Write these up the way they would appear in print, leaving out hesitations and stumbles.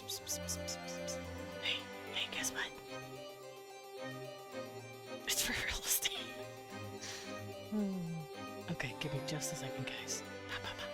Hey, guess what? It's for real estate. Okay, give me just a second, guys. Ba, ba, ba.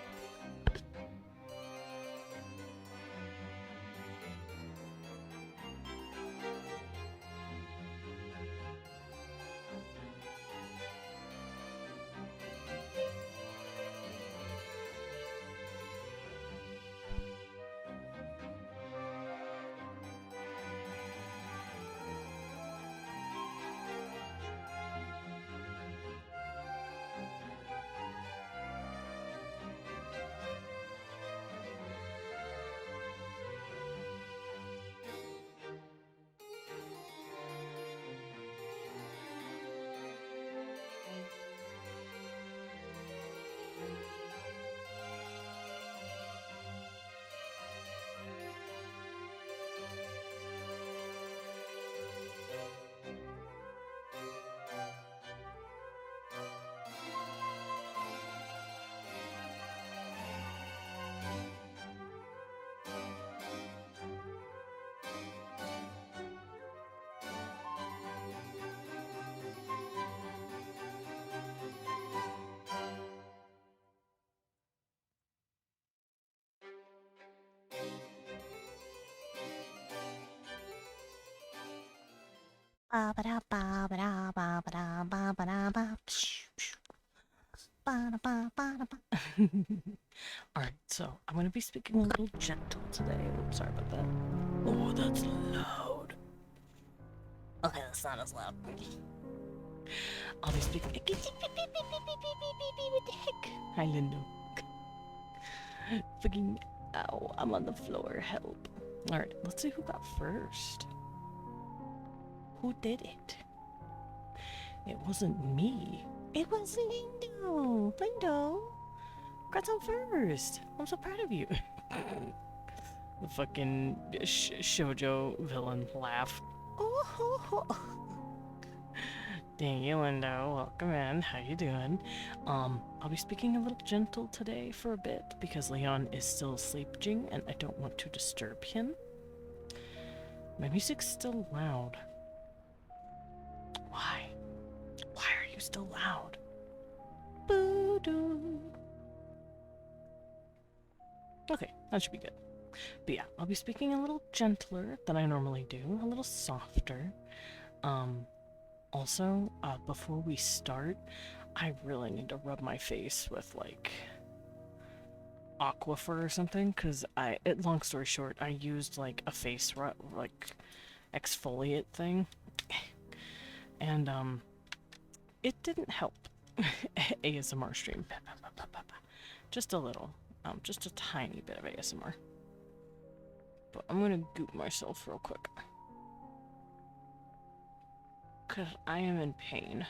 Ba ba da ba ba da ba ba da ba ba da ba. Ba da ba ba da ba. Alright, so I'm gonna be speaking a little gentle today. Oops, sorry about that. Oh, that's loud. Okay, that's not as loud. I'll be speaking. What the heck? Hi, Lindo. Fucking. Ow, I'm on the floor. Help. Alright, let's see who got first. Who did it? It wasn't me. It was Lindo. Lindo got some first. I'm so proud of you. The fucking shoujo villain laugh. Oh, Thank you, Lindo. Welcome in. How you doing? I'll be speaking a little gentle today for a bit because Leon is still sleeping and I don't want to disturb him. My music's still loud. Why? Why are you still loud? Boo-doo. Okay, that should be good. But yeah, I'll be speaking a little gentler than I normally do, a little softer. Also, before we start, I really need to rub my face with, like, Aquifer or something, because long story short, I used, like, a face, like, exfoliate thing, and, it didn't help. ASMR stream. Just a little. Just a tiny bit of ASMR. But I'm gonna goop myself real quick. Because I am in pain.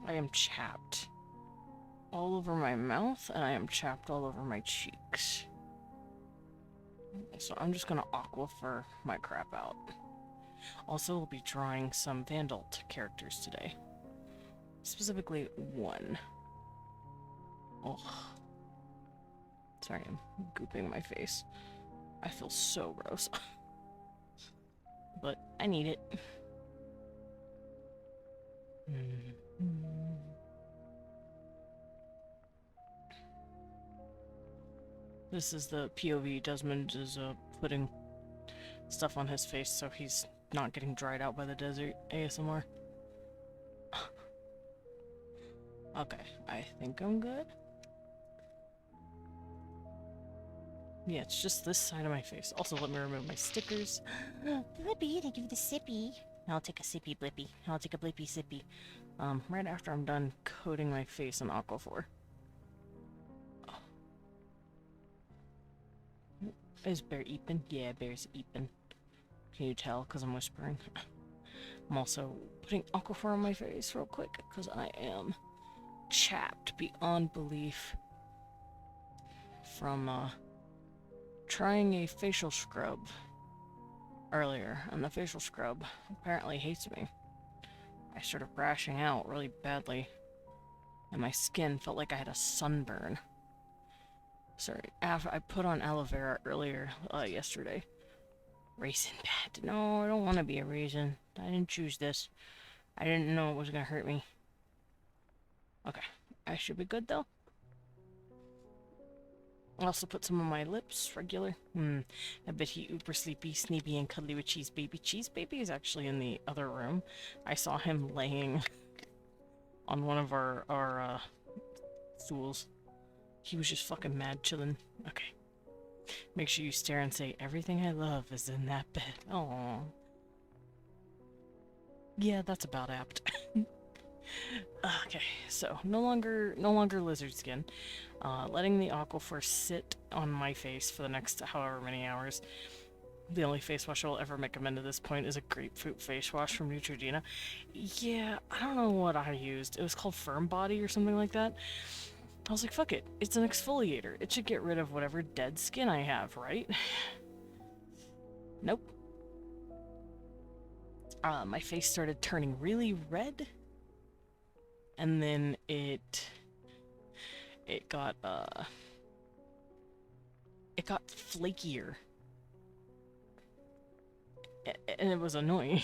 I am chapped all over my mouth, and I am chapped all over my cheeks. So I'm just gonna Aquifer my crap out. Also, we'll be drawing some Vandalt characters today. Specifically, one. Oh. Sorry, I'm gooping my face. I feel so gross. But I need it. This is the POV Desmond is putting stuff on his face so he's not getting dried out by the desert ASMR. Okay, I think I'm good. Yeah, it's just this side of my face. Also, let me remove my stickers. Blippy, thank you for the sippy. I'll take a sippy blippy. I'll take a blippy sippy. Right after I'm done coating my face in Aquaphor. Is Bear eeping? Yeah, Bear's eeping. Can you tell? Because I'm whispering. I'm also putting Aquaphor on my face real quick because I am chapped beyond belief from trying a facial scrub earlier, and the facial scrub apparently hates me. I started rashing out really badly, and my skin felt like I had a sunburn. Sorry, I put on aloe vera earlier, yesterday. Raisin bad. No, I don't want to be a raisin. I didn't choose this. I didn't know it was gonna hurt me. Okay, I should be good though. I also put some on my lips, regular. I bet he uber sleepy, sneepy, and cuddly with Cheese Baby. Cheese Baby is actually in the other room. I saw him laying on one of our stools. He was just fucking mad chilling. Okay. Make sure you stare and say, everything I love is in that bed. Aww. Yeah, that's about apt. Okay, so no longer lizard skin. Letting the aquifer sit on my face for the next however many hours. The only face wash I will ever recommend at this point is a grapefruit face wash from Neutrogena. Yeah, I don't know what I used. It was called Firm Body or something like that. I was like, fuck it. It's an exfoliator. It should get rid of whatever dead skin I have, right? Nope. My face started turning really red. And then it got flakier. And it was annoying.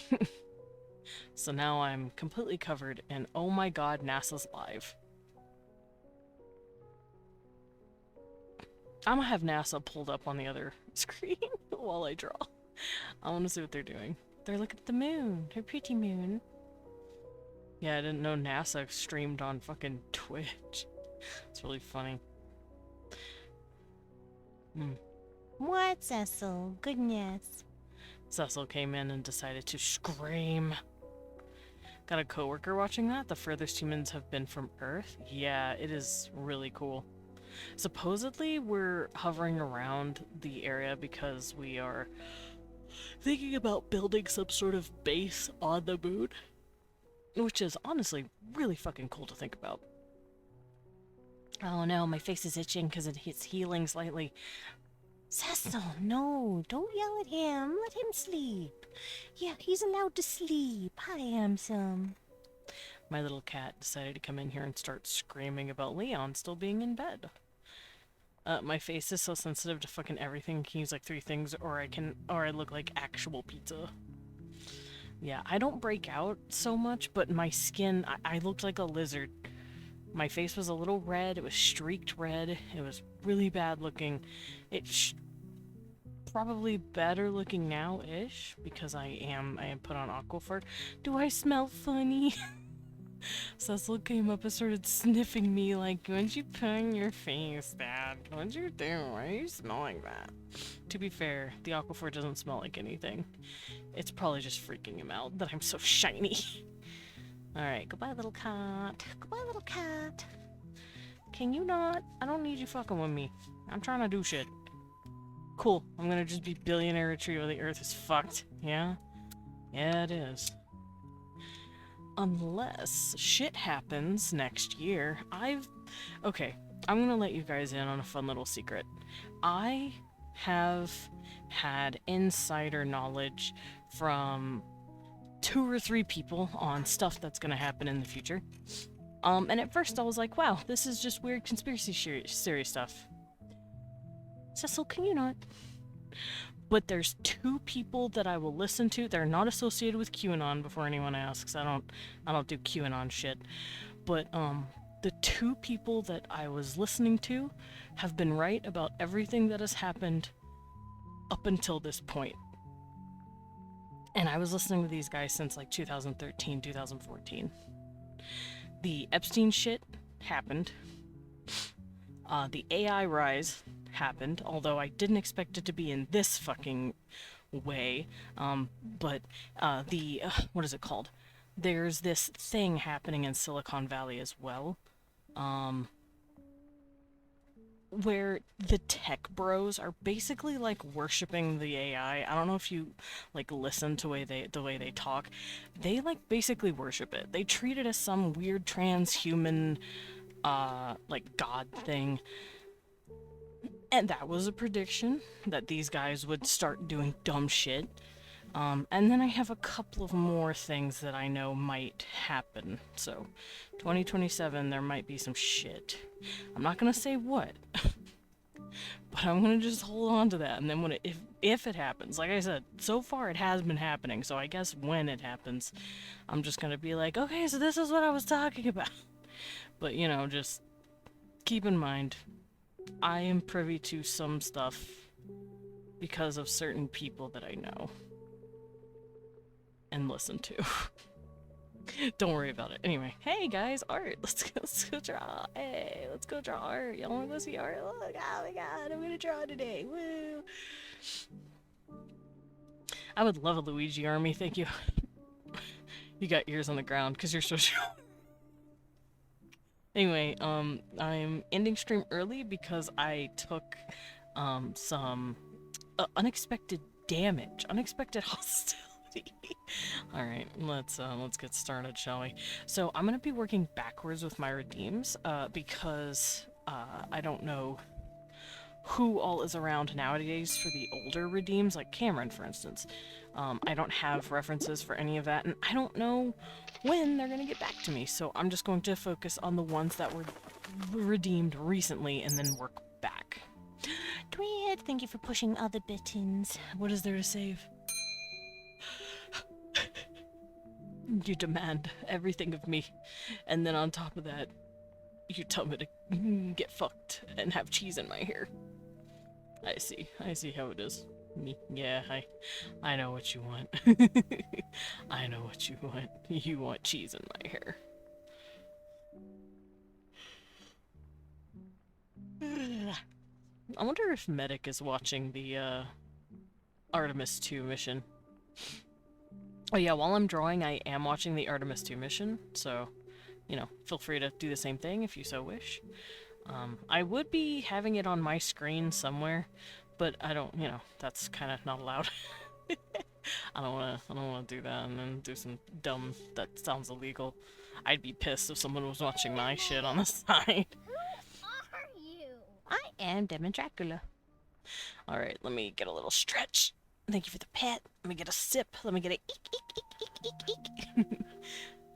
So now I'm completely covered in, oh my god, NASA's live. I'm gonna have NASA pulled up on the other screen while I draw. I want to see what they're doing. They're looking at the moon. Her pretty moon. Yeah, I didn't know NASA streamed on fucking Twitch. It's really funny. What, Cecil? Goodness. Cecil came in and decided to scream. Got a coworker watching that? The furthest humans have been from Earth? Yeah, it is really cool. Supposedly, we're hovering around the area because we are thinking about building some sort of base on the moon. Which is honestly really fucking cool to think about. Oh no, my face is itching because it's healing slightly. Cecil, no, don't yell at him. Let him sleep. Yeah, he's allowed to sleep. Hi, Amsum. My little cat decided to come in here and start screaming about Leon still being in bed. My face is so sensitive to fucking everything. I can use like 3 things, or I look like actual pizza. Yeah, I don't break out so much, but my skin, I looked like a lizard. My face was a little red. It was streaked red. It was really bad looking. It's probably better looking now-ish because I am put on Aquifer. Do I smell funny? Cecil came up and started sniffing me like, what'd you put on your face, Dad? What'd you do? Why are you smelling that? To be fair, the Aquifer doesn't smell like anything. It's probably just freaking him out that I'm so shiny. Alright, goodbye little cat. Goodbye, little cat. Can you not? I don't need you fucking with me. I'm trying to do shit. Cool, I'm gonna just be billionaire retriever. The earth is fucked. Yeah? Yeah, it is. Unless shit happens next year. Okay, I'm gonna let you guys in on a fun little secret. I have had insider knowledge from 2 or 3 people on stuff that's gonna happen in the future. And at first I was like, wow, this is just weird conspiracy theory stuff. Cecil, can you not? But there's 2 people that I will listen to. They're not associated with QAnon, before anyone asks. I don't do QAnon shit. But the 2 people that I was listening to have been right about everything that has happened up until this point. And I was listening to these guys since like 2013, 2014. The Epstein shit happened. The AI rise happened, although I didn't expect it to be in this fucking way. But what is it called? There's this thing happening in Silicon Valley as well, where the tech bros are basically like worshiping the AI. I don't know if you like listen to the way they talk. They like basically worship it. They treat it as some weird transhuman like god thing. And that was a prediction that these guys would start doing dumb shit. And then I have a couple of more things that I know might happen. So, 2027, there might be some shit. I'm not gonna say what. But I'm gonna just hold on to that, and then if it happens, like I said, so far it has been happening. So I guess when it happens, I'm just gonna be like, okay, so this is what I was talking about. But you know, just keep in mind, I am privy to some stuff because of certain people that I know and listen to. Don't worry about it. Anyway, hey guys, art. Let's go draw. Hey, let's go draw art. Y'all wanna go see art? Look, oh my god, I'm gonna draw today. Woo! I would love a Luigi army, thank you. You got ears on the ground because you're so short. Anyway, I'm ending stream early because I took some unexpected damage, unexpected hostility. Alright, let's get started, shall we? So I'm gonna be working backwards with my redeems, because I don't know who all is around nowadays for the older redeems, like Cameron, for instance. I don't have references for any of that, and I don't know when they're gonna get back to me, so I'm just going to focus on the ones that were redeemed recently and then work back. Dread, thank you for pushing other buttons. What is there to save? You demand everything of me, and then on top of that, you tell me to get fucked and have cheese in my hair. I see how it is. Yeah, I know what you want. I know what you want. You want cheese in my hair. I wonder if Medic is watching the Artemis 2 mission. Oh yeah, while I'm drawing, I am watching the Artemis 2 mission, so, you know, feel free to do the same thing if you so wish. I would be having it on my screen somewhere, but I don't, you know, that's kind of not allowed. I don't wanna do that and then do some dumb that sounds illegal. I'd be pissed if someone was watching my shit on the side. Who are you? I am Demon Dracula. Alright, let me get a little stretch. Thank you for the pet. Let me get a sip. Let me get a eek, eek, eek, eek, eek, eek.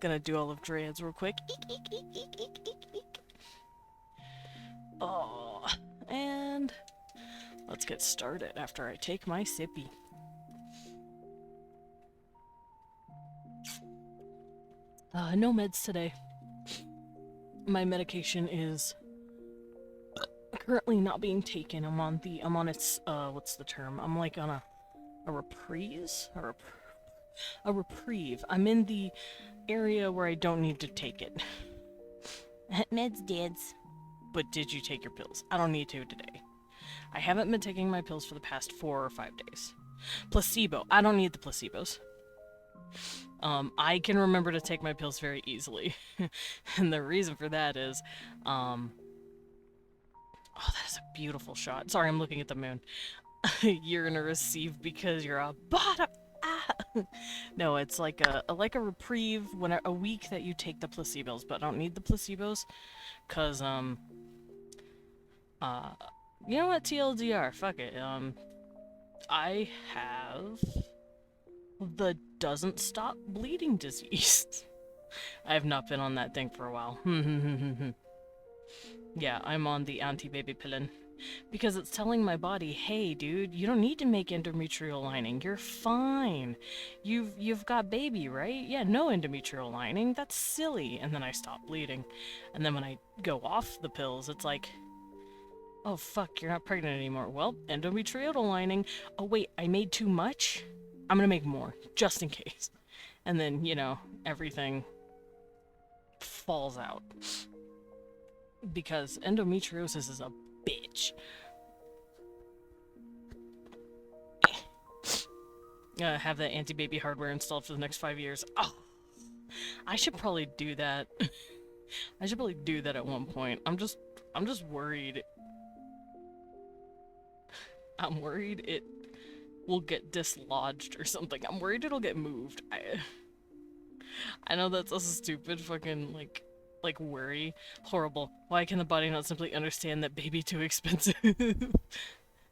Gonna do all of Dreads real quick. Eek, eek, eek, eek, eek, eek, eek. Oh, and let's get started after I take my sippy. No meds today. My medication is currently not being taken. I'm on its, what's the term? I'm like on a reprise? A reprieve. I'm in the area where I don't need to take it. Meds, dads. But did you take your pills? I don't need to today. I haven't been taking my pills for the past 4 or 5 days. Placebo. I don't need the placebos. I can remember to take my pills very easily. And the reason for that is, oh, that is a beautiful shot. Sorry, I'm looking at the moon. You're gonna receive because you're a bottom. Ah! No, it's like a reprieve when a week that you take the placebos, but I don't need the placebos, cause you know what, TLDR, fuck it, I have the doesn't stop bleeding disease. I have not been on that thing for a while. Yeah, I'm on the anti-baby pillin. Because it's telling my body, hey dude, you don't need to make endometrial lining, you're fine. You've got baby, right? Yeah, no endometrial lining, that's silly. And then I stop bleeding. And then when I go off the pills, it's like, oh fuck, you're not pregnant anymore. Well, endometrial lining. Oh wait, I made too much? I'm gonna make more, just in case. And then, you know, everything falls out. Because endometriosis is a bitch. Have that anti-baby hardware installed for the next 5 years. Oh, I should probably do that. I should probably do that at one point. I'm just worried. I'm worried it will get dislodged or something. I'm worried it'll get moved. I know that's a stupid fucking, like worry. Horrible. Why can the body not simply understand that baby too expensive?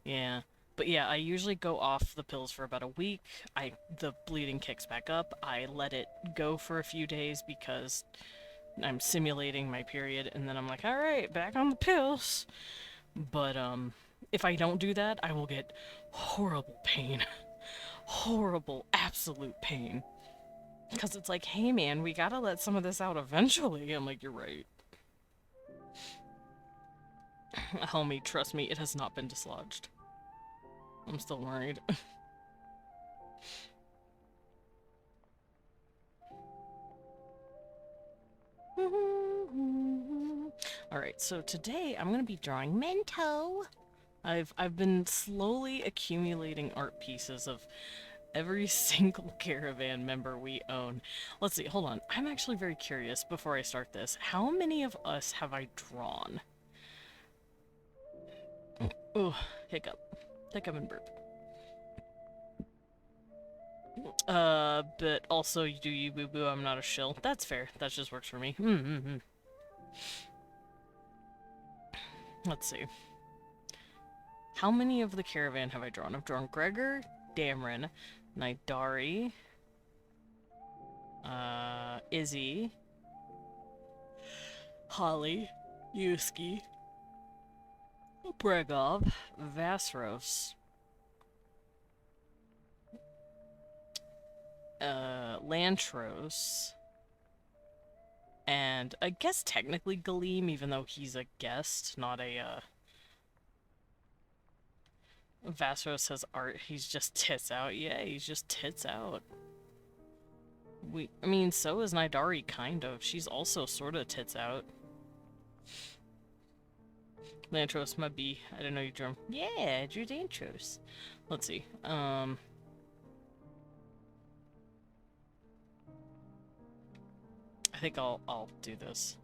Yeah. But yeah, I usually go off the pills for about a week. The bleeding kicks back up. I let it go for a few days because I'm simulating my period, and then I'm like, alright, back on the pills. But, If I don't do that, I will get horrible pain. Horrible, absolute pain. Because it's like, hey man, we gotta let some of this out eventually. I'm like, you're right. Homie, trust me, it has not been dislodged. I'm still worried. Alright, so today I'm gonna be drawing Mento. I've been slowly accumulating art pieces of every single caravan member we own. Let's see, hold on. I'm actually very curious before I start this. How many of us have I drawn? Oh, hiccup. Hiccup and burp. But also, you do you boo boo, I'm not a shill. That's fair. That just works for me. Let's see. How many of the caravan have I drawn? I've drawn Gregor, Dameron, Nidari, Izzy, Holly, Yuski, Bregov, Vasros, Lantros, and I guess technically Galeem, even though he's a guest, not a, Vasros says art, he's just tits out. Yeah, he's just tits out. I mean, so is Nidari, kind of. She's also sort of tits out. Lantros, my B. I didn't know you drew him. Yeah, I drew Lantros. Let's see. I think I'll do this.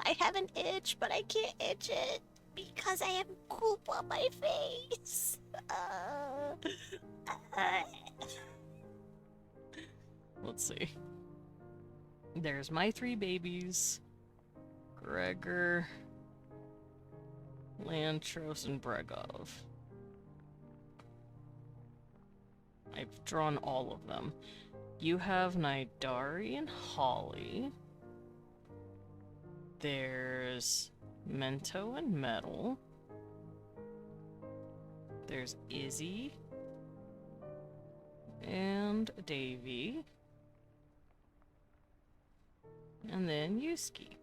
I have an itch, but I can't itch it because I have goop on my face. Let's see. There's my 3 babies. Gregor, Lantros, and Bregov. I've drawn all of them. You have Nidari and Holly. There's Mento and Metal. There's Izzy. And Davy. And then Yuski.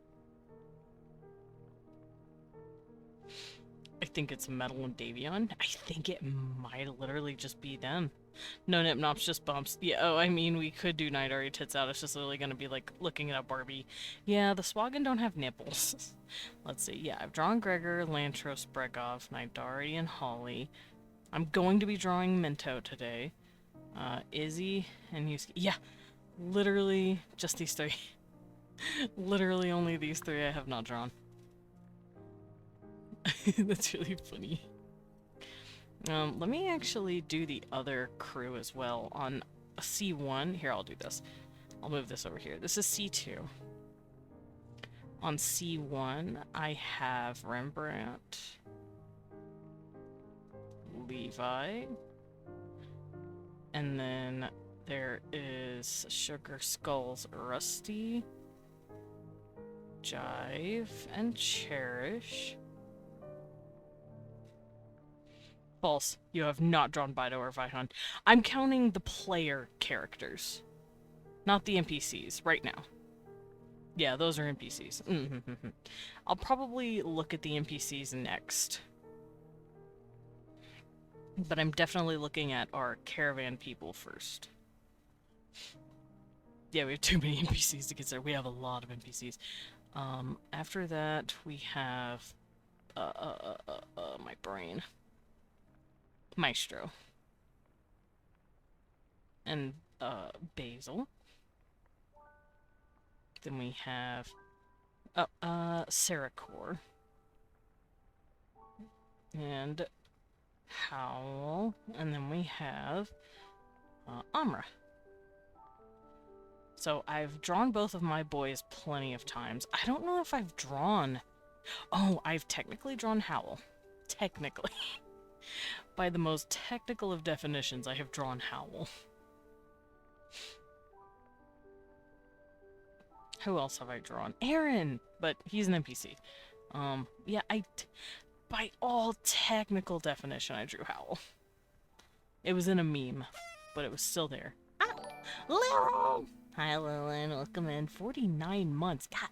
I think it's Metal and Davion. I think it might literally just be them. No Nip Nops, just bumps. Yeah, oh, I mean, we could do Nidari tits out. It's just literally gonna be like looking at Barbie. Yeah, the Swaggin don't have nipples. Let's see. Yeah, I've drawn Gregor, Lantros, Bregov, Nidari, and Holly. I'm going to be drawing Mento today. Izzy and Yuski. Yeah, literally just these 3. Literally only these 3 I have not drawn. That's really funny. Let me actually do the other crew as well. On C1, here, I'll do this. I'll move this over here. This is C2. On C1, I have Rembrandt, Levi, and then there is Sugar Skull's Rusty, Jive, and Cherish. False. You have not drawn Bido or Vihon. I'm counting the player characters, not the NPCs, right now. Yeah, those are NPCs. I'll probably look at the NPCs next. But I'm definitely looking at our caravan people first. Yeah, we have too many NPCs to consider. We have a lot of NPCs. After that, we have... my brain. Maestro. And, Basil. Then we have... Saracor. And... Howl. And then we have... Amra. So I've drawn both of my boys plenty of times. I don't know if I've drawn... Oh, I've technically drawn Howl. Technically. By the most technical of definitions, I have drawn Howl. Who else have I drawn? Aaron! But he's an NPC. Yeah, by all technical definition, I drew Howl. It was in a meme, but it was still there. Ah, Lil! Hi, Lilin. Welcome in. 49 months. God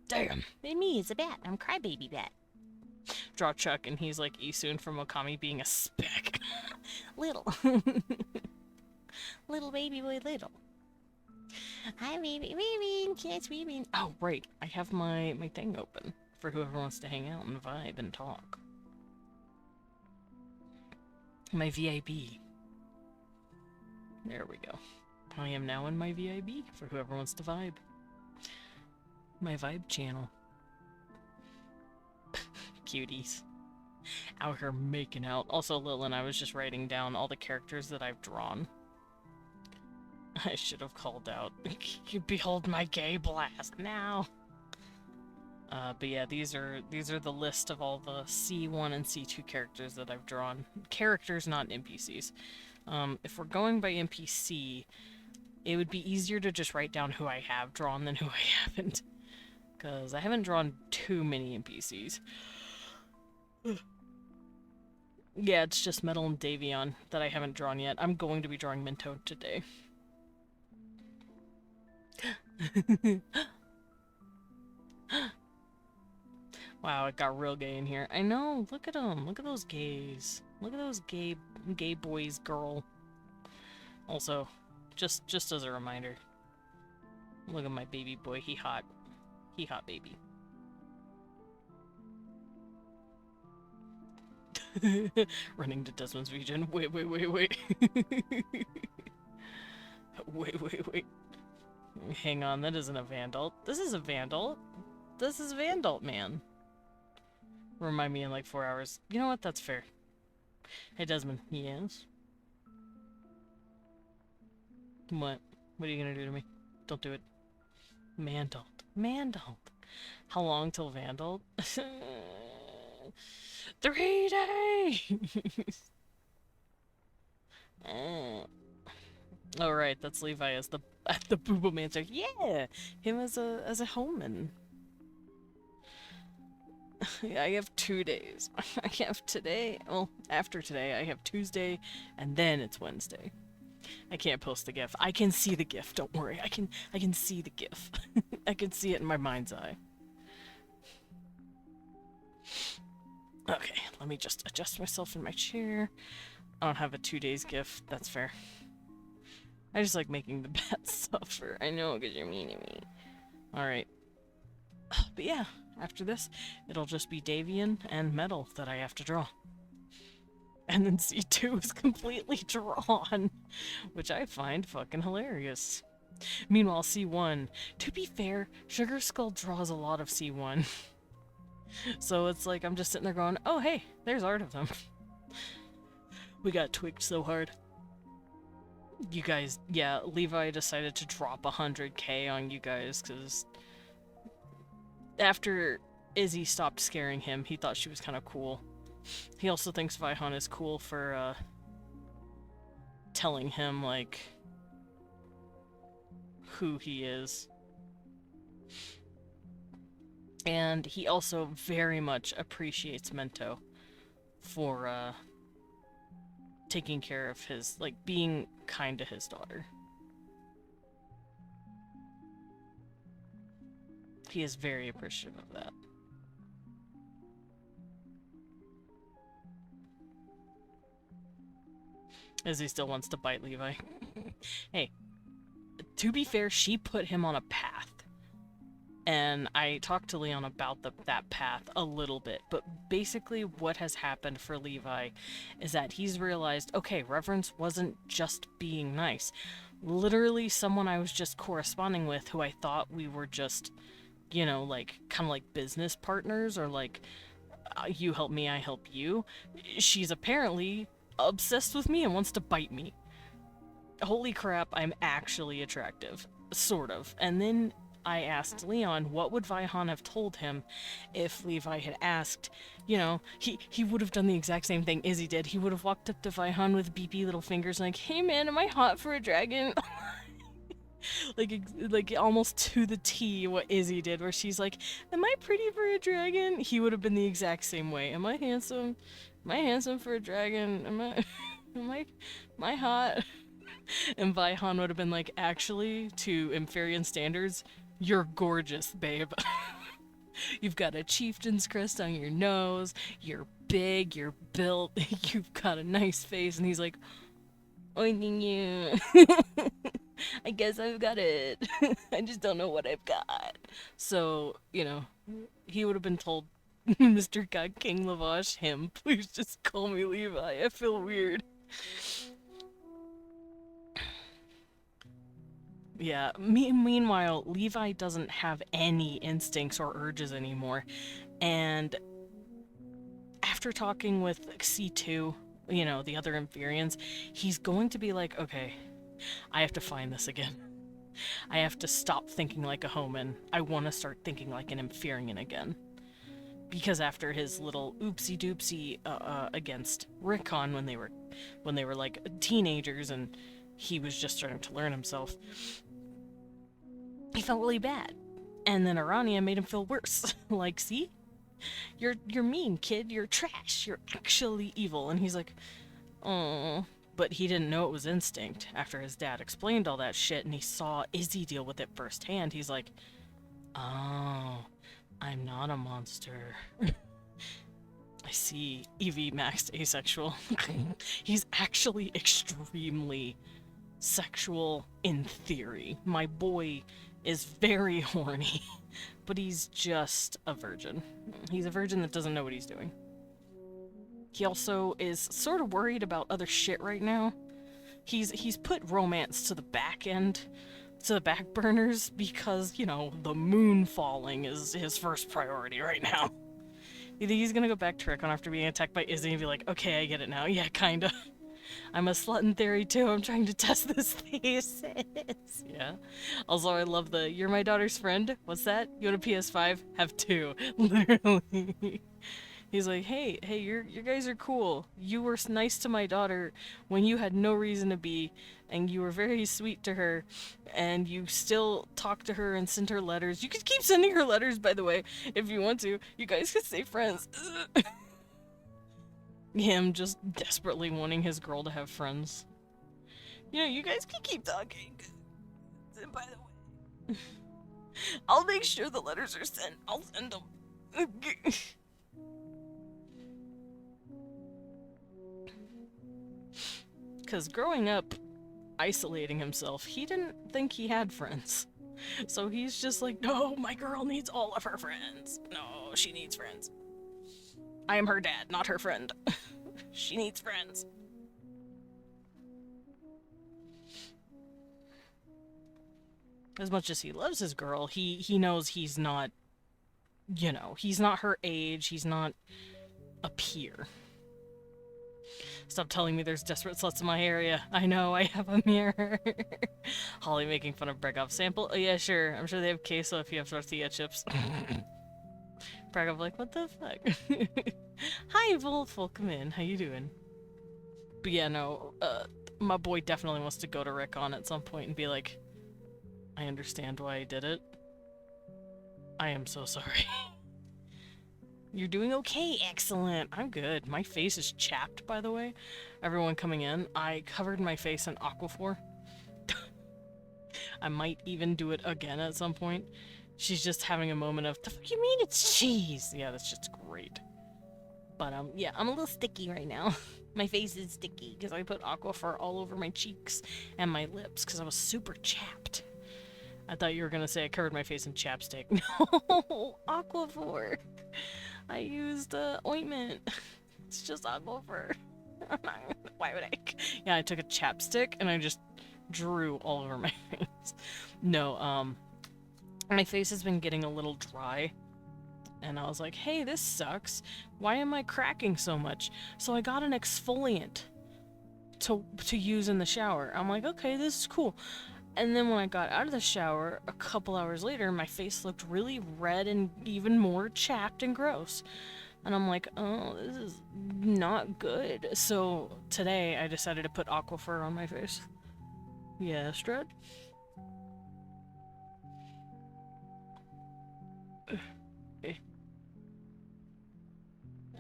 Damn! and me, it's a bat. I'm Crybaby Bat. Draw Chuck, and he's like Isun from Okami being a speck. Little. Little baby boy, little. Hi, baby, baby. Catch baby. Oh, right. I have my thing open for whoever wants to hang out and vibe and talk. My VIB. There we go. I am now in my VIB for whoever wants to vibe. My vibe channel. Cuties. Out here making out. Also, Lilin, I was just writing down all the characters that I've drawn. I should have called out. You behold my gay blast now. But yeah, these are the list of all the C1 and C2 characters that I've drawn. Characters, not NPCs. If we're going by NPC, it would be easier to just write down who I have drawn than who I haven't. Because I haven't drawn too many NPCs. Yeah, it's just Metal and Davion that I haven't drawn yet. I'm going to be drawing Minto today. Wow, it got real gay in here. I know, look at them. Look at those gays. Look at those gay boys, girl. Also, just as a reminder, look at my baby boy. He hot. He hot baby. Running to Desmond's region. Wait. Wait. Hang on, that isn't a Vandal. This is a Vandal. This is Vandal, man. Remind me in like 4 hours. You know what? That's fair. Hey, Desmond. Yes? What? What are you gonna do to me? Don't do it. Mandalt. Mandalt. How long till Vandal? 3 days! Oh right, that's Levi as the Boobomancer. Yeah! Him as a Homan. I have 2 days. I have today, well, after today, I have Tuesday, and then it's Wednesday. I can't post the GIF. I can see the GIF, don't worry. I can see the GIF. I can see it in my mind's eye. Okay, let me just adjust myself in my chair. I don't have a 2 days GIF, that's fair. I just like making the bats suffer. I know, because you're mean to me. Alright. But yeah, after this, it'll just be Davian and Metal that I have to draw. And then C2 is completely drawn, which I find fucking hilarious. Meanwhile, C1, to be fair, Sugar Skull draws a lot of C1. So it's like I'm just sitting there going, oh hey, there's art of them. We got twigged so hard. You guys, yeah, Levi decided to drop 100k on you guys, because after Izzy stopped scaring him, he thought she was kind of cool. He also thinks Vaihan is cool for, telling him, like, who he is. And he also very much appreciates Mento for, taking care of his, like, being kind to his daughter. He is very appreciative of that. As he still wants to bite Levi. Hey, to be fair, she put him on a path. And I talked to Leon about that path a little bit, but basically what has happened for Levi is that he's realized, okay, Reverence wasn't just being nice. Literally someone I was just corresponding with who I thought we were just, you know, like, kind of like business partners, or like, you help me, I help you. She's apparently obsessed with me and wants to bite me. Holy crap, I'm actually attractive. Sort of. And then I asked Leon what would Vaihan have told him if Levi had asked. You know, he would have done the exact same thing Izzy did. He would have walked up to Vaihan with beepy little fingers like, hey man, am I hot for a dragon? like almost to the T what Izzy did, where she's like, "Am I pretty for a dragon?" He would have been the exact same way. Am I handsome? Am I handsome for a dragon? Am I, am I hot? And Vaihan would have been like, actually, to Empharian standards, you're gorgeous, babe. You've got a chieftain's crest on your nose. You're big. You're built. You've got a nice face. And he's like, "Oh, thank you. I guess I've got it. I just don't know what I've got." So, he would have been told, "Mr. God King Lavash, him, please just call me Levi. I feel weird." Yeah, meanwhile, Levi doesn't have any instincts or urges anymore. And after talking with C2, the other Inferians, he's going to be like, okay, I have to find this again. I have to stop thinking like a Homan. I want to start thinking like an Inferian again. Because after his little oopsie doopsie against Rickon when they were like teenagers and he was just starting to learn himself, he felt really bad. And then Arania made him feel worse. Like, see? You're mean, kid. You're trash. You're actually evil. And he's like, oh. But he didn't know it was instinct. After his dad explained all that shit and he saw Izzy deal with it firsthand, he's like, oh, I'm not a monster. I see. EV maxed asexual. He's actually extremely sexual in theory. My boy is very horny, but he's just a virgin. He's a virgin that doesn't know what he's doing. He also is sort of worried about other shit right now. He's put romance to the back end, to the back burners, because, the moon falling is his first priority right now. You think he's gonna go back to Rickon after being attacked by Izzy and be like, okay, I get it now. Yeah, kinda. I'm a slut in theory too. I'm trying to test this thesis. Yeah. Also, I love the "you're my daughter's friend." What's that? You want a PS5? Have two. Literally. He's like, hey, you guys are cool. You were nice to my daughter when you had no reason to be, and you were very sweet to her, and you still talk to her and send her letters. You could keep sending her letters, by the way, if you want to. You guys could stay friends. Him just desperately wanting his girl to have friends. You guys can keep talking. And by the way, I'll make sure the letters are sent. I'll send them. Because growing up, isolating himself, he didn't think he had friends. So he's just like, no, my girl needs all of her friends. No, she needs friends. I am her dad, not her friend. She needs friends. As much as he loves his girl, he knows he's not, he's not her age, he's not a peer. Stop telling me there's desperate sluts in my area. I know, I have a mirror. Holly making fun of Bregov sample. Oh yeah, sure. I'm sure they have queso if you have tortilla chips. Bregov like, what the fuck? Hi, Wolf. Welcome in. How you doing? But yeah, no, my boy definitely wants to go to Rickon at some point and be like, I understand why I did it. I am so sorry. You're doing okay, excellent. I'm good. My face is chapped, by the way. Everyone coming in, I covered my face in Aquaphor. I might even do it again at some point. She's just having a moment of, the fuck you mean it's cheese? Yeah, that's just great. But, yeah, I'm a little sticky right now. My face is sticky because I put Aquaphor all over my cheeks and my lips because I was super chapped. I thought you were gonna say I covered my face in chapstick. No, Aquaphor. I used ointment. It's just Aquaphor. Why would I? Yeah, I took a chapstick and I just drew all over my face. No, my face has been getting a little dry. And I was like, hey, this sucks. Why am I cracking so much? So I got an exfoliant to use in the shower. I'm like, okay, this is cool. And then when I got out of the shower, a couple hours later, my face looked really red and even more chapped and gross. And I'm like, oh, this is not good. So today, I decided to put Aquaphor on my face. Yeah, Strud?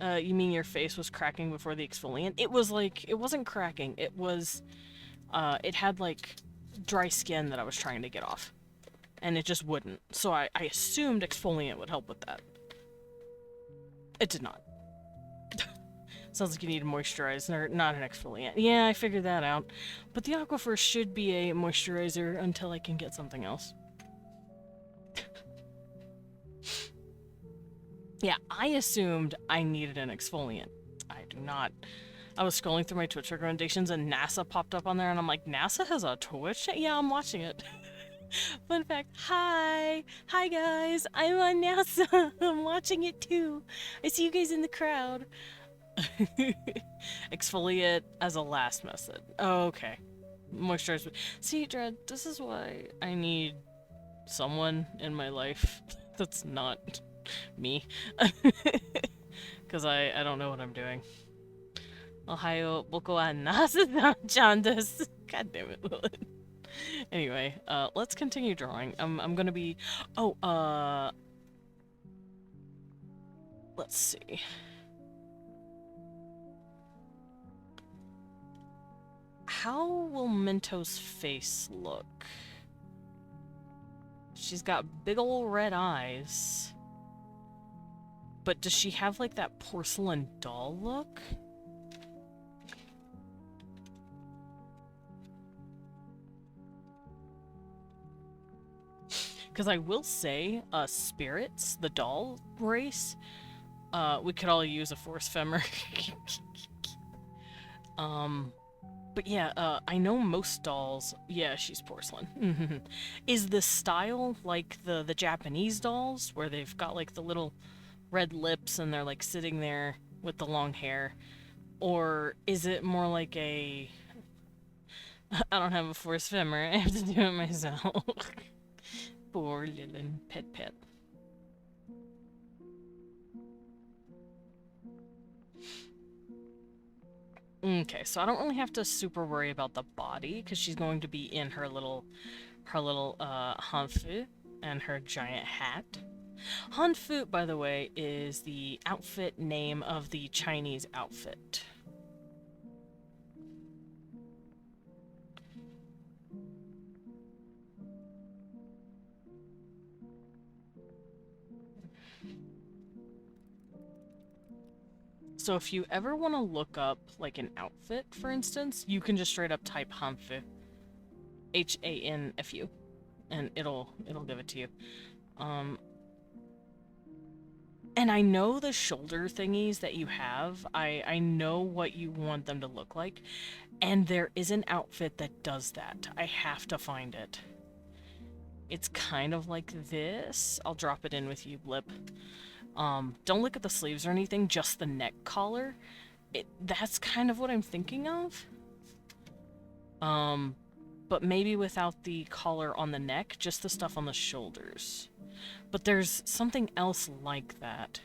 You mean your face was cracking before the exfoliant? It was like, it wasn't cracking. It was, it had like dry skin that I was trying to get off. And it just wouldn't. So I assumed exfoliant would help with that. It did not. Sounds like you need a moisturizer, not an exfoliant. Yeah, I figured that out. But the Aquifer should be a moisturizer until I can get something else. Yeah, I assumed I needed an exfoliant. I do not. I was scrolling through my Twitch recommendations and NASA popped up on there and I'm like, NASA has a Twitch? Yeah, I'm watching it. Fun fact, hi! Hi guys, I'm on NASA. I'm watching it too. I see you guys in the crowd. Exfoliate as a last method. Oh, okay. Moisturize. See, Dread, this is why I need someone in my life that's not me. Because I don't know what I'm doing. Ohayo, boku wa nasa-chan desu. God damn it, Lilith. Anyway, let's continue drawing. I'm gonna be... Oh, let's see. How will Minto's face look? She's got big ol' red eyes. But does she have, like, that porcelain doll look? Because I will say, Spirits, the doll race, we could all use a force femmer. But yeah, I know most dolls... Yeah, she's porcelain. Is the style like the Japanese dolls, where they've got, like, the little red lips and they're, like, sitting there with the long hair? Or is it more like a... I don't have a force femmer, I have to do it myself. Poor little pet. Okay, so I don't really have to super worry about the body, because she's going to be in her little hanfu and her giant hat. Hanfu, by the way, is the outfit name of the Chinese outfit. So if you ever want to look up, like, an outfit, for instance, you can just straight up type Hanfu. Hanfu. And it'll give it to you. And I know the shoulder thingies that you have. I know what you want them to look like. And there is an outfit that does that. I have to find it. It's kind of like this. I'll drop it in with you, Blip. Don't look at the sleeves or anything, just the neck collar. That's kind of what I'm thinking of. But maybe without the collar on the neck, just the stuff on the shoulders. But there's something else like that.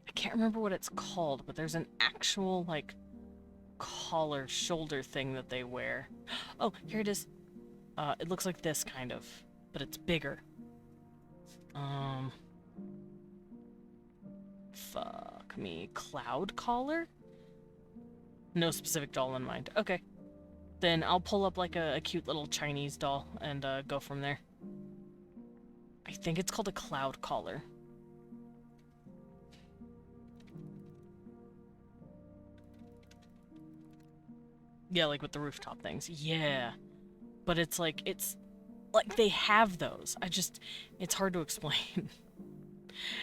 I can't remember what it's called, but there's an actual, like, collar shoulder thing that they wear. Oh, here it is. It looks like this, kind of, but it's bigger. Fuck me. Cloud collar? No specific doll in mind. Okay. Then I'll pull up, like, a cute little Chinese doll and, go from there. I think it's called a cloud collar. Yeah, like with the rooftop things. Yeah. But it's like they have those. It's hard to explain.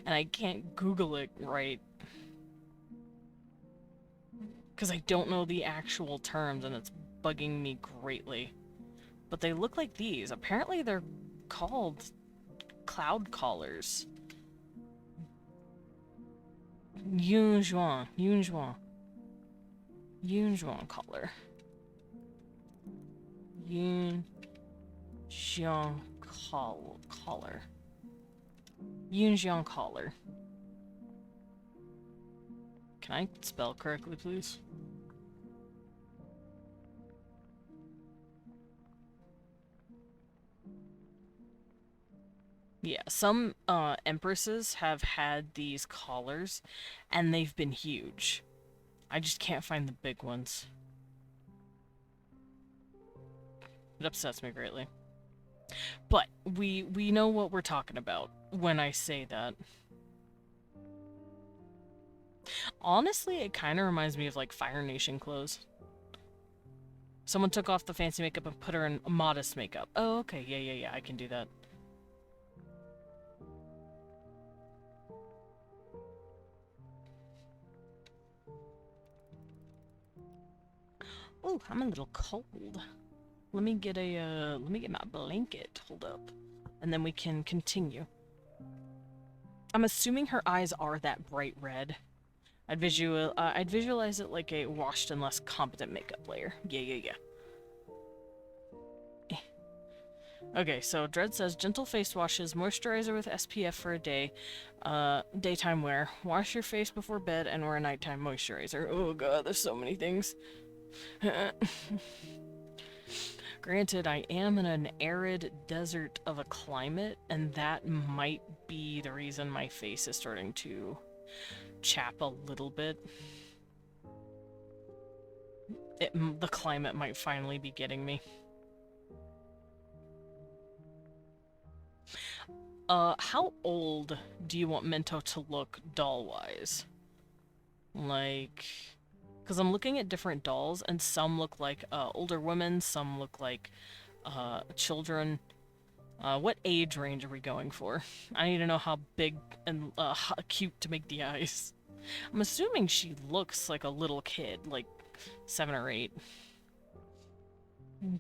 And I can't Google it right. Because I don't know the actual terms and it's bugging me greatly. But they look like these. Apparently they're called cloud collars. Yunjuan collar. Yunjiang collar. Yunjiang collar. Can I spell correctly, please? Yeah, some empresses have had these collars, and they've been huge. I just can't find the big ones. It upsets me greatly. But we know what we're talking about when I say that. Honestly, it kind of reminds me of like Fire Nation clothes. Someone took off the fancy makeup and put her in modest makeup. Oh, okay, yeah, I can do that. Oh, I'm a little cold. Let me get my blanket. Hold up. And then we can continue. I'm assuming her eyes are that bright red. I'd visualize it like a washed and less competent makeup layer. Yeah. Okay, so Dread says gentle face washes, moisturizer with SPF for a day, daytime wear, wash your face before bed, and wear a nighttime moisturizer. Oh god, there's so many things. Granted, I am in an arid desert of a climate, and that might be the reason my face is starting to chap a little bit. The climate might finally be getting me. How old do you want Minto to look doll-wise? Like... Because I'm looking at different dolls, and some look like older women, some look like children. What age range are we going for? I need to know how big and how cute to make the eyes. I'm assuming she looks like a little kid, like 7 or 8.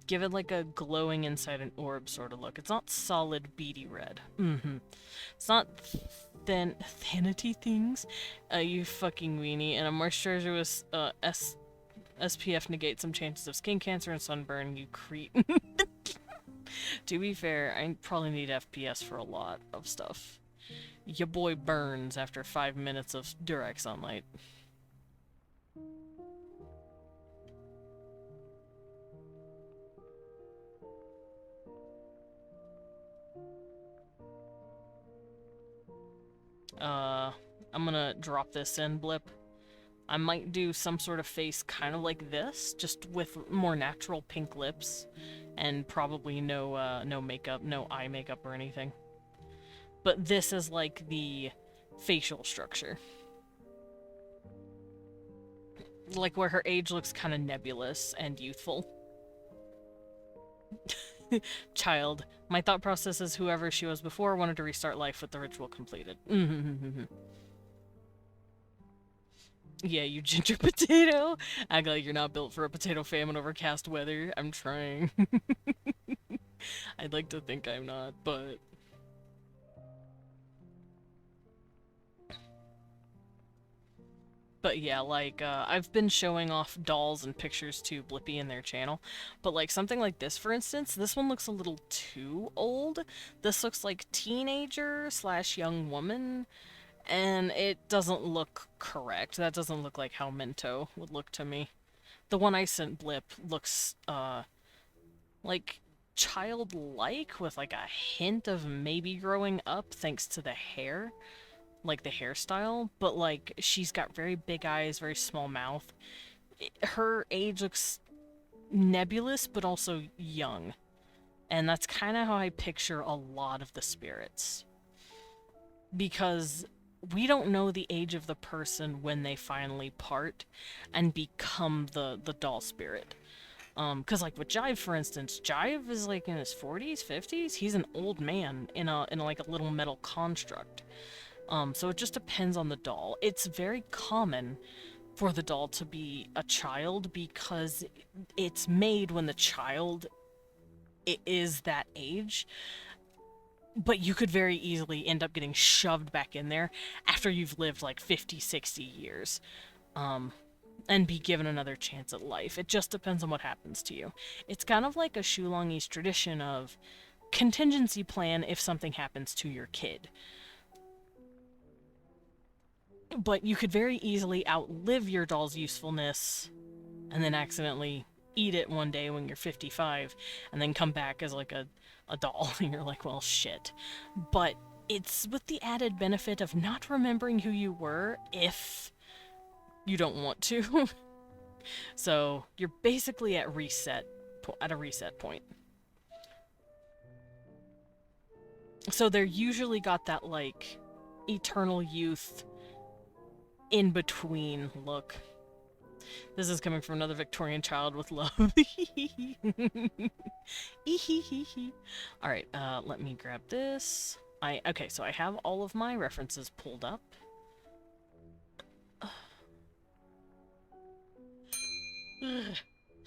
Give it like a glowing inside an orb sort of look. It's not solid beady red. It's not thinity things. You fucking weenie. And a moisturizer with SPF negates some chances of skin cancer and sunburn, you creep. To be fair, I probably need FPS for a lot of stuff. Your boy burns after 5 minutes of direct sunlight. I'm gonna drop this in, Blip. I might do some sort of face kind of like this, just with more natural pink lips, and probably no makeup, no eye makeup or anything. But this is like the facial structure. Like where her age looks kind of nebulous and youthful. Child. My thought process is whoever she was before wanted to restart life with the ritual completed. Yeah, you ginger potato. Act like you're not built for a potato famine overcast weather. I'm trying. I'd like to think I'm not, but... But yeah, like, I've been showing off dolls and pictures to Blippi in their channel, but like something like this, for instance, this one looks a little too old. This looks like teenager slash young woman, and it doesn't look correct. That doesn't look like how Minto would look to me. The one I sent Blip looks, like childlike with like a hint of maybe growing up thanks to the hair. Like the hairstyle, but like she's got very big eyes, very small mouth. Her age looks nebulous, but also young. And that's kind of how I picture a lot of the spirits. Because we don't know the age of the person when they finally part and become the doll spirit. Cause like with Jive, for instance, Jive is like in his 40s, 50s. He's an old man in like a little metal construct. So it just depends on the doll. It's very common for the doll to be a child because it's made when the child is that age. But you could very easily end up getting shoved back in there after you've lived like 50, 60 years. And be given another chance at life. It just depends on what happens to you. It's kind of like a Shulongese tradition of contingency plan if something happens to your kid. But you could very easily outlive your doll's usefulness and then accidentally eat it one day when you're 55 and then come back as like a a doll. And you're like, well, shit. But it's with the added benefit of not remembering who you were if you don't want to. So you're basically at a reset point. So they're usually got that like eternal youth in between look. This is coming from another Victorian child with love. Alright, let me grab this. Okay, so I have all of my references pulled up.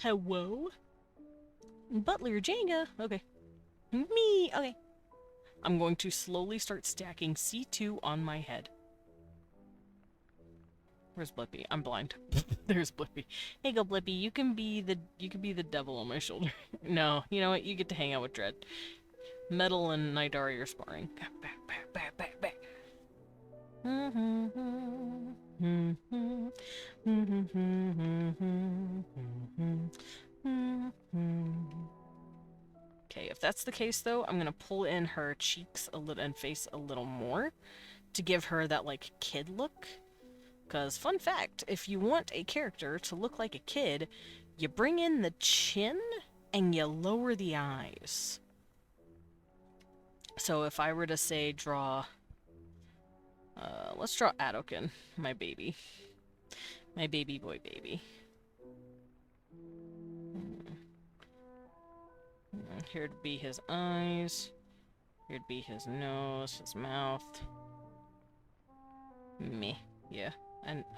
Hello? Butler Jenga. Okay. Me. Okay. I'm going to slowly start stacking C2 on my head. Where's Blippi? I'm blind. There's Blippi. Hey, go Blippi. You can be the devil on my shoulder. No, you know what? You get to hang out with Dread. Metal and Nidari are sparring. Back. Okay, if that's the case though, I'm gonna pull in her cheeks a little and face a little more to give her that like kid look. Because, fun fact, if you want a character to look like a kid, you bring in the chin and you lower the eyes. So if I were to say draw, let's draw Adokin, my baby. My baby boy baby. Here'd be his eyes. Here'd be his nose, his mouth. Me, yeah.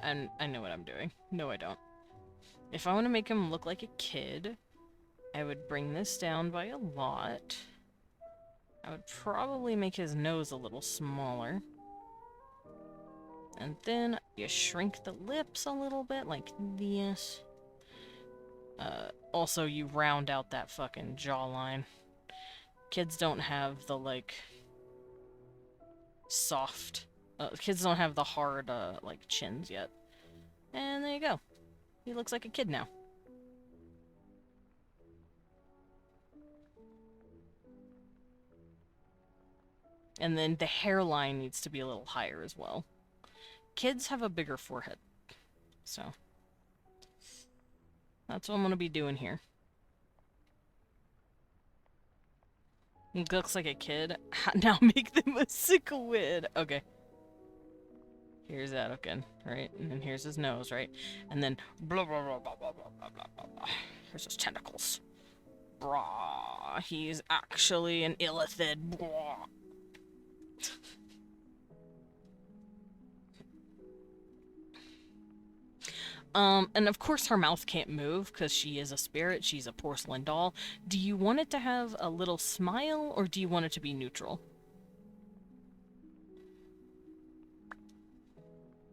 And I know what I'm doing. No, I don't. If I want to make him look like a kid, I would bring this down by a lot. I would probably make his nose a little smaller. And then you shrink the lips a little bit, like this. Also, you round out that fucking jawline. Kids don't have the, like, soft... kids don't have the hard, like, chins yet. And there you go. He looks like a kid now. And then the hairline needs to be a little higher as well. Kids have a bigger forehead. So, that's what I'm gonna be doing here. He looks like a kid. Now make them a cichlid. Okay. Here's Adokin, right? And then here's his nose, right? And then blah blah blah blah blah blah blah blah blah. Here's his tentacles. Brah. He's actually an illithid. Brah. And of course her mouth can't move because she is a spirit. She's a porcelain doll. Do you want it to have a little smile or do you want it to be neutral?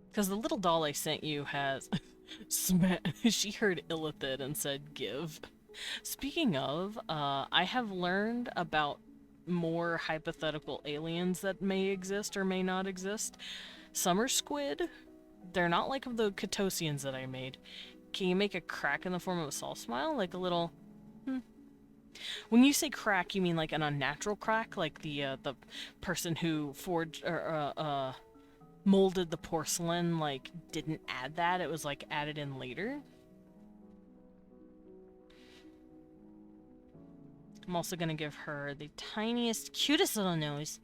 Because the little doll I sent you has... she heard illithid and said give. Speaking of, I have learned about more hypothetical aliens that may exist or may not exist. Summer squid, they're not like the Catosians that I made. Can you make a crack in the form of a soul smile? Like a little... When you say crack, you mean like an unnatural crack? Like the person who forged... or, molded the porcelain, like, didn't add that. It was, like, added in later. I'm also gonna give her the tiniest, cutest little nose.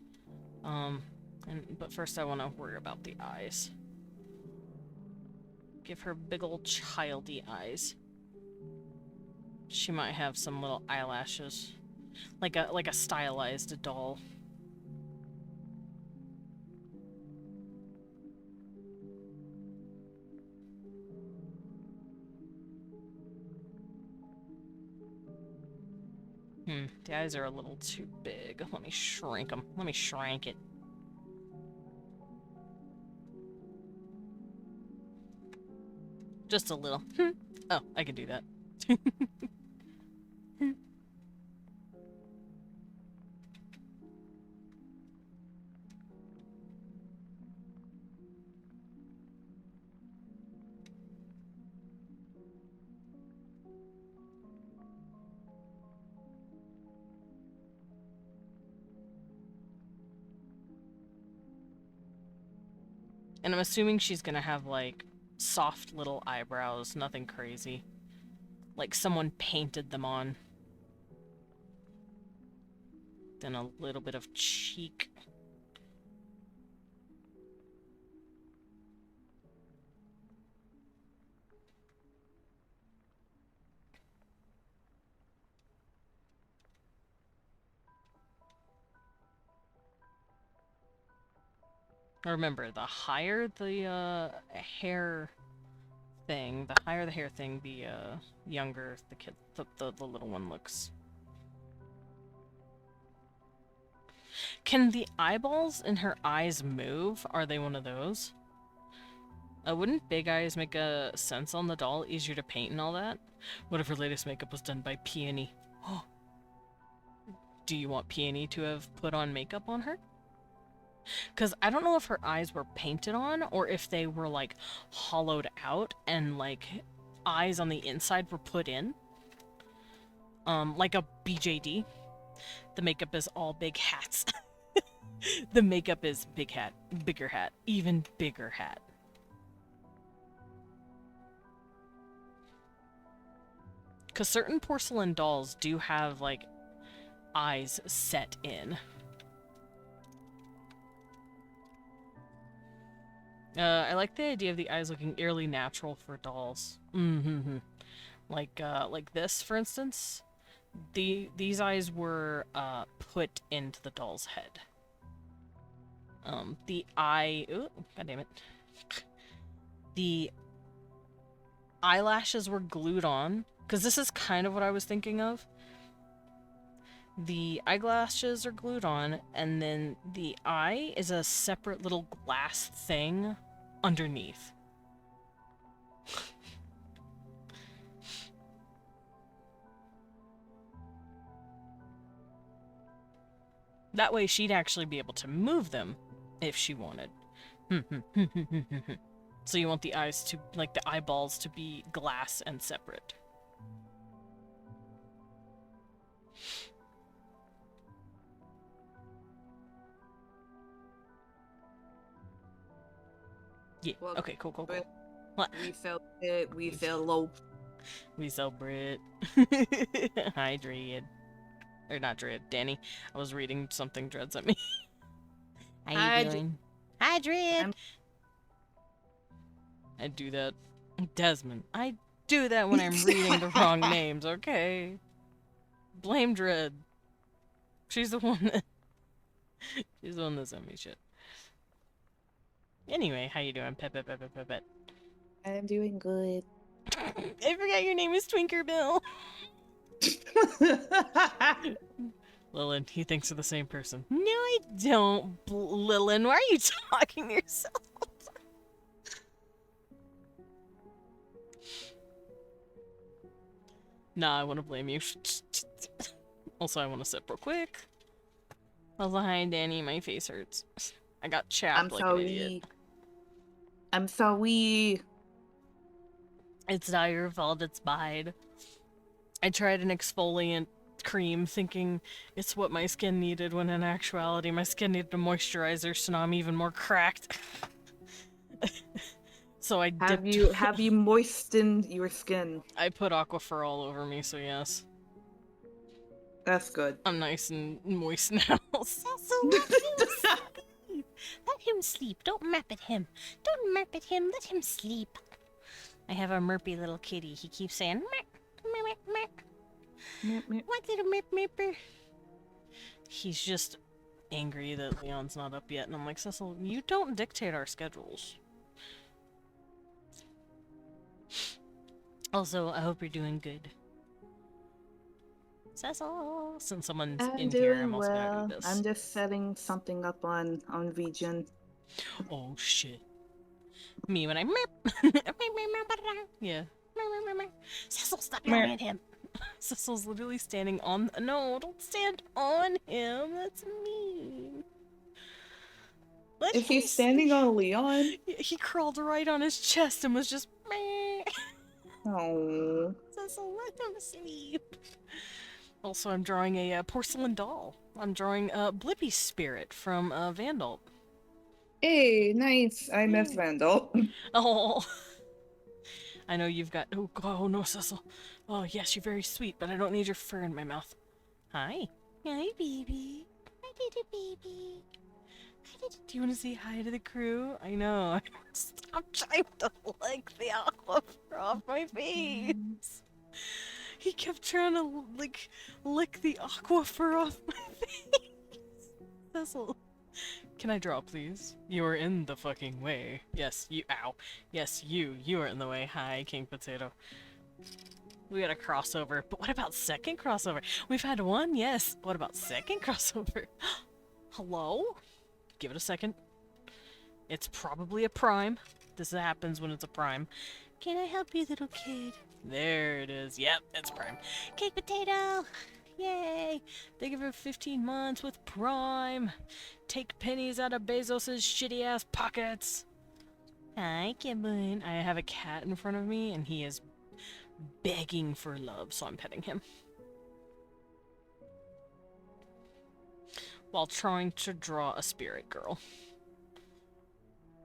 But first I want to worry about the eyes. Give her big old childy eyes. She might have some little eyelashes. Like a stylized doll. The eyes are a little too big. Let me shrink them. Let me shrink it. Just a little. Oh, I can do that. And I'm assuming she's gonna have, like, soft little eyebrows, nothing crazy. Like someone painted them on. Then a little bit of cheek. Remember, the higher the hair thing, the higher the hair thing, the younger the kid, the little one looks. Can the eyeballs in her eyes move? Are they one of those? Wouldn't big eyes make a sense on the doll? Easier to paint and all that? What if her latest makeup was done by Peony? Oh. Do you want Peony to have put on makeup on her? Because I don't know if her eyes were painted on or if they were, like, hollowed out and, like, eyes on the inside were put in. Like a BJD. The makeup is all big hats. The makeup is big hat, bigger hat, even bigger hat. Because certain porcelain dolls do have, like, eyes set in. I like the idea of the eyes looking eerily natural for dolls. Mm-hmm. Like this, for instance. These eyes were, put into the doll's head. The eye... Ooh, God damn it. The eyelashes were glued on. Because this is kind of what I was thinking of. The eyelashes are glued on, and then the eye is a separate little glass thing underneath. That way she'd actually be able to move them if she wanted. So you want the eyes to, like the eyeballs to be glass and separate. Yeah. Well, okay. Cool. but What? We felt it. We felt low. We sell Brit. Hi, Dread. Or not Dread. Danny. I was reading something Dread sent me. How Hi, you doing? Hi, Dred. I do that. Desmond. I do that when I'm reading the wrong names, okay? Blame Dread. She's the one that... She's the one that sent me shit. Anyway, how you doing? Pet. I'm doing good. I forgot your name is Twinkerbill. Lillian, he thinks we're the same person. No, I don't, Lillian. Why are you talking to yourself? Nah, I want to blame you. Also, I want to sip real quick. Also, hi, Danny. My face hurts. I got chapped I'm like an idiot. I'm sorry. It's not your fault, it's mine. I tried an exfoliant cream thinking it's what my skin needed, when in actuality my skin needed a moisturizer, so now I'm even more cracked. So I dipped... Have you moistened your skin? I put Aquaphor all over me, so yes. That's good. I'm nice and moist now. Cecil, let him sleep. Let him sleep. Don't map at him. Don't map at him. Let him sleep. I have a merpy little kitty. He keeps saying, merp, merp, merp. What little merp, merper? He's just angry that Leon's not up yet, and I'm like, Cecil, you don't dictate our schedules. Also, I hope you're doing good. Cecil, since someone's I'm in doing here, I'm also well. gonna do this. I'm just setting something up on Region. Oh shit. Me when I yeah. Cecil, stop yelling at him. Cecil's literally standing on... No, don't stand on him. That's mean. Let Is him he standing sleep. on Leon? He crawled right on his chest and was just... Oh. Cecil, let him sleep. Also, I'm drawing a porcelain doll. I'm drawing Blippi's spirit from Vandal. Hey, nice. I miss Randall. Oh, I know you've got. Oh, God, oh no, Cecil. Oh, yes, you're very sweet, but I don't need your fur in my mouth. Hi. Hi, baby. Hi, little baby. Hi, little... Do you want to say hi to the crew? I know. Stop trying to lick the aqua off my face. He kept trying to lick the aqua fur off my face. Cecil, can I draw, please? You are in the fucking way. Yes, you. Ow. Yes, you. You are in the way. Hi, King Potato. We got a crossover. But what about second crossover? We've had one, yes. What about second crossover? Hello? Give it a second. It's probably a prime. This happens when it's a prime. Can I help you, little kid? There it is. Yep, it's prime. Cake potato! Yay! They give her 15 months with prime. Take pennies out of Bezos's shitty ass pockets. Hi, Kibun. I have a cat in front of me and he is begging for love, so I'm petting him. While trying to draw a spirit girl.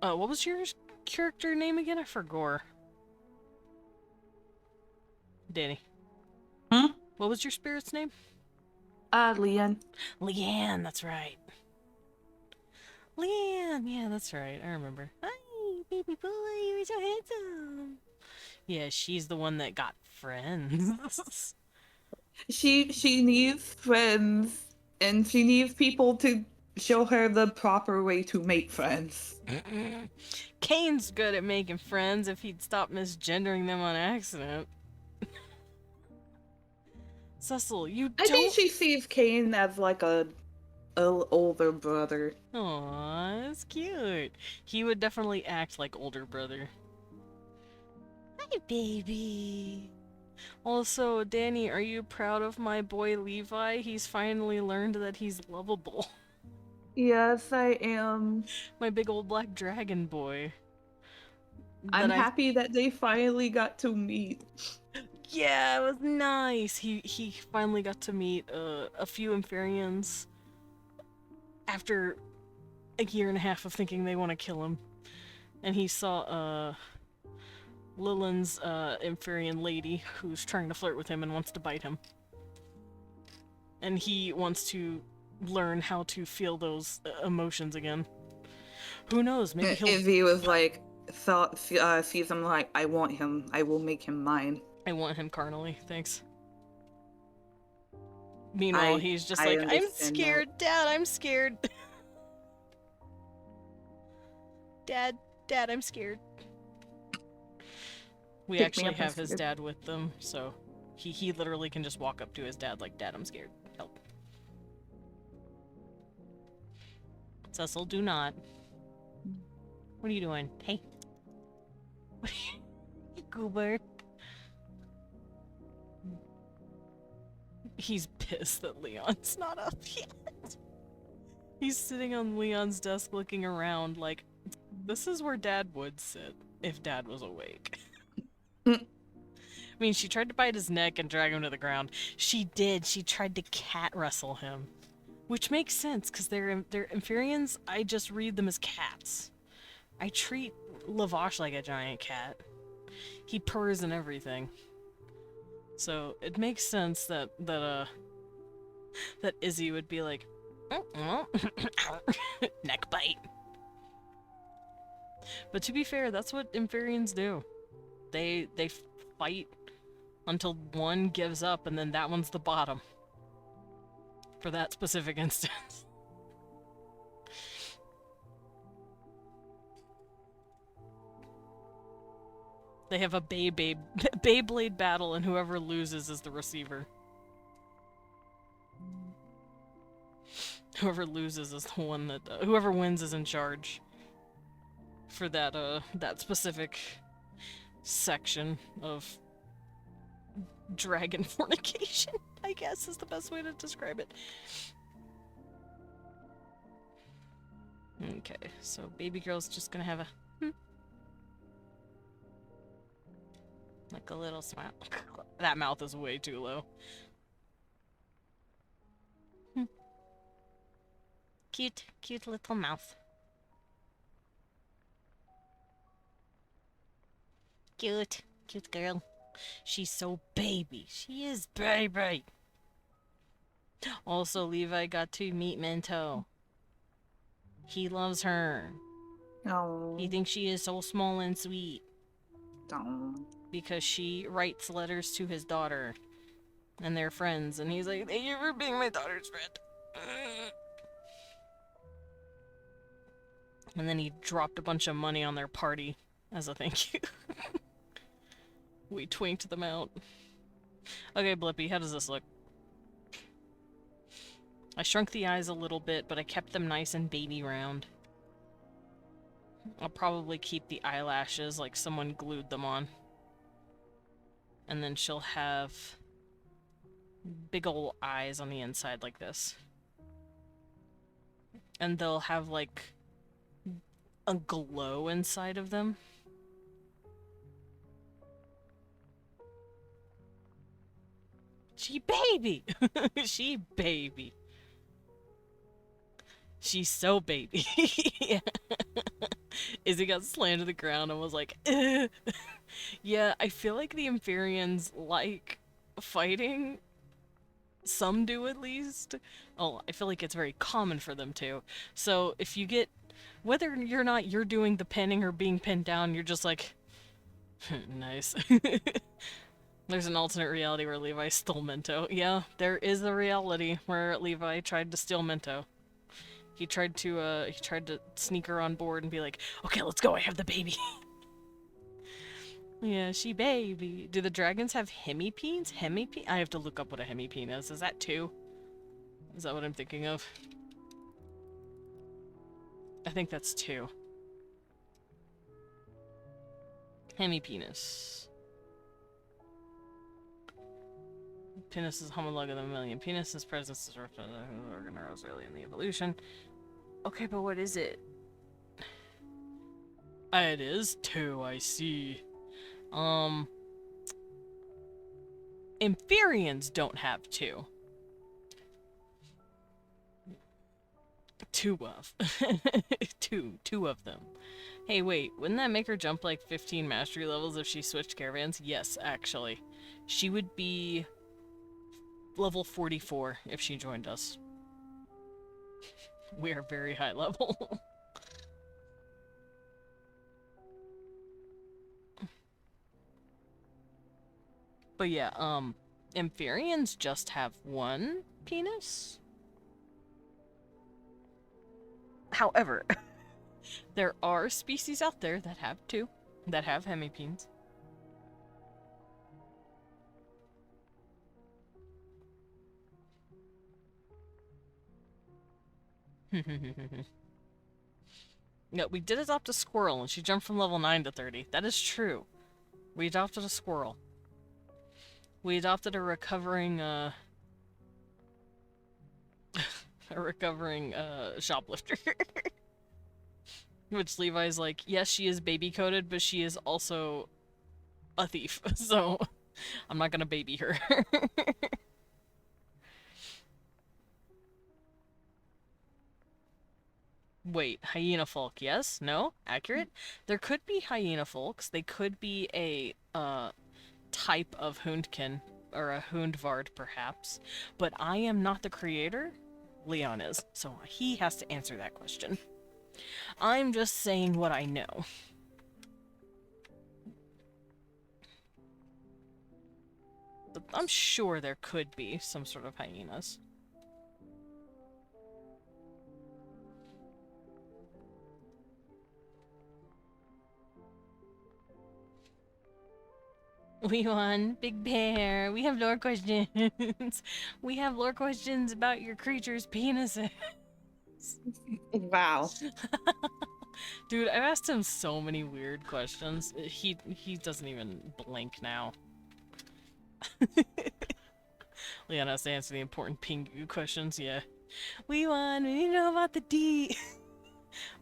What was your character name again? I forgot. Danny. Hmm? What was your spirit's name? Leanne. Leanne, that's right. Leanne, yeah, that's right. I remember. Hi, baby boy. You're so handsome. Yeah, she's the one that got friends. She needs friends, and she needs people to show her the proper way to make friends. Kane's good at making friends if he'd stop misgendering them on accident. Cecil, you I don't. think she sees Kane as like a older brother. Aw, that's cute. He would definitely act like older brother. Hi, baby. Also, Danny, are you proud of my boy Levi? He's finally learned that he's lovable. Yes, I am. My big old black dragon boy. I'm That I happy that they finally got to meet. Yeah, it was nice. He finally got to meet a few Inferians after a year and a half of thinking they want to kill him, and he saw Lillian's Inferian lady who's trying to flirt with him and wants to bite him, and he wants to learn how to feel those emotions again. Who knows? Maybe he'll. Izzy was like, sees him like, I want him. I will make him mine. I want him carnally, thanks. Meanwhile, he's just like, I'm understand scared, Dad, I'm scared. Dad, I'm scared. We Pick me actually up, I'm have his scared. dad with them, so he literally can just walk up to his dad like, Dad, I'm scared. Help. Cecil, do not. What are you doing? Hey. What are you, goober? He's pissed that Leon's not up yet. He's sitting on Leon's desk looking around like, this is where Dad would sit if Dad was awake. I mean, she tried to bite his neck and drag him to the ground. She did. She tried to cat wrestle him. Which makes sense, because they're Inferians. I just read them as cats. I treat Lavash like a giant cat. He purrs and everything. So it makes sense that Izzy would be like, neck bite. But to be fair, that's what Inferians do. They fight until one gives up, and then that one's the bottom. For that specific instance. They have a Beyblade battle, and whoever loses is the receiver. Whoever loses is the one that whoever wins is in charge. For that specific section of dragon fornication, I guess is the best way to describe it. Okay, so baby girl's just gonna have a like a little smile. That mouth is way too low. Cute little mouth. Cute. Cute girl. She's so baby. She is baby. Also, Levi got to meet Minto. He loves her. No. He thinks she is so small and sweet Don't. because she writes letters to his daughter and they're friends. And he's like, thank you for being my daughter's friend. And then he dropped a bunch of money on their party as a thank you. We twinked them out. Okay, Blippi, how does this look? I shrunk the eyes a little bit, but I kept them nice and baby round. I'll probably keep the eyelashes like someone glued them on. And then she'll have big ol' eyes on the inside like this. And they'll have like a glow inside of them. She baby! She baby. She's so baby. Izzy got slammed to the ground and was like, "Ugh." Yeah, I feel like the Inferians like fighting. Some do at least. Oh, I feel like it's very common for them to. So if you get, whether or not you're doing the pinning or being pinned down, you're just like, nice. There's an alternate reality where Levi stole Minto. Yeah, there is a reality where Levi tried to steal Minto. He tried to sneak her on board and be like, okay, let's go, I have the baby. Yeah, she baby. Do the dragons have hemipenes? Hemipene? I have to look up what a hemipene is. Is that 2? Is that what I'm thinking of? I think that's 2. Hemipenis. Penis is homolog of the mammalian penis. His presence is organelles early in the evolution. Okay, but what is it? It is 2, I see. Inferians don't have 2. 2 of. 2 of them. Hey, wait, wouldn't that make her jump like 15 mastery levels if she switched caravans? Yes, actually. She would be level 44 if she joined us. We are very high level. But yeah, Inferians just have 1 penis? However, there are species out there that have 2, that have hemipenes. No, we did adopt a squirrel, and she jumped from level 9 to 30. That is true. We adopted a squirrel. We adopted a recovering, shoplifter. Which Levi's like, yes, she is baby-coded, but she is also a thief, so I'm not gonna baby her. Wait, hyena folk, yes? No? Accurate? There could be hyena folks. They could be a, type of Hundkin, or a Hundvard, perhaps. But I am not the creator. Leon is, so he has to answer that question. I'm just saying what I know. But I'm sure there could be some sort of hyenas. We won, Big Bear. We have lore questions. We have lore questions about your creature's penises. Wow. Dude, I've asked him so many weird questions. He doesn't even blink now. Leon has to answer the important Pingu questions, yeah. We won, we need to know about the D.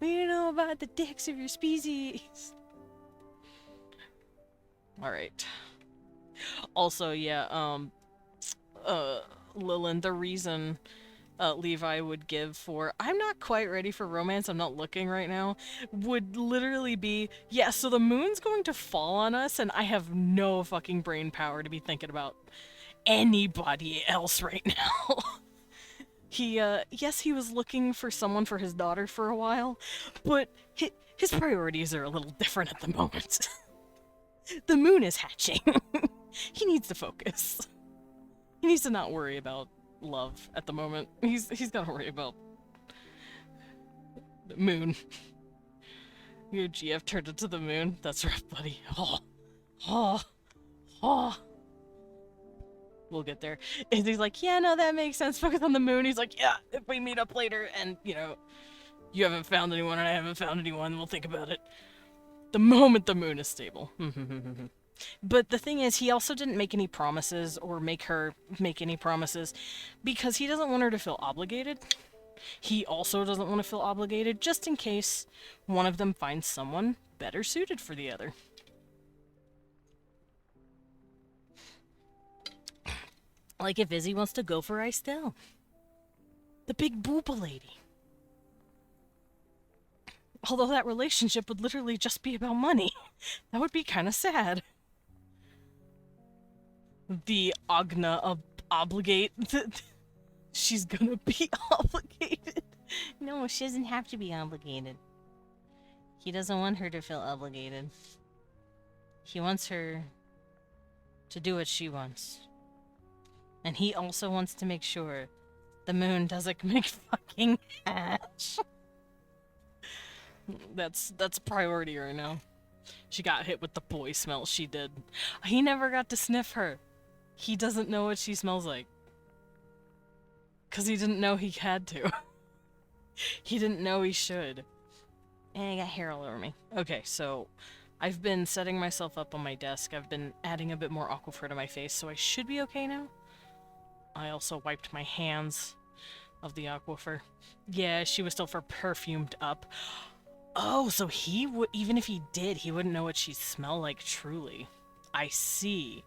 We need to know about the dicks of your species. Alright. Also, yeah, Lilin, the reason Levi would give for I'm not quite ready for romance, I'm not looking right now, would literally be, yeah, so the moon's going to fall on us and I have no fucking brain power to be thinking about anybody else right now. Yes, he was looking for someone for his daughter for a while, but his priorities are a little different at the moment. The moon is hatching. He needs to focus. He needs to not worry about love at the moment. He's got to worry about the moon. Your GF turned into the moon. That's rough, buddy. Oh, oh, oh. We'll get there. And he's like, yeah, no, that makes sense. Focus on the moon. He's like, yeah, if we meet up later and, you know, you haven't found anyone and I haven't found anyone, we'll think about it. The moment the moon is stable. But the thing is, he also didn't make any promises or make her make any promises because he doesn't want her to feel obligated. He also doesn't want to feel obligated just in case one of them finds someone better suited for the other. Like if Izzy wants to go for Estelle. The big booba lady. Although that relationship would literally just be about money. That would be kind of sad. The Agna obligate. She's gonna be obligated. No, she doesn't have to be obligated. He doesn't want her to feel obligated. He wants her to do what she wants. And he also wants to make sure the moon doesn't make fucking hatch. That's priority right now. She got hit with the boy smell, she did. He never got to sniff her. He doesn't know what she smells like. 'Cause he didn't know he had to. He didn't know he should. And I got hair all over me. Okay, so I've been setting myself up on my desk. I've been adding a bit more aquifer to my face, so I should be okay now. I also wiped my hands of the aquifer. Yeah, she was still perfumed up. Oh, so he would, even if he did, he wouldn't know what she smelled like truly. I see.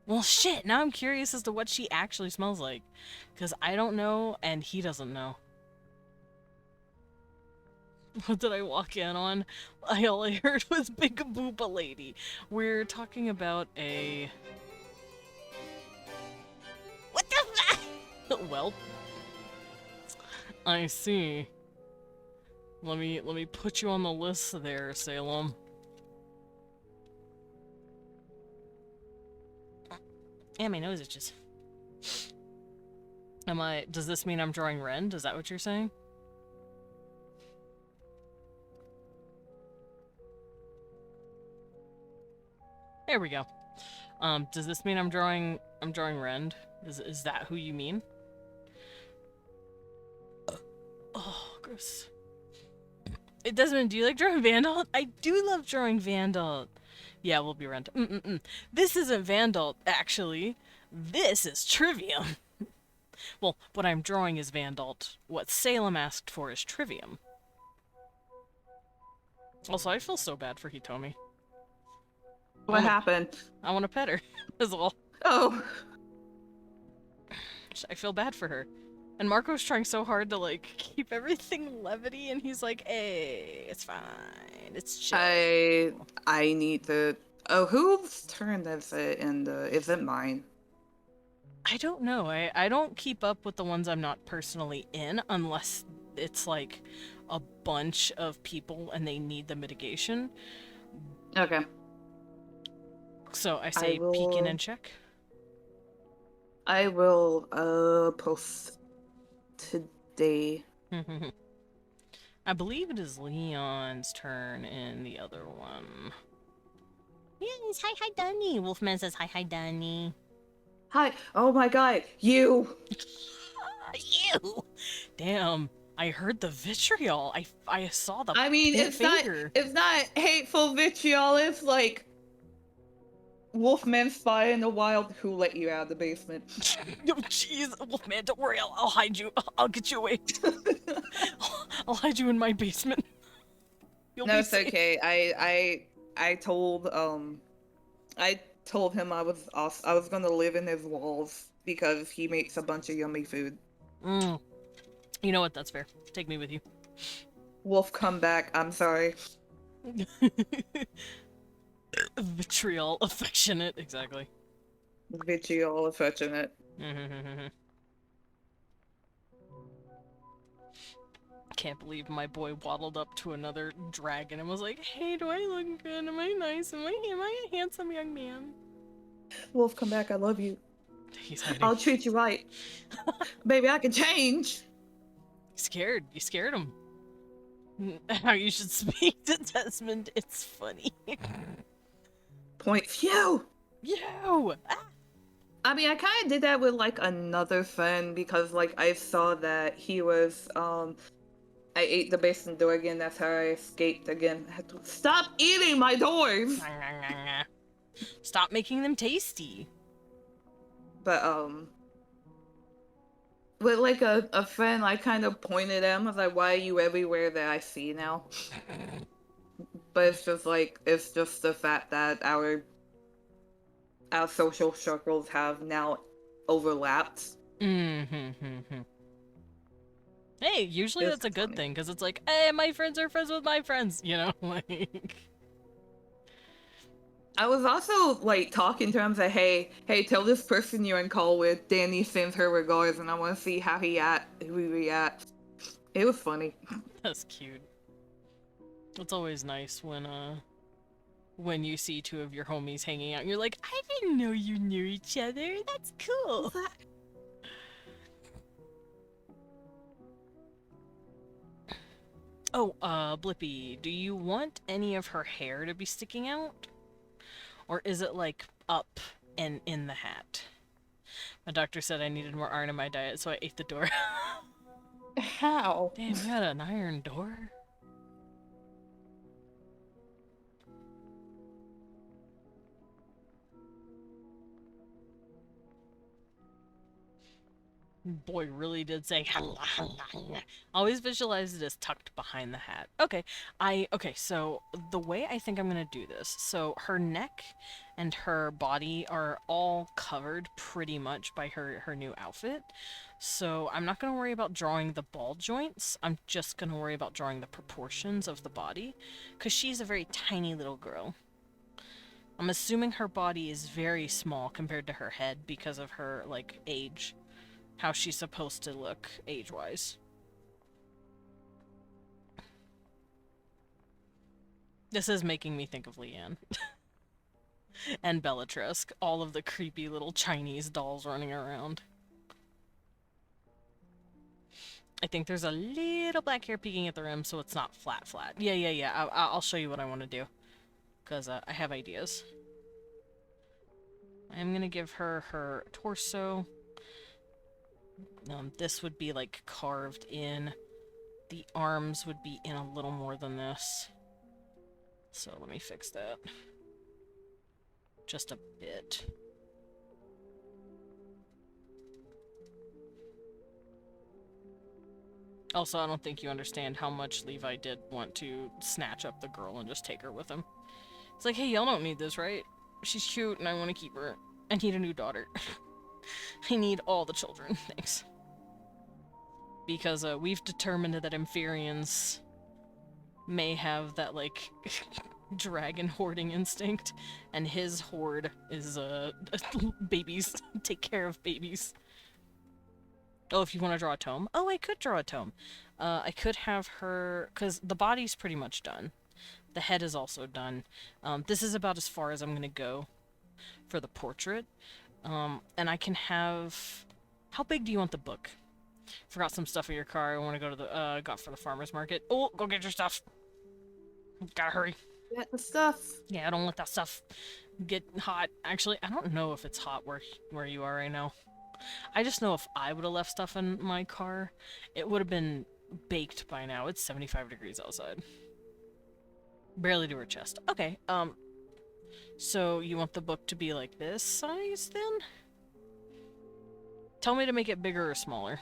Well, shit, now I'm curious as to what she actually smells like. Because I don't know, and he doesn't know. What did I walk in on? All I heard was Big Booba Lady. We're talking about a... What the fuck? Well, I see. Let me put you on the list there, Salem. Yeah, my nose itches. Does this mean I'm drawing Rend? Is that what you're saying? There we go. Does this mean I'm drawing Rend? Is that who you mean? Oh, gross. It doesn't. Do you like drawing Vandal? I do love drawing Vandal. Yeah, we'll be Rend. This isn't Vandal, actually. This is Trivium. Well, what I'm drawing is Vandal. What Salem asked for is Trivium. Also, I feel so bad for Hitomi. What happened? I want to pet her as well. Oh. I feel bad for her. And Marco's trying so hard to, like, keep everything levity, and he's like, hey, it's fine. It's chill. I need to... Oh, whose turn is it? And is it mine? I don't know. I don't keep up with the ones I'm not personally in, unless it's, like, a bunch of people and they need the mitigation. Okay. So I say peek in and check. I will, post today. I believe it is Leon's turn in the other one. Yes, hi, Dunny. Wolfman says hi, Dunny. Hi. Oh my god. You. You. Damn. I heard the vitriol. I saw the I mean, pink it's finger. not hateful vitriol. It's like Wolfman spy in the wild who let you out of the basement. Oh, jeez, Wolfman, don't worry. I'll hide you. I'll get you away. I'll hide you in my basement. You'll No, be it's safe. okay. I told him I was gonna live in his walls because he makes a bunch of yummy food. Mm. You know what? That's fair. Take me with you. Wolf, come back. I'm sorry. Vitriol, affectionate, exactly. Vitriol, affectionate. Can't believe my boy waddled up to another dragon and was like, "Hey, do I look good? Am I nice? Am I a handsome young man?" Wolf, come back. I love you. He's hiding. I'll treat you right. Baby, I can change. Scared. You scared him. How you should speak to Desmond. It's funny. Point. Phew. Yo! Ah! I mean, I kind of did that with like another friend because like I saw that he was I ate the basin door again. That's how I escaped again. I had to stop eating my doors. Stop making them tasty. But with like a friend, I kind of pointed at him. I was like, "Why are you everywhere that I see now?" But it's just the fact that our social circles have now overlapped. Mm-hmm. Hey, usually It's that's a good funny. thing, because it's like, hey, my friends are friends with my friends, you know? Like... I was also like talking to him, say, hey, tell this person you're in call with, Danny sends her regards, and I want to see how he reacts. It was funny. That's cute. It's always nice when you see two of your homies hanging out and you're like, I didn't know you knew each other. That's cool. Oh, Blippy, do you want any of her hair to be sticking out? Or is it, like, up and in the hat? My doctor said I needed more iron in my diet, so I ate the door. How? Damn, you had an iron door? Boy really did say "Halla, halla." Always visualize it as tucked behind the hat. Okay, so the way I think I'm gonna do this, so her neck and her body are all covered pretty much by her new outfit. So I'm not gonna worry about drawing the ball joints. I'm just gonna worry about drawing the proportions of the body, because she's a very tiny little girl. I'm assuming her body is very small compared to her head because of her, like, age. How she's supposed to look age-wise. This is making me think of Leanne. And Bellatrix. All of the creepy little Chinese dolls running around. I think there's a little black hair peeking at the rim, so it's not flat. Yeah. I'll show you what I want to do. Because I have ideas. I'm gonna give her her torso. This would be, like, carved in. The arms would be in a little more than this. So let me fix that. Just a bit. Also, I don't think you understand how much Levi did want to snatch up the girl and just take her with him. It's like, hey, y'all don't need this, right? She's cute and I want to keep her. I need a new daughter. I need all the children, thanks. Because we've determined that Amphireans may have that, like, dragon hoarding instinct, and his hoard is babies. Take care of babies. Oh, if you want to draw a tome? Oh, I could draw a tome. I could have her, because the body's pretty much done. The head is also done. This is about as far as I'm gonna go for the portrait. And I can have... How big do you want the book? Forgot some stuff in your car. I want to go to the, got for the farmer's market. Oh, go get your stuff. Gotta hurry. Get the stuff. Yeah, I don't let that stuff get hot. Actually, I don't know if it's hot where you are right now. I just know if I would have left stuff in my car, it would have been baked by now. It's 75 degrees outside. Barely to her chest. Okay, so you want the book to be like this size, then? Tell me to make it bigger or smaller.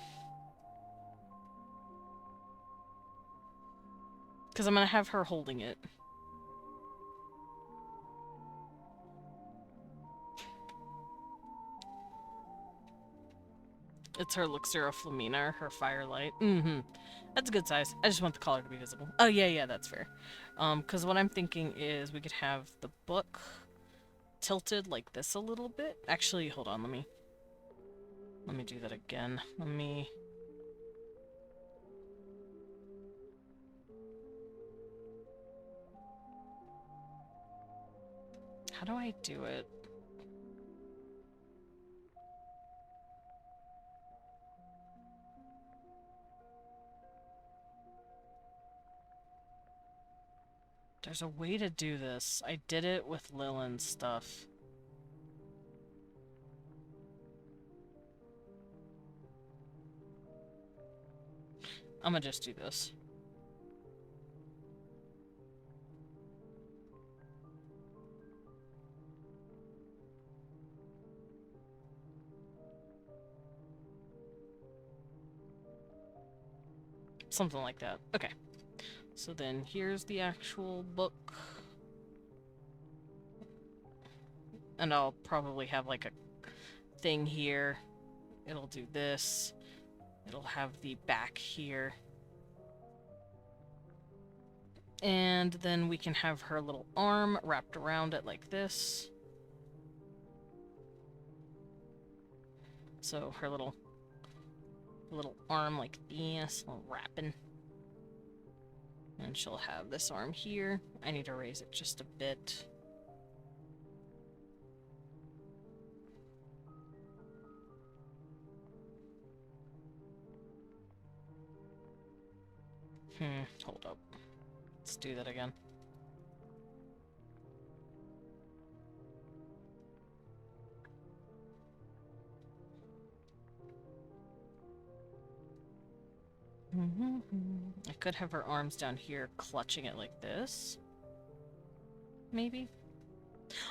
Because I'm gonna have her holding it. It's her Luxura Flamina, her Firelight. Mm-hmm. That's a good size. I just want the collar to be visible. Oh, yeah, that's fair. Because what I'm thinking is we could have the book tilted like this a little bit. Actually, hold on, let me do that again. How do I do it? There's a way to do this. I did it with Lillian's stuff. I'm gonna just do this. Something like that. Okay. So then here's the actual book. And I'll probably have like a thing here. It'll do this. It'll have the back here. And then we can have her little arm wrapped around it like this. So her little arm like this, little wrapping. And she'll have this arm here. I need to raise it just a bit. Hold up. Let's do that again. I could have her arms down here clutching it like this. Maybe?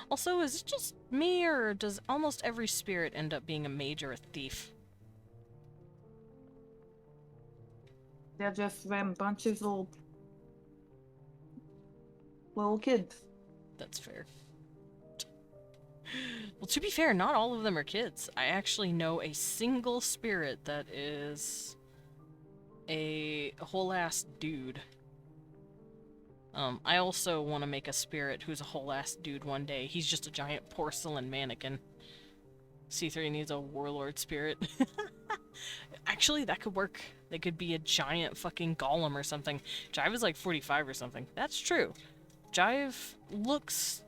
Also, is it just me, or does almost every spirit end up being a mage or a thief? They're just rambunctious little kids. That's fair. Well, to be fair, not all of them are kids. I actually know a single spirit that is a whole-ass dude. I also want to make a spirit who's a whole-ass dude one day. He's just a giant porcelain mannequin. C3 needs a warlord spirit. Actually, that could work. They could be a giant fucking golem or something. Jive is like 45 or something. That's true. Jive looks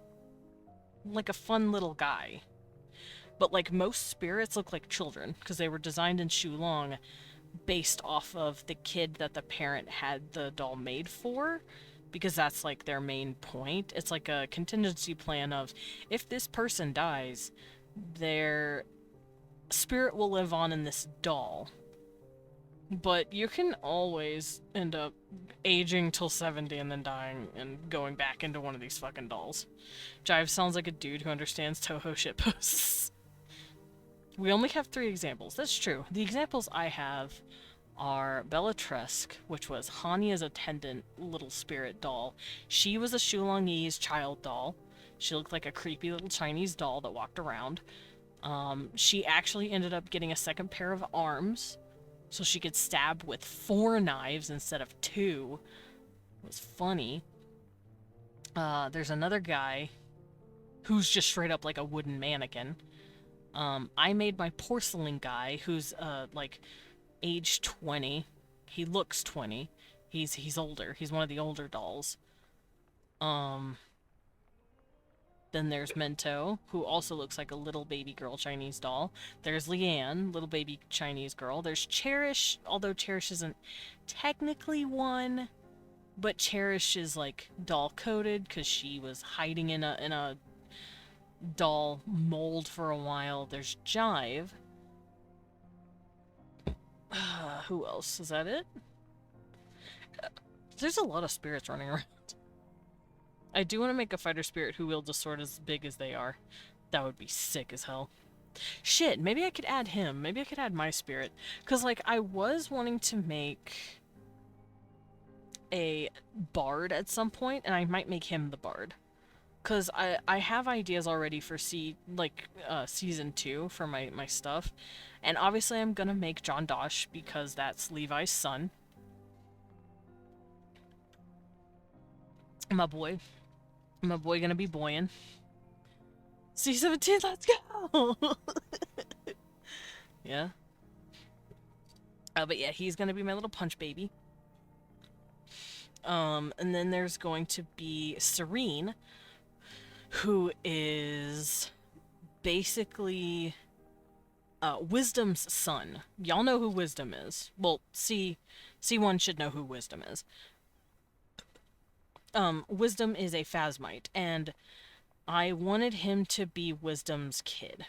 like a fun little guy. But like most spirits look like children, because they were designed in Shulong based off of the kid that the parent had the doll made for, because that's like their main point. It's like a contingency plan of, if this person dies, their spirit will live on in this doll. But you can always end up aging till 70 and then dying and going back into one of these fucking dolls. Jive sounds like a dude who understands Toho shitposts. We only have 3 examples. That's true. The examples I have are Bellatresque, which was Hania's attendant little spirit doll. She was a Shulongese child doll. She looked like a creepy little Chinese doll that walked around. She actually ended up getting a second pair of arms, so she could stab with 4 knives instead of 2. It was funny. There's another guy who's just straight up like a wooden mannequin. I made my porcelain guy who's like age 20. He looks 20. He's older. He's one of the older dolls. Then there's Mento, who also looks like a little baby girl Chinese doll. There's Leanne, little baby Chinese girl. There's Cherish, although Cherish isn't technically one, but Cherish is like doll coded because she was hiding in a doll mold for a while. There's Jive. Who else? Is that it? There's a lot of spirits running around. I do want to make a fighter spirit who wields a sword as big as they are. That would be sick as hell. Shit, maybe I could add him. Maybe I could add my spirit. Because, like, I was wanting to make a bard at some point, and I might make him the bard. Cause I have ideas already for season 2 for my stuff, and obviously I'm gonna make John Dosh because that's Levi's son. My boy gonna be boyin'. C17, let's go! Yeah. But yeah, he's gonna be my little punch baby. And then there's going to be Serene, who is basically Wisdom's son. Y'all know who Wisdom is. Well, C1 should know who Wisdom is. Wisdom is a Phasmite, and I wanted him to be Wisdom's kid.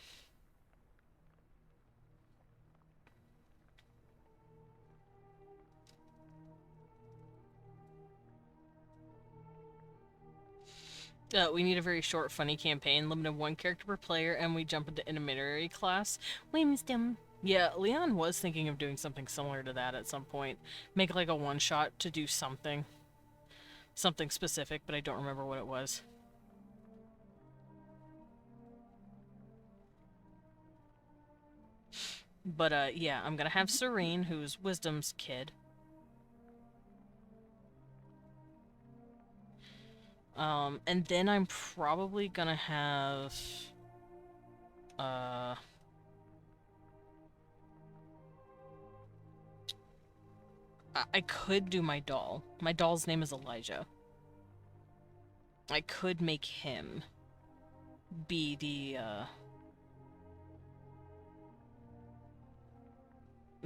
We need a very short, funny campaign, limited 1 character per player, and we jump into intermediary class. Wisdom. Yeah, Leon was thinking of doing something similar to that at some point. Make like a one-shot to do something. Something specific, but I don't remember what it was. But, yeah, I'm gonna have Serene, who's Wisdom's kid. And then I'm probably gonna have, I could do my doll. My doll's name is Elijah. I could make him be the,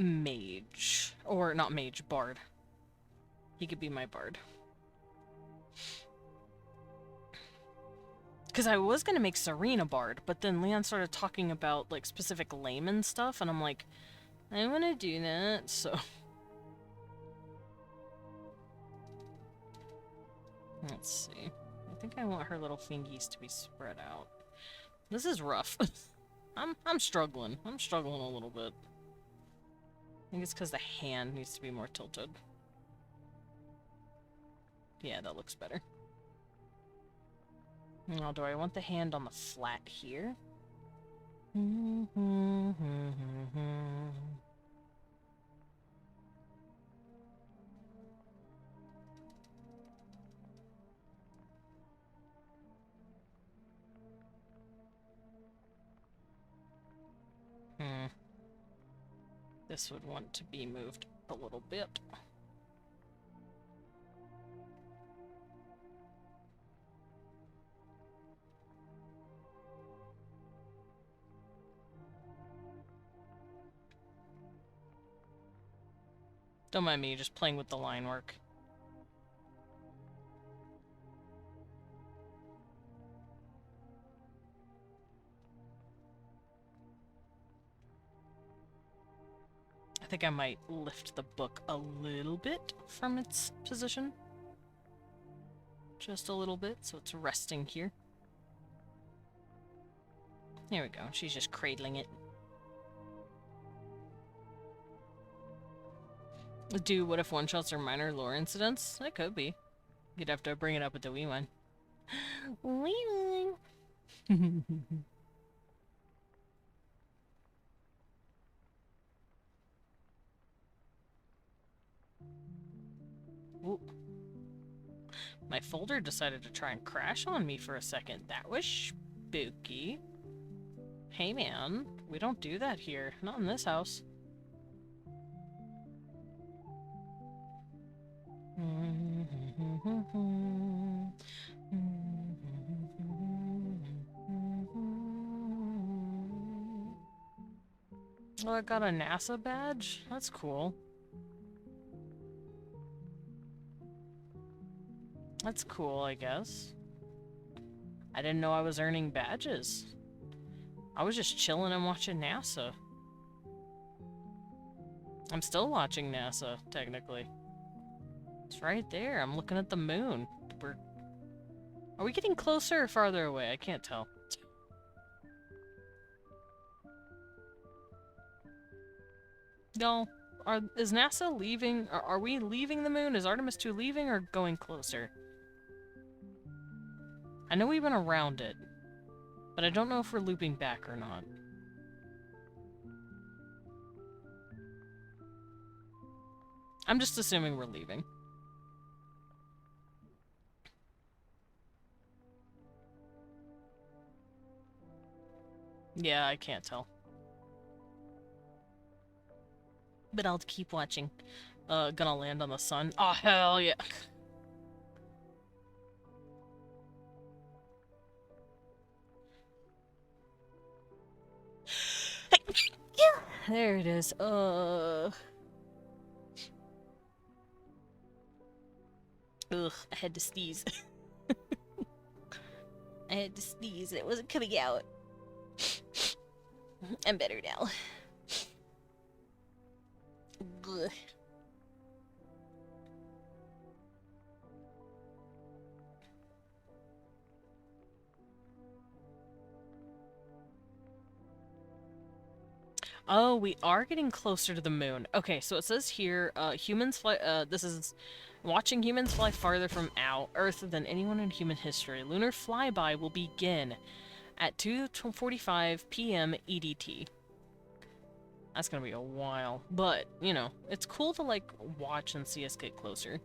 mage. Or, not mage, bard. He could be my bard. Because I was going to make Serene a bard, but then Leon started talking about, like, specific layman stuff, and I'm like, I want to do that, so... Let's see. I think I want her little fingies to be spread out. This is rough. I'm struggling. I'm struggling a little bit. I think it's because the hand needs to be more tilted. Yeah, that looks better. Now, do I want the hand on the flat here? This would want to be moved a little bit. Don't mind me, just playing with the line work. I think I might lift the book a little bit from its position. Just a little bit, so it's resting here. There we go, she's just cradling it. Do what if one-shots are minor lore incidents? That could be. You'd have to bring it up with the wee one. Wee Ooh. My folder decided to try and crash on me for a second. That was spooky. Hey man, we don't do that here. Not in this house. Oh, I got a NASA badge? That's cool. That's cool, I guess. I didn't know I was earning badges. I was just chilling and watching NASA. I'm still watching NASA, technically. It's right there. I'm looking at the moon. Are we getting closer or farther away? I can't tell. No. Is NASA leaving? Are we leaving the moon? Is Artemis 2 leaving or going closer? I know we went around it, but I don't know if we're looping back or not. I'm just assuming we're leaving. Yeah, I can't tell. But I'll keep watching. Gonna land on the sun. Oh, hell yeah. There it is. Ugh, I had to sneeze. I had to sneeze and it wasn't coming out. I'm better now. Ugh. Oh, we are getting closer to the moon. Okay, so it says here, humans fly, this is watching humans fly farther from Earth than anyone in human history. Lunar flyby will begin at 2:45 p.m. EDT. That's gonna be a while, but, you know, it's cool to, like, watch and see us get closer.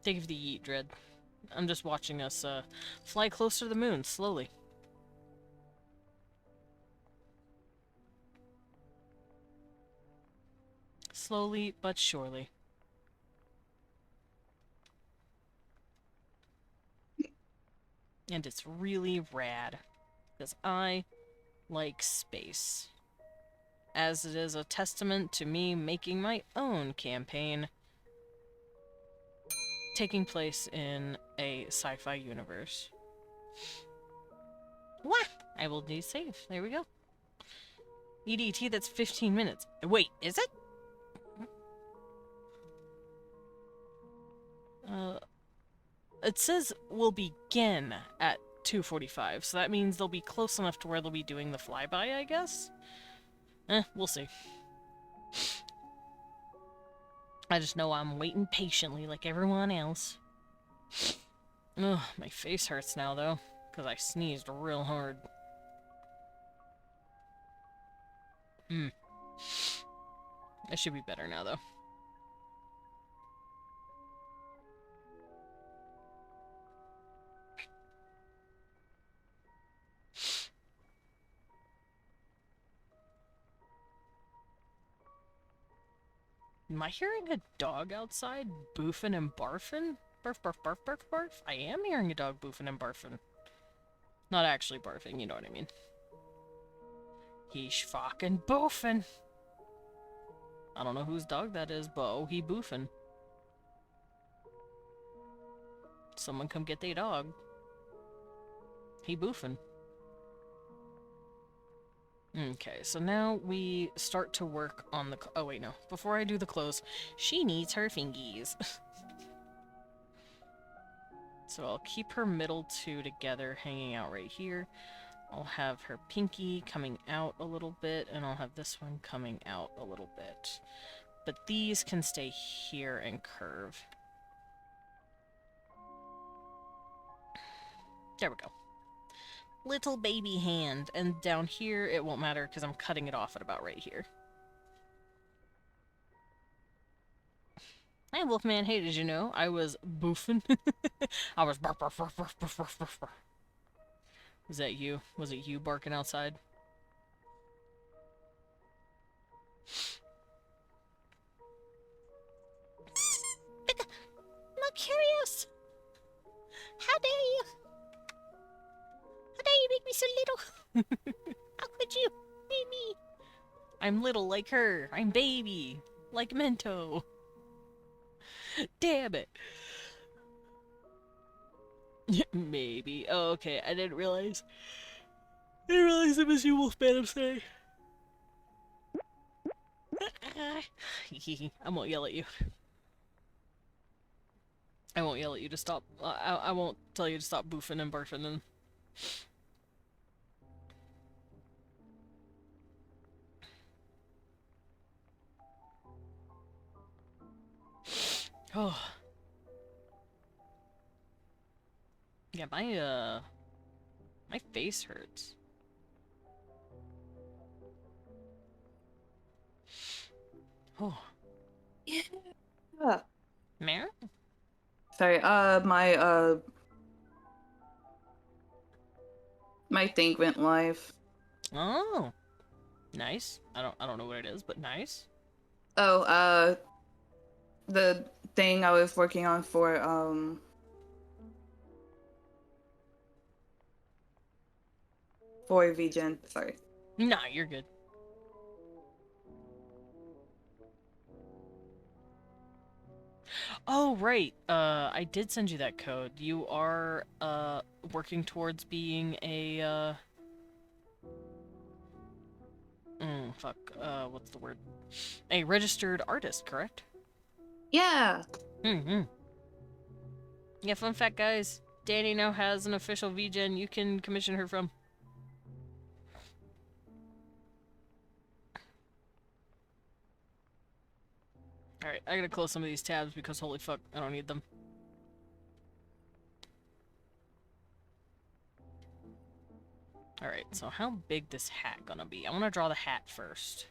Thank you for the yeet, Dread. I'm just watching us, fly closer to the moon, slowly. Slowly but surely. And it's really rad, because I like space. As it is a testament to me making my own campaign taking place in a sci-fi universe. What? I will do save. There we go. EDT, that's 15 minutes. Wait, is it? It says we'll begin at 2:45, so that means they'll be close enough to where they'll be doing the flyby, I guess? We'll see. I just know I'm waiting patiently like everyone else. Ugh, my face hurts now, though, because I sneezed real hard. I should be better now, though. Am I hearing a dog outside boofing and barfing? Barf, barf, barf, barf, barf? I am hearing a dog boofing and barfing. Not actually barfing, you know what I mean. He's fucking boofing. I don't know whose dog that is, but oh, he boofing. Someone come get their dog. He boofing. Okay, so now we start to work on the... Oh, wait, no. Before I do the clothes, she needs her fingies. So I'll keep her middle two together, hanging out right here. I'll have her pinky coming out a little bit, and I'll have this one coming out a little bit. But these can stay here and curve. There we go. Little baby hand. And down here, it won't matter because I'm cutting it off at about right here. Hi, Wolfman. Hey, did you know I was boofing? I was barf, barf, barf, barf, barf, barf, barf, barf. Was that you? Was it you barking outside? I'm curious. How dare you? How dare you make me so little? How could you make me? I'm little like her. I'm baby. Like Mento. Damn it. Maybe. Oh, okay. I didn't realize. I didn't realize it was you, Wolfman. I'm sorry. I won't yell at you. I won't yell at you to stop. I won't tell you to stop boofing and barfing and... Oh. Yeah, my face hurts. Oh, Yeah. Mare? Sorry, my thing went live. Oh, nice. I don't know what it is, but nice. Oh, the thing I was working on for VGen, sorry. Nah, you're good. Oh, right. I did send you that code. You are, working towards being a, fuck, what's the word? A registered artist, correct? Yeah. Mm-hmm. Yeah, fun fact, guys. Danny now has an official VGen you can commission her from. Alright, I gotta close some of these tabs because holy fuck, I don't need them. Alright, so how big this hat gonna be? I wanna draw the hat first.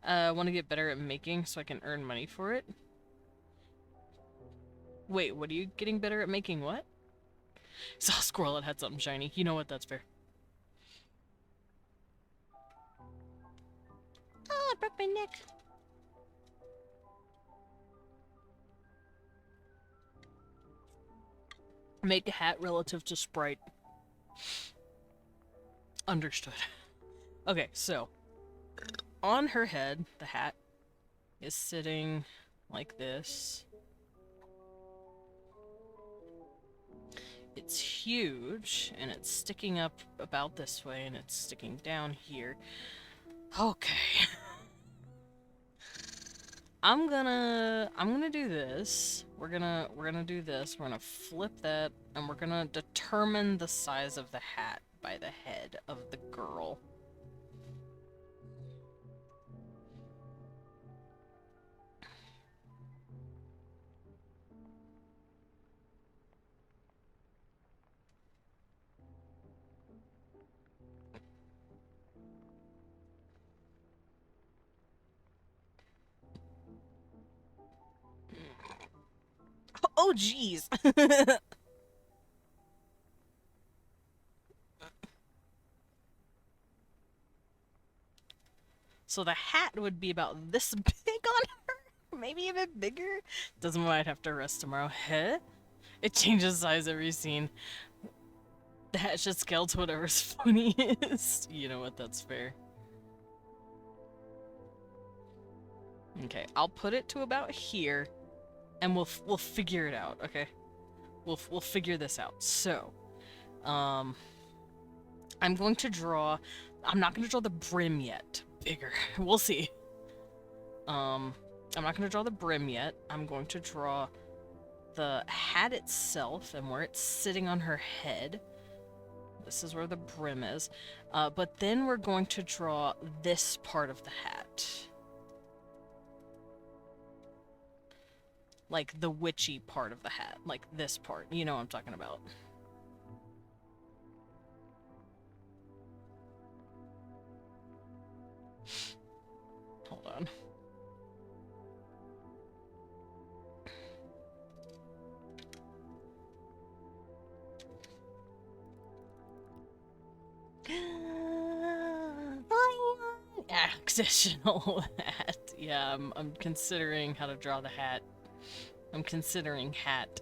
I wanna get better at making so I can earn money for it. Wait, what are you getting better at making what? Saw a squirrel that had something shiny. You know what, that's fair. Oh, I broke my neck. Make a hat relative to sprite. Understood. Okay, so on her head, the hat is sitting like this. It's huge, and it's sticking up about this way, and it's sticking down here. Okay. I'm gonna do this. We're gonna do this. We're gonna flip that, and we're gonna determine the size of the hat by the head of the girl. Oh, jeez. So the hat would be about this big on her? Maybe a bit bigger? Doesn't might have to rest tomorrow. Huh? It changes size every scene. The hat should scale to whatever's funniest. You know what, that's fair. Okay, I'll put it to about here, and we'll figure it out, okay? We'll figure this out. So, I'm going to draw... I'm not going to draw the brim yet. Bigger. We'll see. I'm not going to draw the brim yet. I'm going to draw the hat itself and where it's sitting on her head. This is where the brim is. But then we're going to draw this part of the hat. Like the witchy part of the hat. Like this part. You know what I'm talking about. Hold on. Accessional hat. Yeah, I'm considering how to draw the hat. I'm considering hat.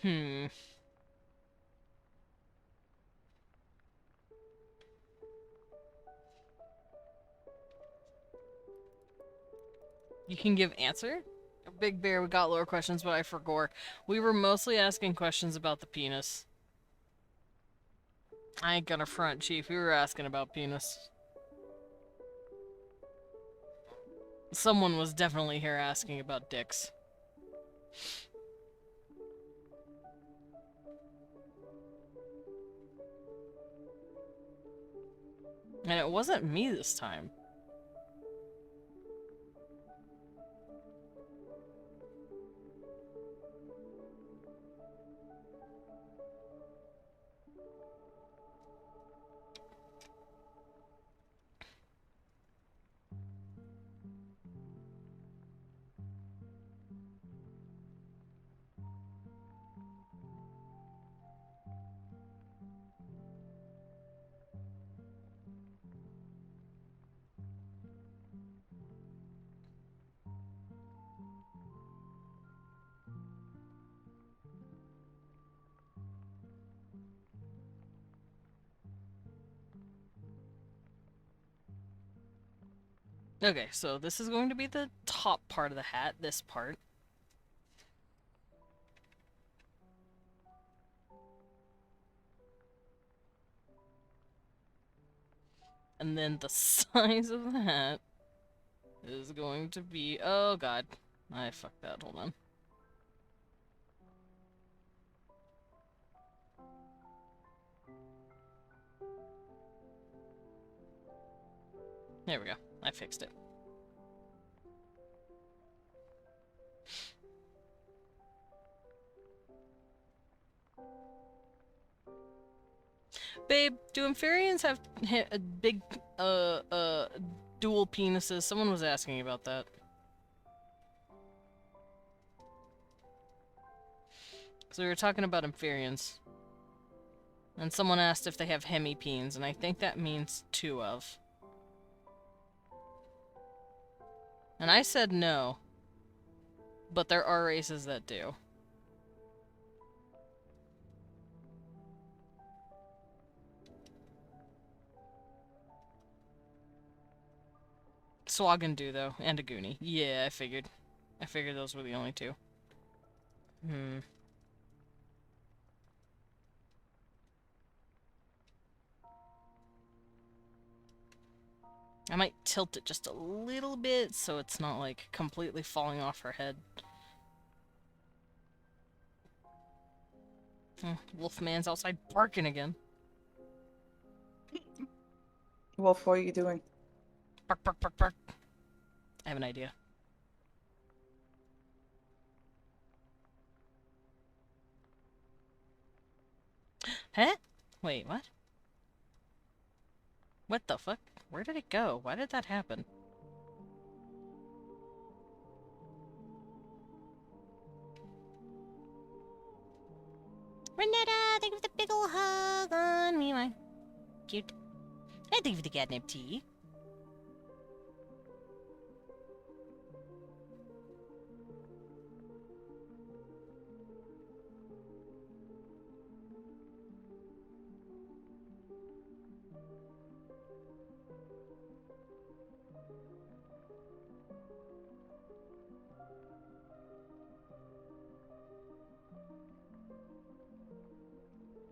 Hmm. You can give answer? Big Bear, we got lower questions, but I forgot. We were mostly asking questions about the penis. I ain't gonna front, Chief. We were asking about penis. Someone was definitely here asking about dicks. And it wasn't me this time. Okay, so this is going to be the top part of the hat, this part. And then the size of the hat is going to be... Oh god. I fucked that, hold on. There we go. I fixed it. Babe, do amphibians have big, dual penises? Someone was asking about that. So we were talking about amphibians. And someone asked if they have hemipenes, and I think that means 2 of. And I said no. But there are races that do. Swagan do, though. And a Goonie. Yeah, I figured. I figured those were the only 2. I might tilt it just a little bit so it's not, like, completely falling off her head. Wolfman's outside barking again. Wolf, what are you doing? Bark, bark, bark, bark. I have an idea. Huh? Wait, what? What the fuck? Where did it go? Why did that happen? Renetta, thank you for the big ol' hug on me, my cute. And thank you for the catnip tea.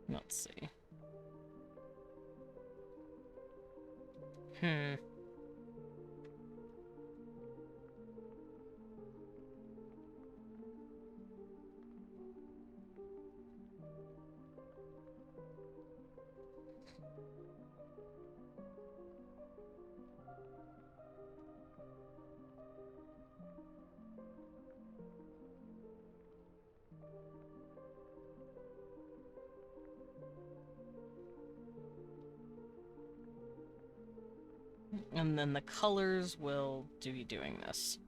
Let's see. And then the colors will be doing this.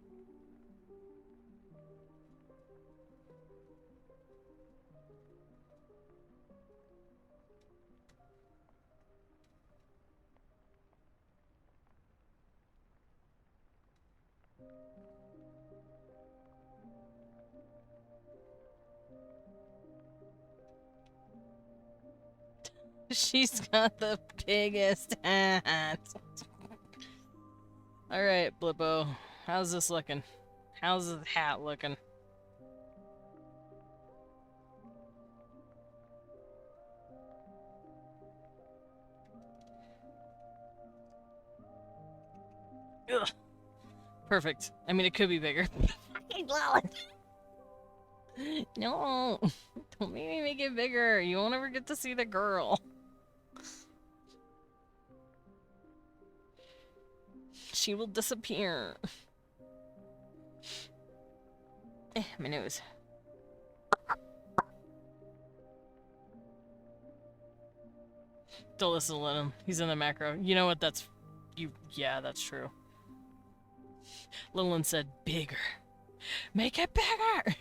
She's got the biggest hat. Alright, Blippo. How's this looking? How's the hat looking? Ugh. Perfect. I mean, it could be bigger. No! Don't make me make it bigger. You won't ever get to see the girl. she will disappear. My nose. Don't listen to him. He's in the macro. You know what? That's... Yeah, that's true. Lillian said, bigger. Make it bigger!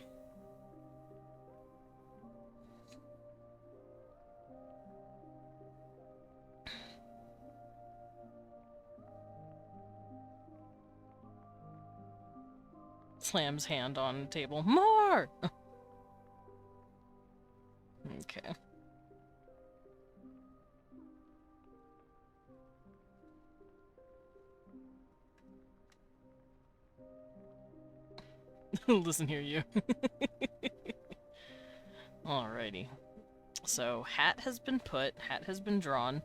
Slams hand on the table. More! Okay. Listen here, you. Alrighty. So, hat has been put, hat has been drawn.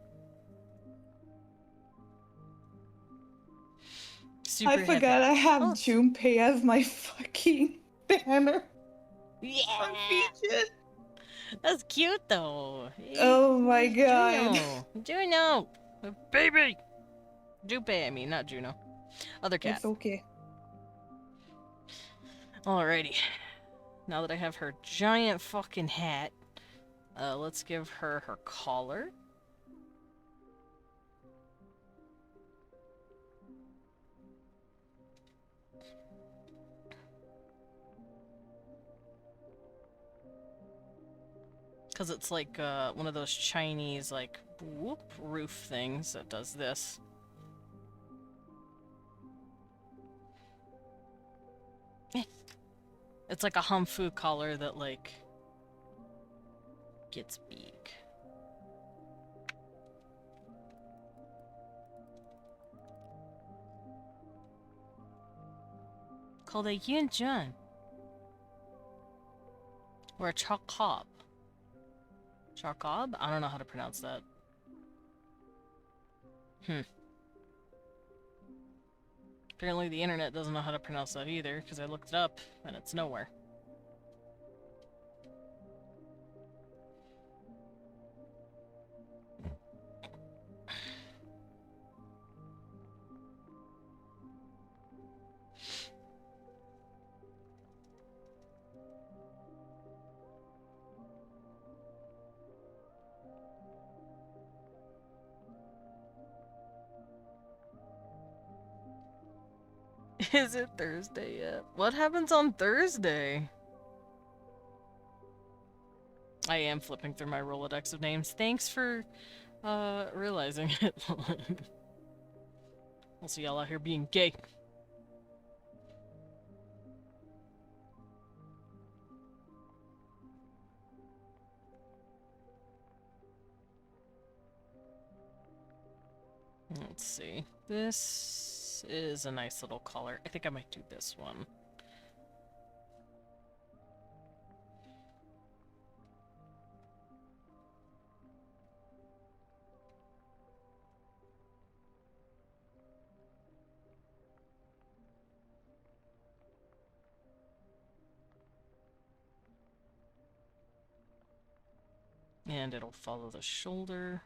Super I hat forgot I have Oh. Junpei as my fucking banner. Yeah! I'm featured. That's cute, though. Oh my god. Juno! Baby! Junpei, I mean, not Juno. Other cat. It's okay. Alrighty. Now that I have her giant fucking hat, let's give her her collar. Because it's like one of those Chinese, like, whoop roof things that does this. It's like a Humfu collar that, like, gets big. Called a Yin Jun. Or a Chakob. Chakob? I don't know how to pronounce that. Apparently the internet doesn't know how to pronounce that either, because I looked it up, and it's nowhere. Is it Thursday yet? What happens on Thursday? I am flipping through my Rolodex of names. Thanks for realizing it. We'll see y'all out here being gay. Let's see. This is a nice little collar. I think I might do this one. And it'll follow the shoulder.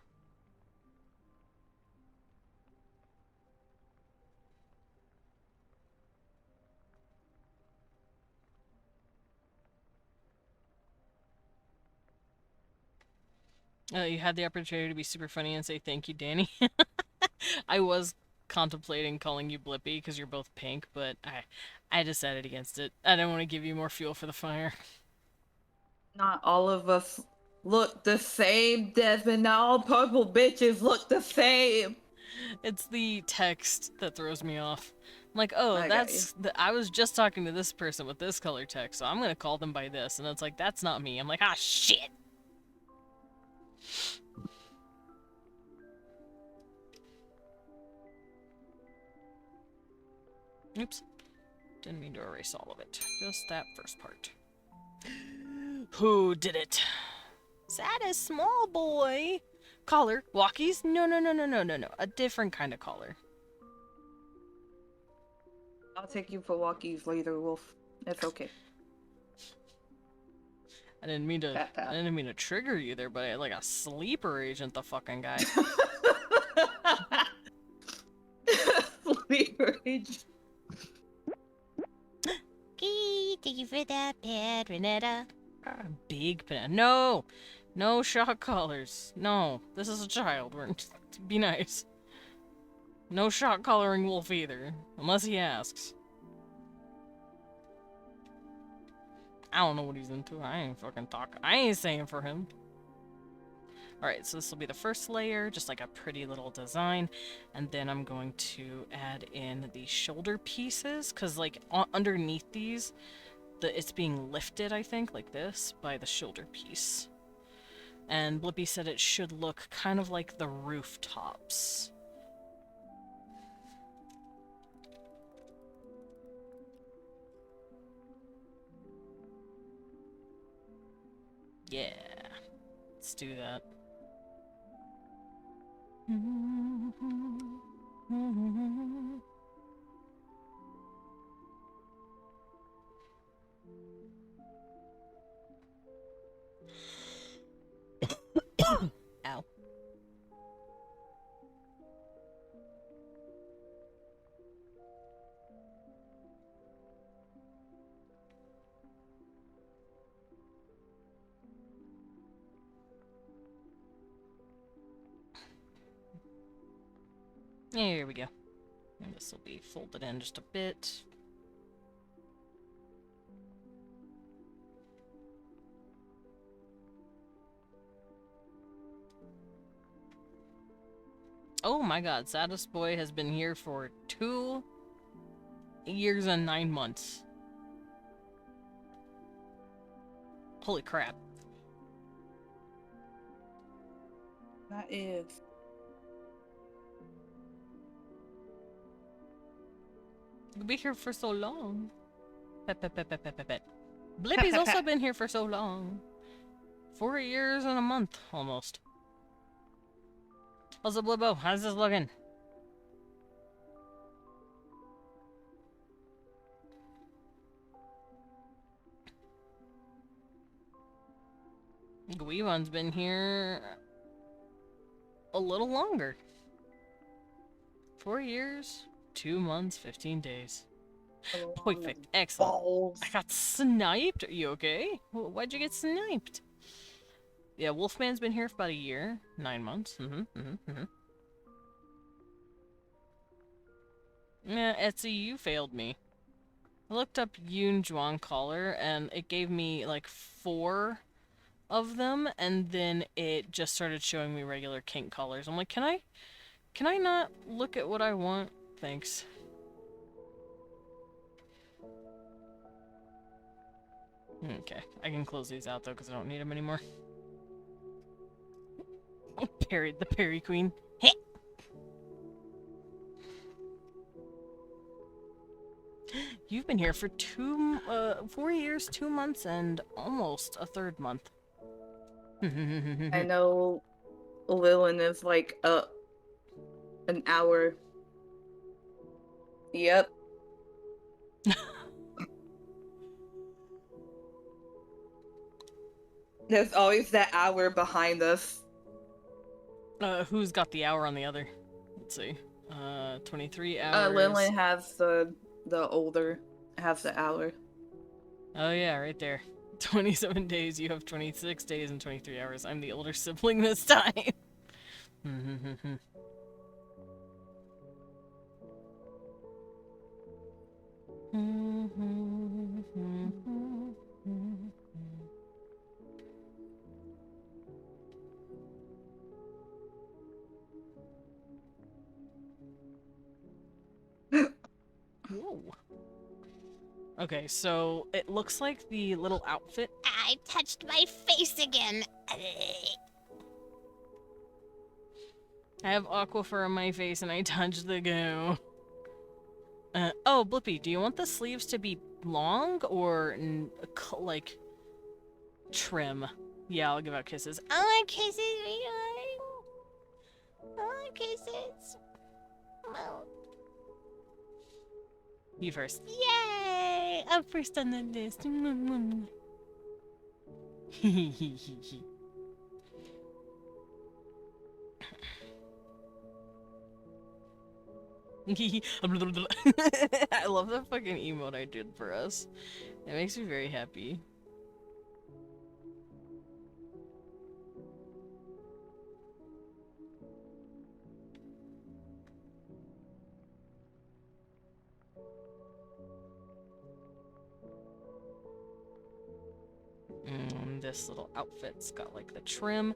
You had the opportunity to be super funny and say thank you, Danny. I was contemplating calling you Blippy because you're both pink, but I decided against it. I don't want to give you more fuel for the fire. Not all of us look the same, Desmond. Not all purple bitches look the same. It's the text that throws me off. I'm like, oh, I got that's... I was just talking to this person with this color text, so I'm gonna call them by this. And it's like, that's not me. I'm like, ah, shit! Oops. Didn't mean to erase all of it. Just that first part. Who did it? Sad as small boy. Collar? Walkies? No. A different kind of collar. I'll take you for walkies later, Wolf. It's okay. I didn't mean to. Pat, pat. I didn't mean to trigger you there, but I had like a sleeper agent, the fucking guy. cleavage. Okay, thank you for that, Pat Renetta. Big banana. No! No shock collars. No. This is a child. Be nice. No shock collaring Wolf either. Unless he asks. I don't know what he's into. I ain't fucking talking. I ain't saying for him. Alright, so this will be the first layer, just like a pretty little design. And then I'm going to add in the shoulder pieces, because like underneath these, it's being lifted, I think, like this, by the shoulder piece. And Blippi said it should look kind of like the rooftops. Yeah, let's do that. Ow. Here we go. And this will be folded in just a bit. Oh my god, Saddest Boy has been here for 2 years and 9 months. Holy crap. That is. You'll be here for so long. Pet, pet, pet, pet, pet, pet, pet. Blippi's also been here for so long. 4 years and a month, almost. What's up, Blibbo? How's this looking? Guiwan's been here a little longer. 4 years, 2 months, 15 days. Perfect. Excellent. Balls. I got sniped. Are you okay? Why'd you get sniped? Yeah, Wolfman's been here for about a year. 9 months. Yeah, Etsy, you failed me. I looked up Yoon Juan collar, and it gave me, like, 4 of them, and then it just started showing me regular kink collars. I'm like, can I not look at what I want? Thanks. Okay, I can close these out though, because I don't need them anymore. Parried the Parry Queen. Heh! You've been here for 4 years, 2 months, and almost a 3rd month. I know Lilin is like an hour. Yep. There's always that hour behind us. Who's got the hour on the other? Let's see. 23 hours. Lilin has the older, has the hour. Oh yeah, right there. 27 days, you have 26 days and 23 hours. I'm the older sibling this time. Whoa. Okay, so it looks like the little outfit. I touched my face again. I have aquifer on my face and I touched the goo. Oh, Blippi, do you want the sleeves to be long or like trim? Yeah, I'll give out kisses. I want kisses, sweetheart. I want kisses. Oh. You first. Yay! I'm first on the list. I love that fucking emote I did for us. It makes me very happy. This little outfit's got like the trim,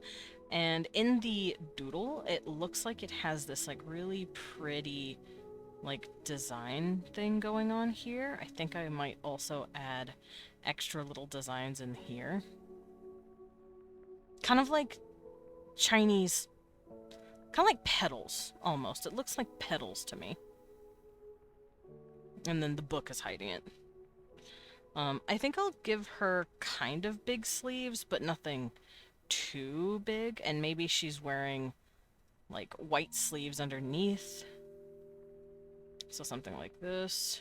and in the doodle it looks like it has this like really pretty like design thing going on here. I think I might also add extra little designs in here. Kind of like Chinese, kind of like petals almost. It looks like petals to me. And then the book is hiding it. I think I'll give her kind of big sleeves, but nothing too big. And maybe she's wearing, like, white sleeves underneath. So something like this.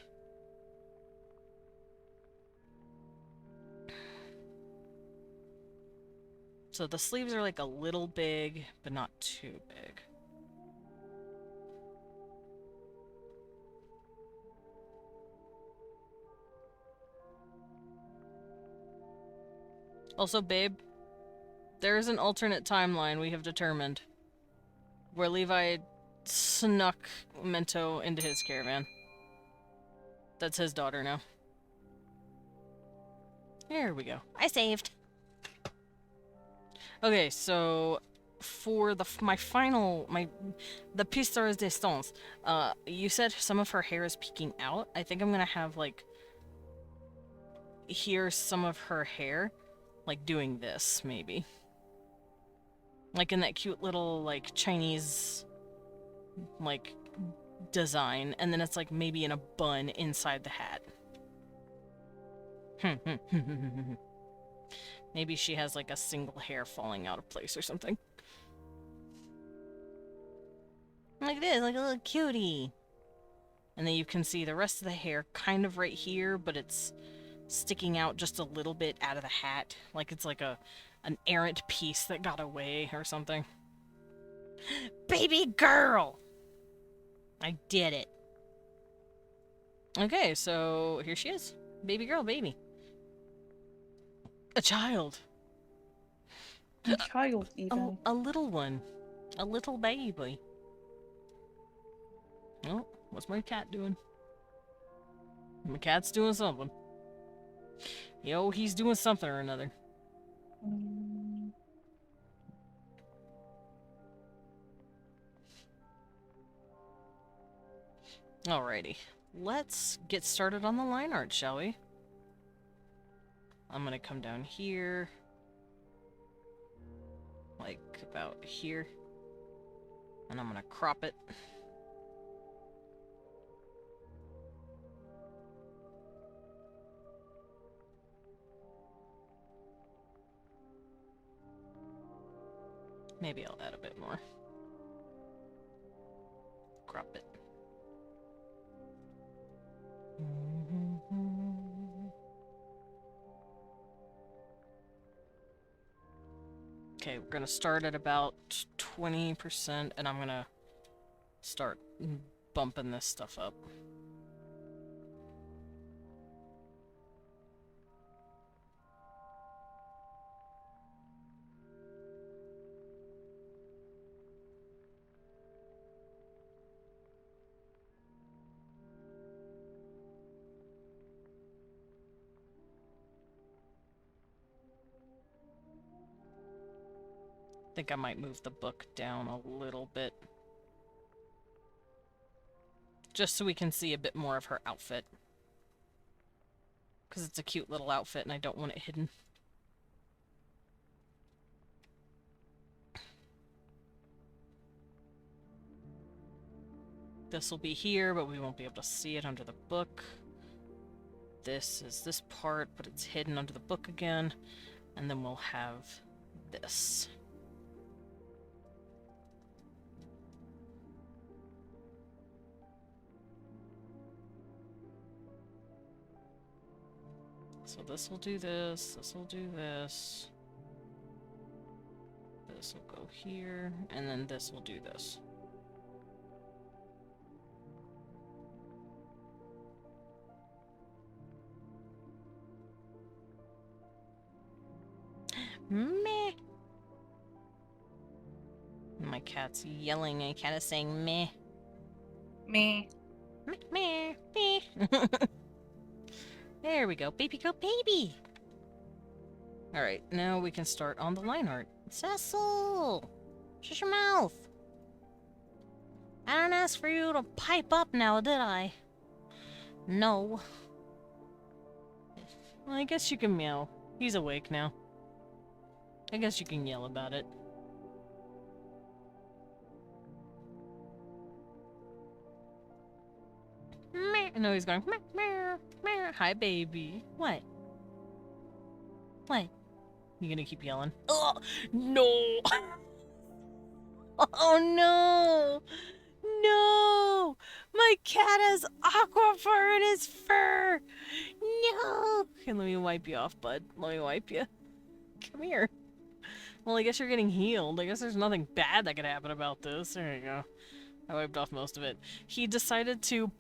So the sleeves are, like, a little big, but not too big. Also, babe, there is an alternate timeline we have determined where Levi snuck Mento into his caravan. That's his daughter now. Here we go. I saved. Okay, so for the the piece de resistance, you said some of her hair is peeking out. I think I'm gonna have like here's some of her hair. Like, doing this, maybe. Like, in that cute little, like, Chinese, like, design. And then it's, like, maybe in a bun inside the hat. Maybe she has, like, a single hair falling out of place or something. Like this, like a little cutie. And then you can see the rest of the hair kind of right here, but it's sticking out just a little bit out of the hat, like it's like an errant piece that got away or something. Baby girl! I did it. Okay, so here she is. Baby girl, baby. A child. A child, even. A little one. A little baby. Oh, what's my cat doing? My cat's doing something. Yo, he's doing something or another. Alrighty. Let's get started on the line art, shall we? I'm gonna come down here. Like, about here. And I'm gonna crop it. Maybe I'll add a bit more. Crop it. Okay, we're gonna start at about 20%, and I'm gonna start bumping this stuff up. I think I might move the book down a little bit. Just so we can see a bit more of her outfit. Because it's a cute little outfit and I don't want it hidden. This will be here, but we won't be able to see it under the book. This is this part, but it's hidden under the book again. And then we'll have this. So this will do this, this will do this. This will go here, and then this will do this. Meh. My cat's yelling. My cat is saying meh. Me. Meh, meh, meh. There we go. Baby, go, baby. Alright, now we can start on the line art. Cecil! Shut your mouth! I don't ask for you to pipe up now, did I? No. Well, I guess you can meow. He's awake now. I guess you can yell about it. Meh. No, he's going, meh, meh, meh. Hi, baby. What? What? You gonna keep yelling? Oh, no! Oh no! No! My cat has aqua fur in his fur! No! Okay, let me wipe you off, bud. Let me wipe you. Come here. Well, I guess you're getting healed. I guess there's nothing bad that could happen about this. There you go. I wiped off most of it. He decided to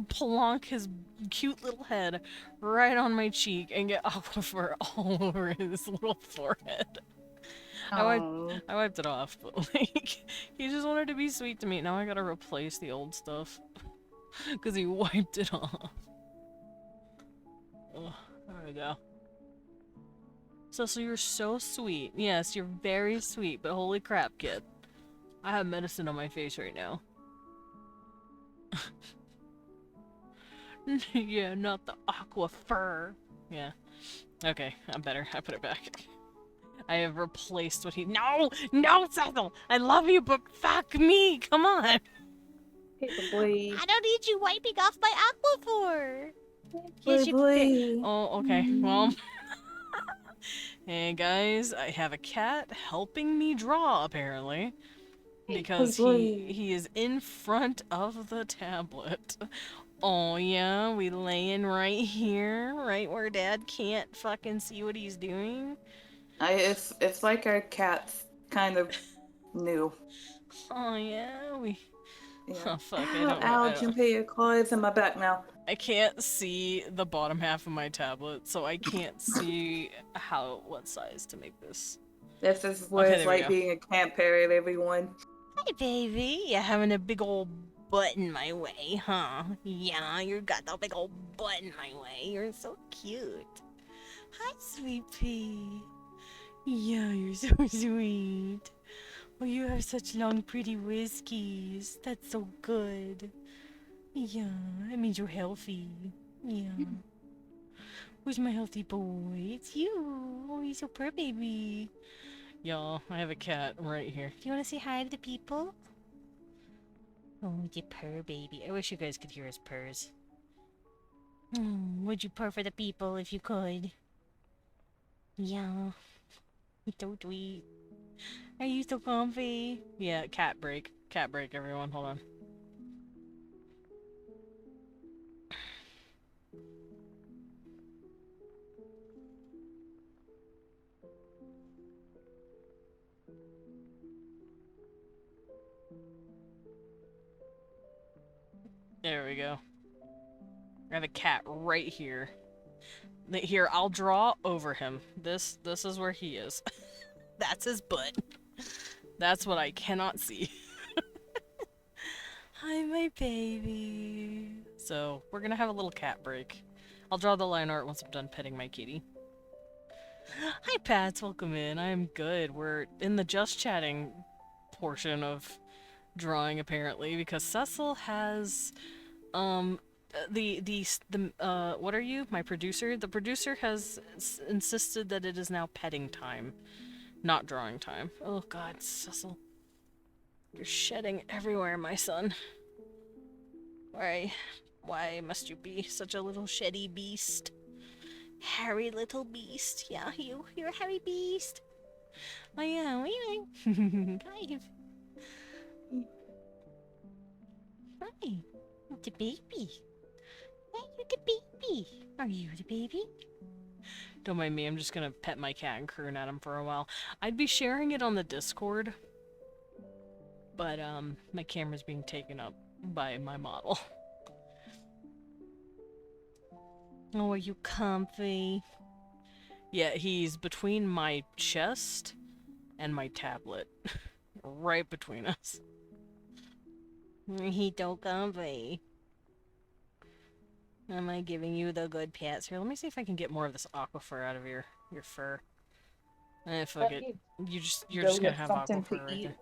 plonk his cute little head right on my cheek and get aqua fur all over his little forehead. Oh. I wiped it off, but like, he just wanted to be sweet to me. Now I gotta replace the old stuff. Because he wiped it off. Oh, there we go. So you're so sweet. Yes, you're very sweet, but holy crap, kid. I have medicine on my face right now. Yeah, not the aqua fur. Yeah. Okay, I'm better. I put it back. I have replaced what he- No! No, Cecil! I love you, but fuck me! Come on! Boy. I don't need you wiping off my aqua fur! Boy, you boy. Oh, okay. Well... Hey, guys, I have a cat helping me draw, apparently. Because he is in front of the tablet. Oh, yeah? We laying right here? Right where Dad can't fucking see what he's doing? It's like our cat's kind of new. Oh, yeah? We... Yeah. Oh, fuck, Ow, Junpei, your claws in my back now. I can't see the bottom half of my tablet, so I can't see what size to make this. This is what Okay, it's there we like go. being a camp parrot, everyone. Hi, baby. You having a big old butt in my way, huh? Yeah, you got that big old butt in my way. You're so cute. Hi, sweet pea. Yeah, you're so sweet. Oh, you have such long, pretty whiskies. That's so good. Yeah, that means you're healthy. Yeah. Who's my healthy boy? It's you. Oh, you're so purr, baby. Y'all, I have a cat right here. Do you want to say hi to the people? Oh, you purr, baby. I wish you guys could hear his purrs. Would you purr for the people if you could? Yeah. You're so sweet. Are you so comfy? Yeah, cat break. Cat break, everyone. Hold on. There we go. I have a cat right here. Here, I'll draw over him. This is where he is. That's his butt. That's what I cannot see. Hi, my baby. So, we're gonna have a little cat break. I'll draw the line art once I'm done petting my kitty. Hi, Pats. Welcome in. I'm good. We're in the just chatting portion of drawing, apparently, because Cecil has, what are you? My producer? The producer has insisted that it is now petting time, not drawing time. Oh god, Cecil. You're shedding everywhere, my son. Why must you be such a little sheddy beast? Hairy little beast. Yeah, you're a hairy beast. I am. Hi. Hi. The baby. Hi, you're the baby. Are you the baby? Don't mind me, I'm just gonna pet my cat and croon at him for a while. I'd be sharing it on the Discord, but my camera's being taken up by my model. Oh, are you comfy? Yeah, he's between my chest and my tablet. Right between us. He don't comfy. Am I giving you the good pats? Here, let me see if I can get more of this aquifer out of your fur. Fuck it. You're just gonna have something to aquifer right eat. there.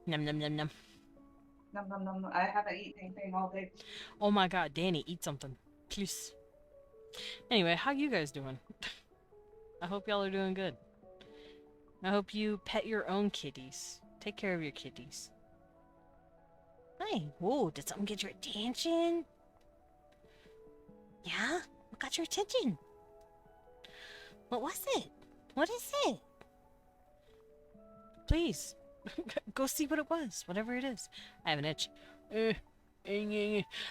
Num num num num. Nom, nom, nom, nom. I haven't eaten anything all day. Oh my god, Danny, eat something. Please. Anyway, how you guys doing? I hope y'all are doing good. I hope you pet your own kitties. Take care of your kitties. Hey, whoa, did something get your attention? Yeah? What got your attention? What was it? What is it? Please. Go see what it was, whatever it is. I have an itch.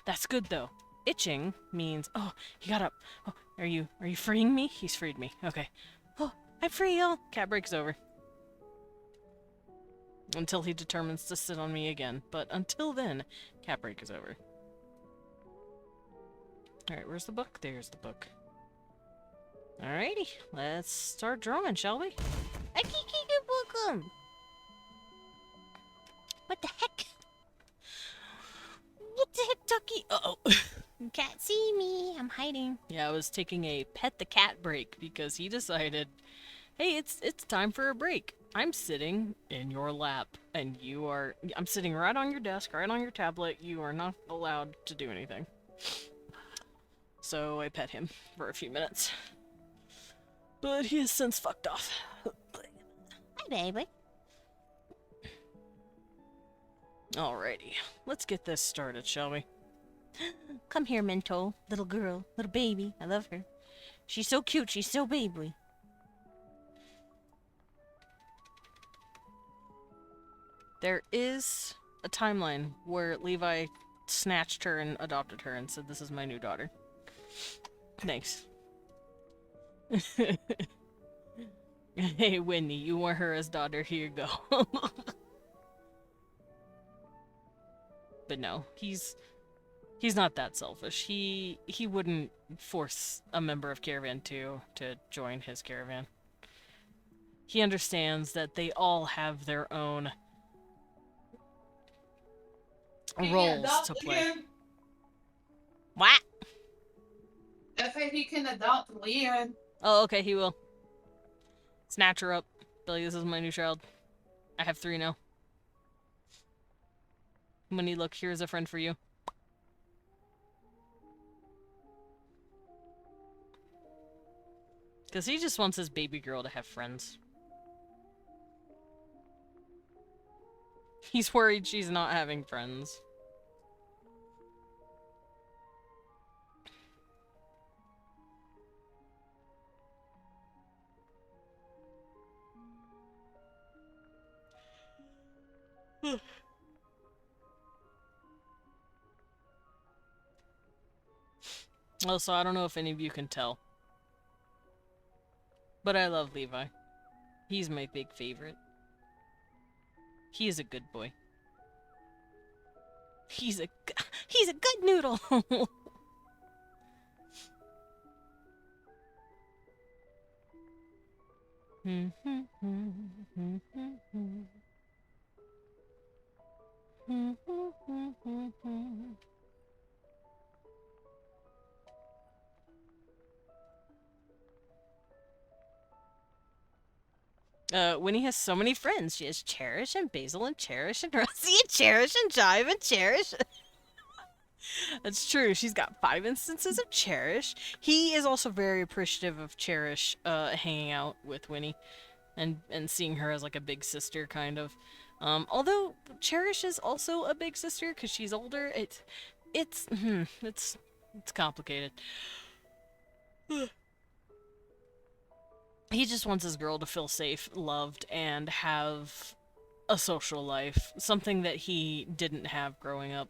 That's good though. Itching means, oh, he got up. Oh, are you freeing me? He's freed me. Okay. Oh, I'm free, y'all. Cat break's over. Until he determines to sit on me again. But until then, cat break is over. Alright, where's the book? There's the book. Alrighty, let's start drawing, shall we? I can't get your book. What the heck? What the heck, Ducky? Uh-oh. You can't see me. I'm hiding. Yeah, I was taking a pet the cat break because he decided, hey, it's time for a break. I'm sitting in your lap, and I'm sitting right on your desk, right on your tablet. You are not allowed to do anything. So I pet him for a few minutes. But he has since fucked off. Hi, baby. Alrighty, let's get this started, shall we? Come here, Minto. Little girl. Little baby. I love her. She's so cute. She's so baby. There is a timeline where Levi snatched her and adopted her and said, this is my new daughter. Thanks. Hey, Whitney, you want her as daughter, here you go. But no, he's not that selfish. He wouldn't force a member of Caravan 2 to join his caravan. He understands that they all have their own roles to play. Leon. What? I said he can adopt Leon. Oh, okay, he will. Snatch her up. Billy, this is my new child. I have 3 now. Winnie, look, here's a friend for you. Because he just wants his baby girl to have friends. He's worried she's not having friends. Also, I don't know if any of you can tell, but I love Levi. He's my big favorite. He is a good boy. He's a good noodle. Winnie has so many friends. She has Cherish and Basil and Cherish and Rusty and Cherish and Jive and Cherish. That's true. She's got 5 instances of Cherish. He is also very appreciative of Cherish hanging out with Winnie and seeing her as like a big sister, kind of. Although Cherish is also a big sister because she's older. It's complicated. He just wants his girl to feel safe, loved, and have a social life. Something that he didn't have growing up.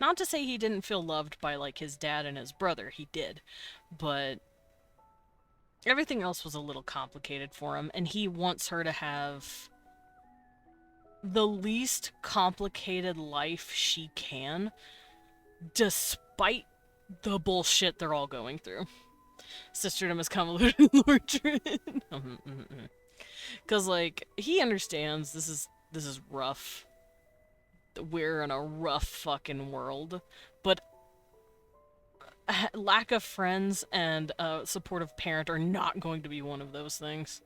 Not to say he didn't feel loved by, like, his dad and his brother. He did. But everything else was a little complicated for him, and he wants her to have the least complicated life she can, despite the bullshit they're all going through. Sisterdom is convoluted, Lord Druid. Because, like, he understands this is rough. We're in a rough fucking world. But lack of friends and a supportive parent are not going to be one of those things.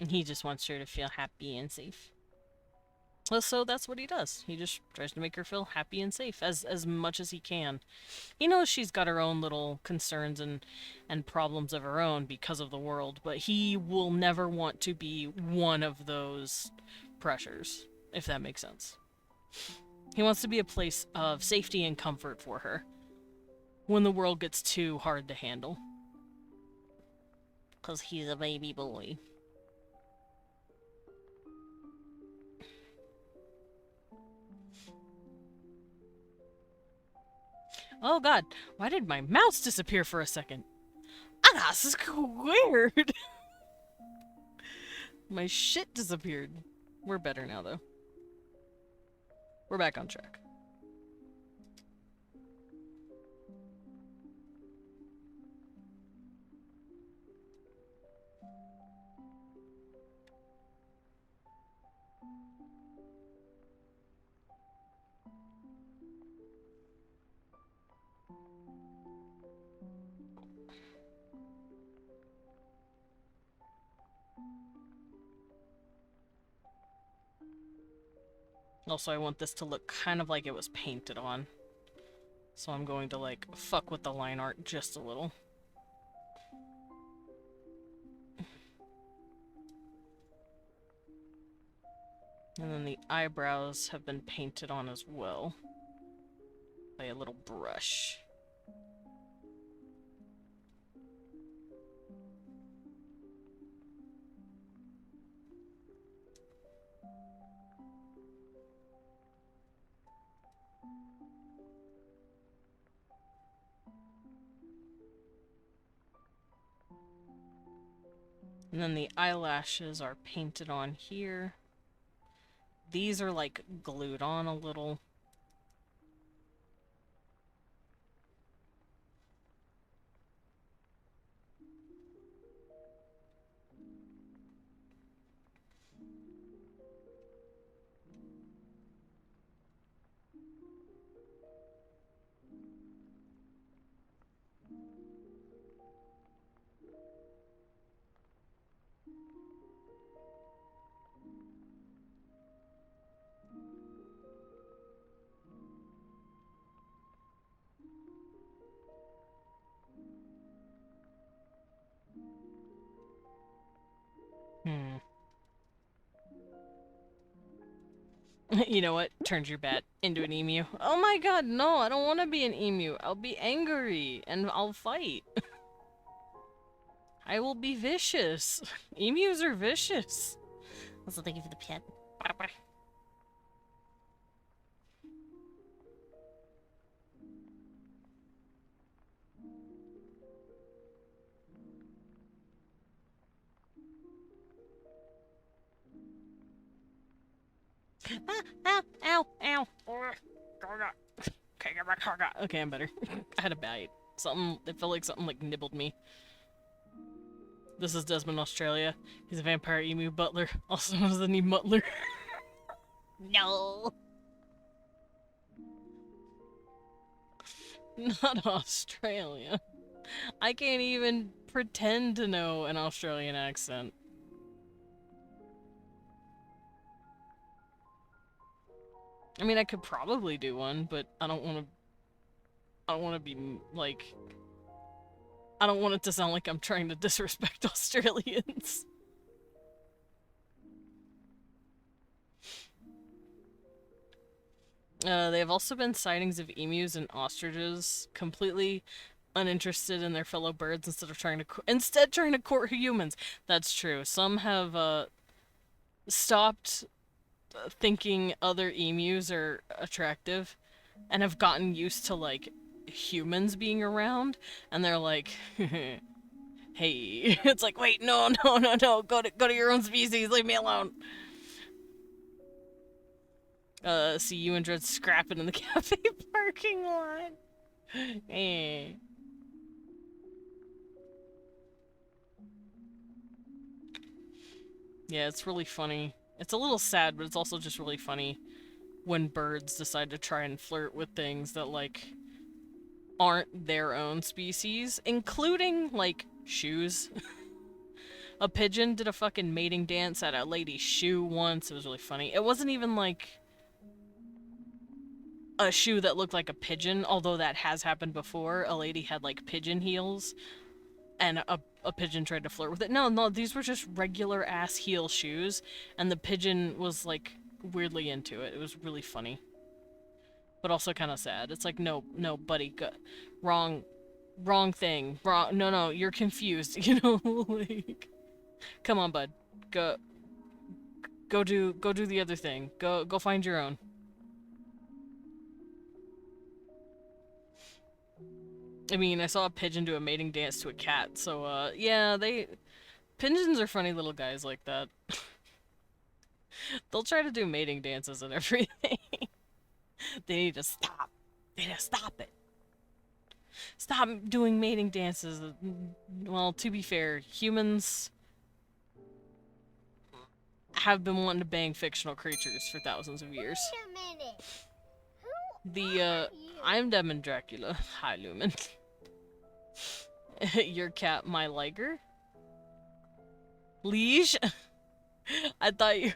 He just wants her to feel happy and safe. So that's what he does. He just tries to make her feel happy and safe as much as he can. He knows she's got her own little concerns and problems of her own because of the world, but he will never want to be one of those pressures, if that makes sense. He wants to be a place of safety and comfort for her when the world gets too hard to handle. 'Cause he's a baby boy. Oh god, why did my mouse disappear for a second? Ah, this is weird. My shit disappeared. We're better now, though. We're back on track. Also, I want this to look kind of like it was painted on. So I'm going to, like, fuck with the line art just a little. And then the eyebrows have been painted on as well. By a little brush. And then the eyelashes are painted on here. These are like glued on a little. You know what? Turns your bat into an emu. Oh my god, no, I don't want to be an emu. I'll be angry and I'll fight. I will be vicious. Emus are vicious. Also, thank you for the pet. Ah, ow, ow. Okay, I'm better. I had a bite. It felt like something like nibbled me. This is Desmond, Australia. He's a vampire emu butler, also known as the knee mutler. No. Not Australia. I can't even pretend to know an Australian accent. I mean, I could probably do one, but I don't want to be, like... I don't want it to sound like I'm trying to disrespect Australians. They have also been sightings of emus and ostriches, completely uninterested in their fellow birds instead trying to court humans. That's true. Some have stopped thinking other emus are attractive and have gotten used to like humans being around, and they're like, hey. It's like, wait, no, go to your own species, leave me alone. See you and Dread scrapping in the cafe parking lot. Eh. Yeah, it's really funny. It's a little sad, but it's also just really funny when birds decide to try and flirt with things that, like, aren't their own species, including, like, shoes. A pigeon did a fucking mating dance at a lady's shoe once. It was really funny. It wasn't even, like, a shoe that looked like a pigeon, although that has happened before. A lady had, like, pigeon heels, and a pigeon tried to flirt with it. No, these were just regular ass heel shoes, and the pigeon was, like, weirdly into it. It was really funny. But also kind of sad. It's like, no, buddy, wrong thing. No, you're confused, you know? Like, come on, bud. Go do the other thing. Go find your own. I mean, I saw a pigeon do a mating dance to a cat, so, yeah, pigeons are funny little guys like that. They'll try to do mating dances and everything. They need to stop. They need to stop it. Stop doing mating dances. Well, to be fair, humans have been wanting to bang fictional creatures for thousands of years. Wait a minute. I'm Demon Dracula. Hi, Lumen. Your cat, my liger? Liege? I thought you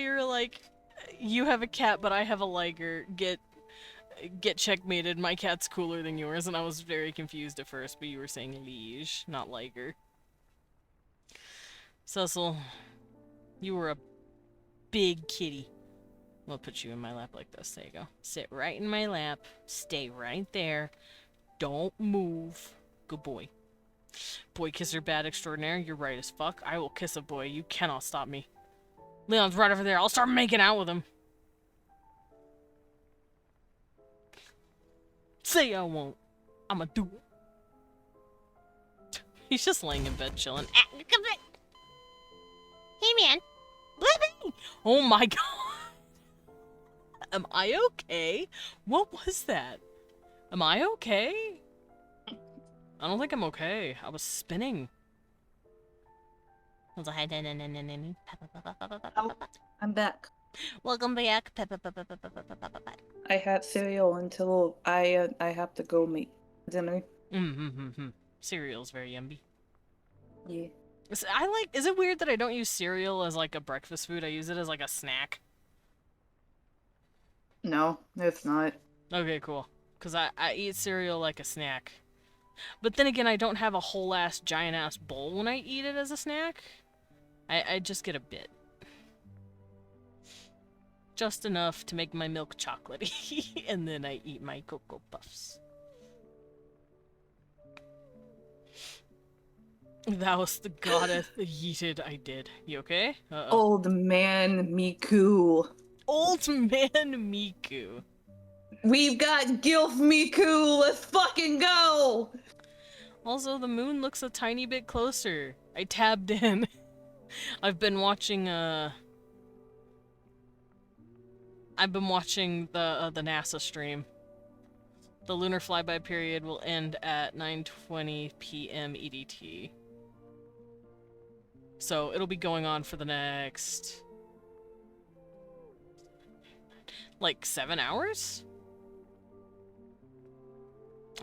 were like, you have a cat, but I have a liger. Get checkmated. My cat's cooler than yours, and I was very confused at first, but you were saying liege, not liger. Cecil, you were a big kitty. I'll put you in my lap like this. There you go. Sit right in my lap. Stay right there. Don't move. Good boy. Boy kisser bad extraordinaire. You're right as fuck. I will kiss a boy. You cannot stop me. Leon's right over there. I'll start making out with him. Say I won't. I'ma do it. He's just laying in bed chilling. Come back. Hey, man. Blippi! Oh my god. Am I okay? What was that? Am I okay? I don't think I'm okay. I was spinning. Also, hi, I'm back. welcome back. I had cereal until I have to go make dinner. Cereal's very yummy. Yeah. Is it weird that I don't use cereal as like a breakfast food? I use it as like a snack. No, it's not. Okay, cool. Because I eat cereal like a snack. But then again, I don't have a whole ass, giant ass bowl when I eat it as a snack. I just get a bit. Just enough to make my milk chocolatey. And then I eat my Cocoa Puffs. That was the goddess yeeted I did. You okay? Old man Miku. Old man Miku. We've got Gilf Miku. Let's fucking go. Also, the moon looks a tiny bit closer. I tabbed in. I've been watching the NASA stream. The lunar flyby period will end at 9:20 p.m. EDT. So it'll be going on for the next like 7 hours?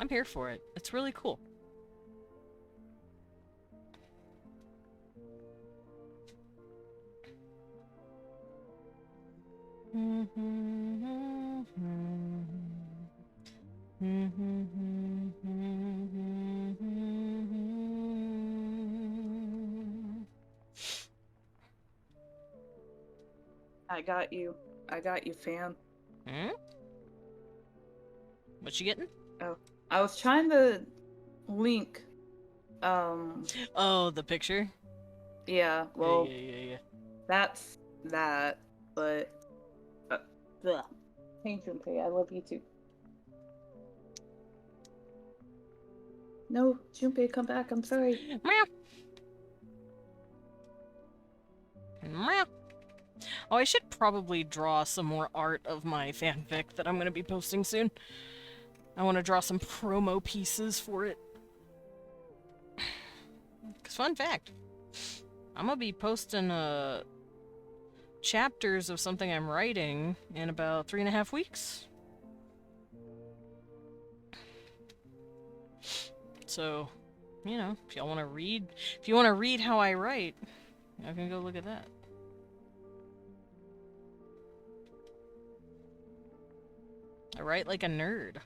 I'm here for it. It's really cool. I got you. Fam. Hmm? What you getting? Oh, I was trying to link. Oh, the picture? Yeah. Well, Yeah. that's that. But. Hey, Junpei, I love you too. No, Junpei, come back. I'm sorry. Meow. Meow. Oh, I should probably draw some more art of my fanfic that I'm gonna be posting soon. I want to draw some promo pieces for it. 'Cause fun fact, I'm gonna be posting chapters of something I'm writing in about 3.5 weeks. So, you know, if y'all want to read how I write, y'all can go look at that. I write like a nerd.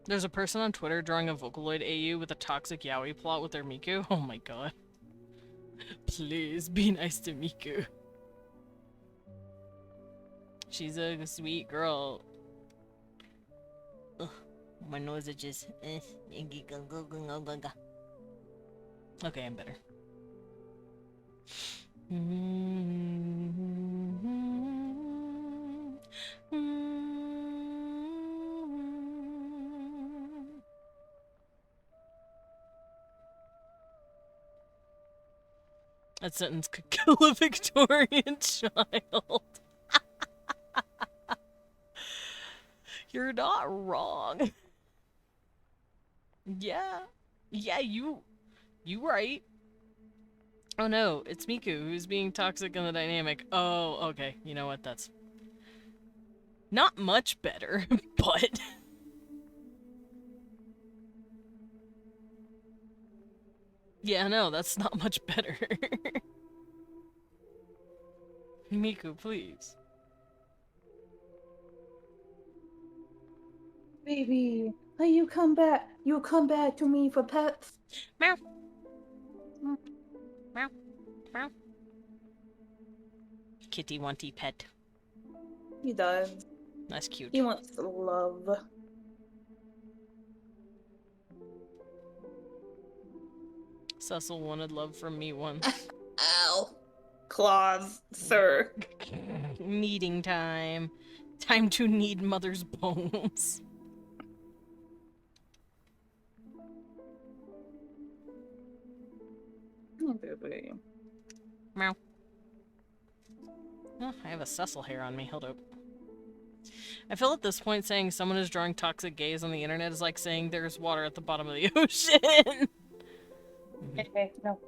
There's a person on Twitter drawing a Vocaloid AU with a toxic yaoi plot with their Miku. Oh my god. Please be nice to Miku. She's a sweet girl. Ugh, my nose itches. Okay, I'm better. That sentence could kill a Victorian child. You're not wrong. Yeah. Yeah, you right. Oh no, it's Miku who's being toxic in the dynamic. Oh, okay. You know what? That's not much better, but yeah, no, that's not much better. Miku, please. Baby, will you come back? You'll come back to me for pets? Meow. Meow. Meow. Kitty wanty pet. He does. That's cute. He wants love. Cecil wanted love from me once. Ow. Claws, sir. Kneading time. Time to knead mother's bones. Oh, baby. Meow. Oh, I have a Cecil hair on me. Hold up. I feel at this point saying someone is drawing toxic gays on the internet is like saying there's water at the bottom of the ocean. Okay, no.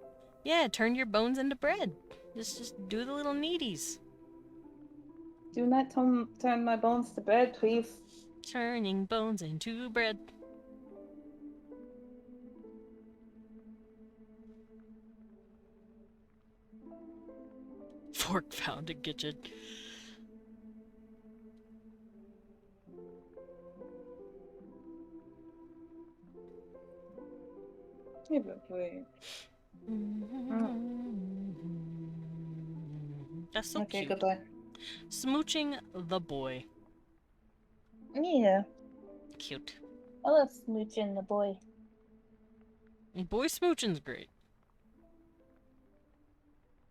Yeah, turn your bones into bread. Just do the little kneadies. Do not turn my bones to bread, please. Turning bones into bread. Fork found in kitchen. Hey, baby. That's so Okay, cute. goodbye. Smooching the boy. Yeah, Cute. I love smooching the boy. Boy smooching's great.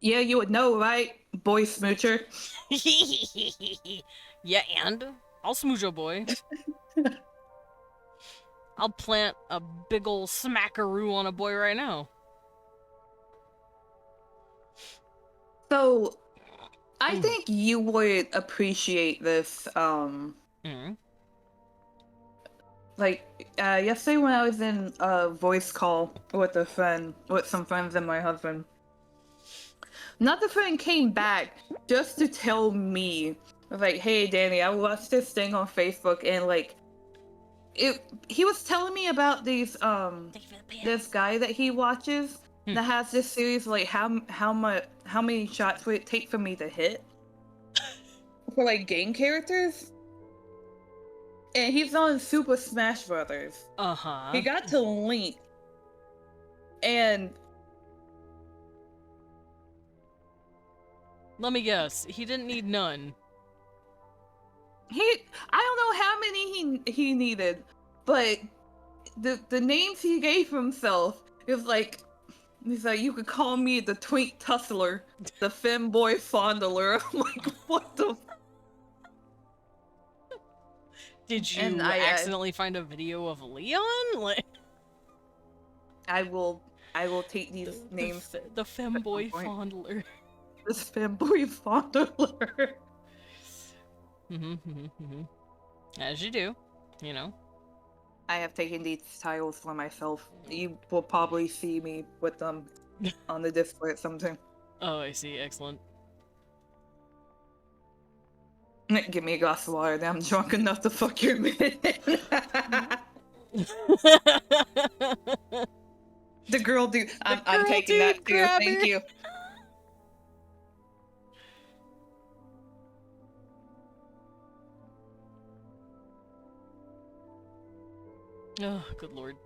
Yeah, you would know, right? Boy smoocher. Yeah, and I'll smooch a boy. I'll plant a big ol' smackaroo on a boy right now. So, I think you would appreciate this, like, yesterday when I was in a voice call with some friends and my husband, another friend came back just to tell me, like, hey, Danny, I watched this thing on Facebook, and, like, he was telling me about this guy that he watches that has this series, like, how many shots would it take for me to hit? For, like, game characters? And he's on Super Smash Brothers. Uh-huh. He got to Link. And let me guess, he didn't need none. I don't know how many he needed, but the names he gave himself is like, he's like, you could call me the Twink Tussler, the Femboy Fondler. I'm like, what the? Did you And I accidentally find a video of Leon? Like, I will I will take these names. The femboy point. fondler. This fanboy fondler. As you do, you know. I have taken these titles for myself. You will probably see me with them on the Discord sometime. Oh, I see. Excellent. Give me a glass of water. I'm drunk enough to fuck your minute. The girl dude. I'm taking that too. Grabber. Thank you. Oh, good lord.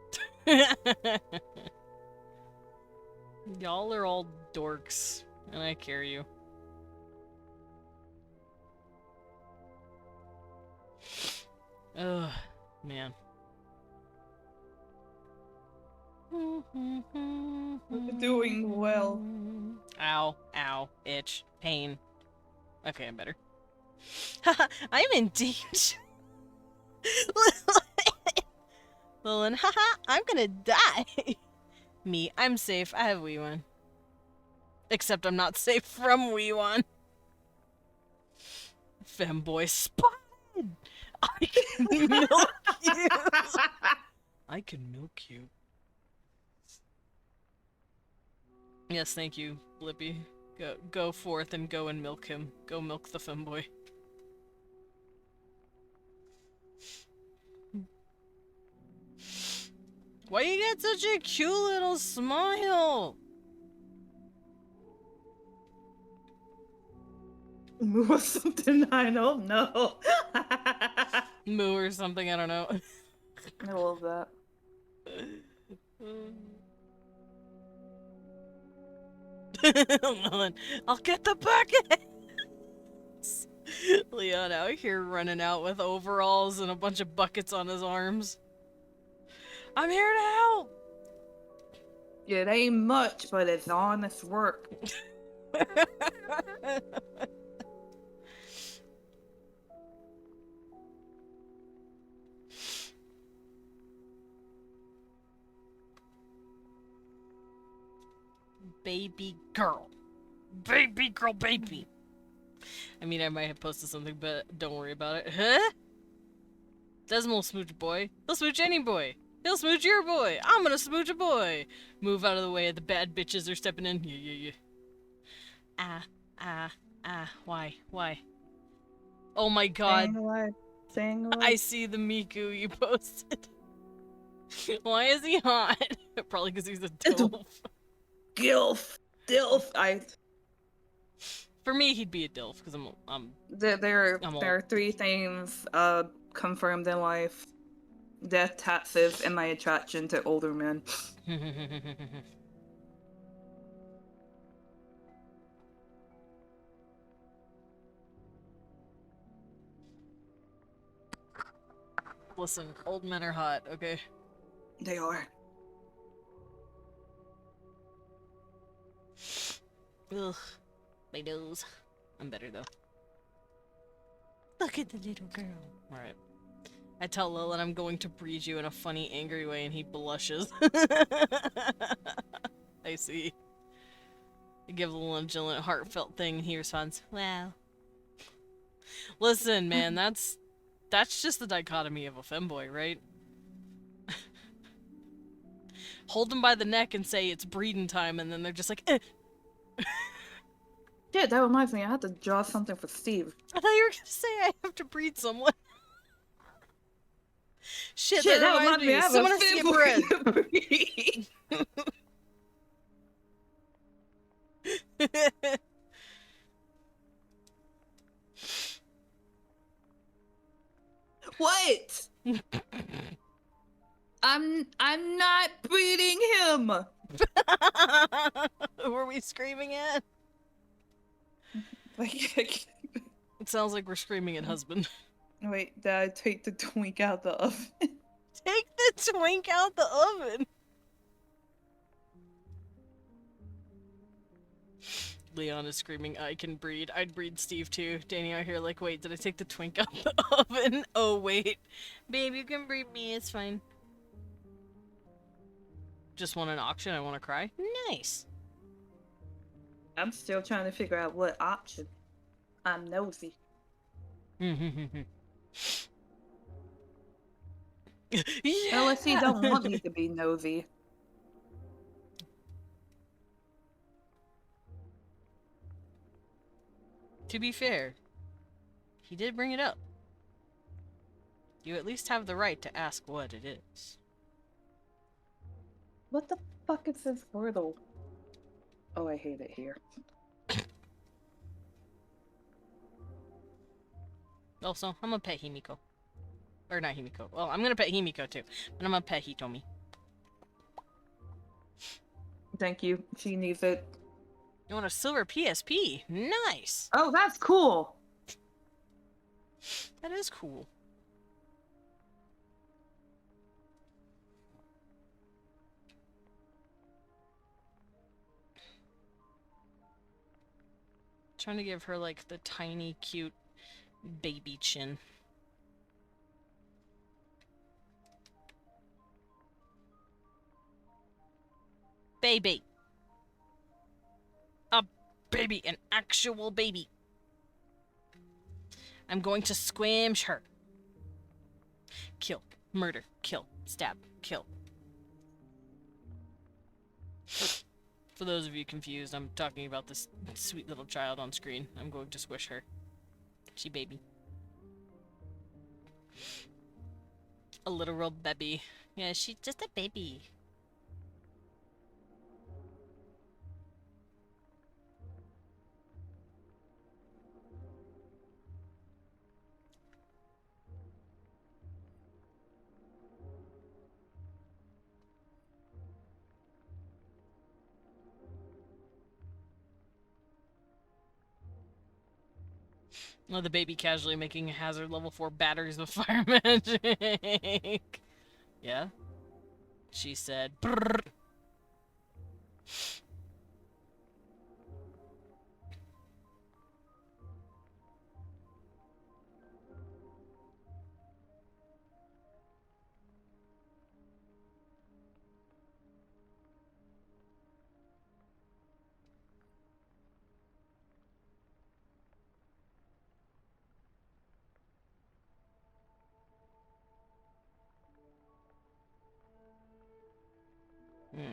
Y'all are all dorks, and I carry you. Ugh, man. Doing well. Ow, ow, itch, pain. Okay, I'm better. Haha, I'm in danger. Lilin, haha, I'm gonna die. Me, I'm safe. I have Wee One. Except I'm not safe from Wee One. Femboy spotted! I can milk you! I can milk you. Yes, thank you, Blippi. Go forth and go and milk him. Go milk the femboy. Why you got such a cute little smile? Moo or something, I don't know. Moo or something, I don't know. I love that. Lilin, I'll get the buckets! Leon out here running out with overalls and a bunch of buckets on his arms. I'm here to help! It ain't much, but it's honest work. Baby girl. Baby girl, baby. I mean, I might have posted something, but don't worry about it. Huh? Desmond will smooch a boy. He'll smooch any boy. He'll smooch your boy. I'm gonna smooch a boy. Move out of the way. The bad bitches are stepping in. Yeah. Why? Oh my god. Saying what? I see the Miku you posted. Why is he hot? Probably because he's a dilf. Gilf. Dilf. For me, he'd be a dilf because I'm There I'm are 3 things confirmed in life: death, taxes, and my attraction to older men. Listen, old men are hot, okay? They are. Ugh, my nose. I'm better though. Look at the little girl. Alright. I tell Lilith I'm going to breed you in a funny, angry way, and he blushes. I see. I give Lilith a heartfelt thing, and he responds, Wow. listen, man, that's just the dichotomy of a femboy, right? Hold them by the neck and say it's breeding time, and then they're just like, eh. Yeah, that reminds me. I had to draw something for Steve. I thought you were gonna say I have to breed someone. Shit, Shit, that reminds me. I have Someone a has to get femboy bread. to breed. What? I'm not breeding him. Who are we screaming at? Like, It sounds like we're screaming at husband. wait, did I take the twink out the oven? Take the twink out the oven! Leon is screaming, I can breed. I'd breed Steve too. Danny out here like, wait, did I take the twink out the oven? Oh, wait. Babe, you can breed me, it's fine. Just won an auction. I want to cry. Nice. I'm still trying to figure out what option. I'm nosy. Yeah. LSE don't want me to be nosy. To be fair, he did bring it up. You at least have the right to ask what it is. What the fuck is this Wordle? Oh, I hate it here. Also, I'm gonna pet Himiko. Or not Himiko. Well, I'm gonna pet Himiko too. But I'm gonna pet Hitomi. Thank you. She needs it. You want a silver PSP? Nice! Oh, that's cool. That is cool. Trying to give her, like, the tiny, cute baby chin. Baby! A baby! An actual baby! I'm going to squish her. Kill. Murder. Kill. Stab. Kill. For those of you confused, I'm talking about this sweet little child on screen. I'm going to squish her. She baby. A literal baby. Yeah, she's just a baby. Oh, the baby casually making hazard level 4 batteries with fire magic. Yeah? She said, brrr.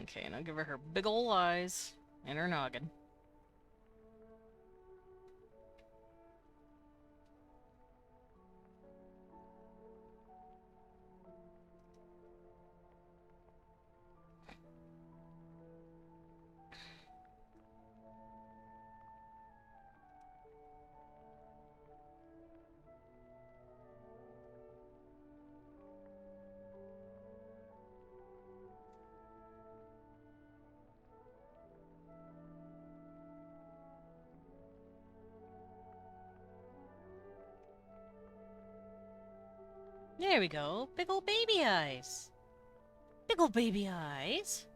Okay, and I'll give her her big ol' eyes and her noggin. There we go. Big old baby eyes. Big old baby eyes.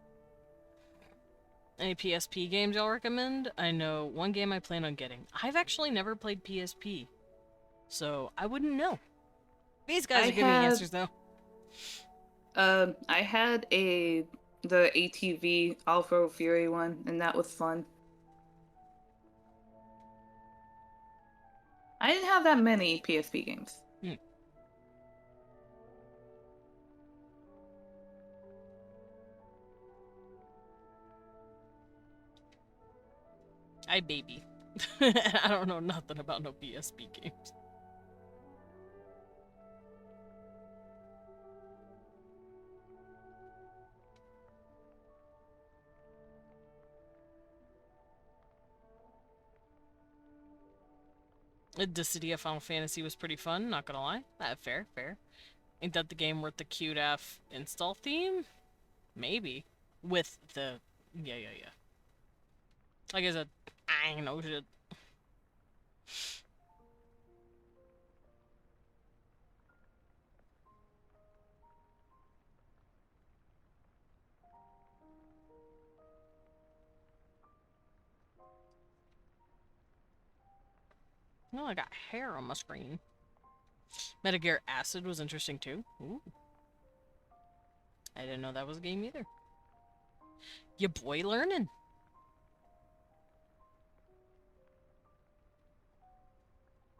Any PSP games y'all recommend? I know one game I plan on getting. I've actually never played PSP, so I wouldn't know. These guys I are giving me had- answers though. I had the ATV Off-Road Fury one, and that was fun. I didn't have that many PSP games. I baby. I don't know nothing about no PSP games. The city of Final Fantasy was pretty fun, not gonna lie. Fair, fair. Ain't that the game with the cute AF install theme? Maybe. With the... Yeah. Like I said, I ain't know shit. No, I got hair on my screen. Metagear Acid was interesting too. Ooh. I didn't know that was a game either. Your boy learning.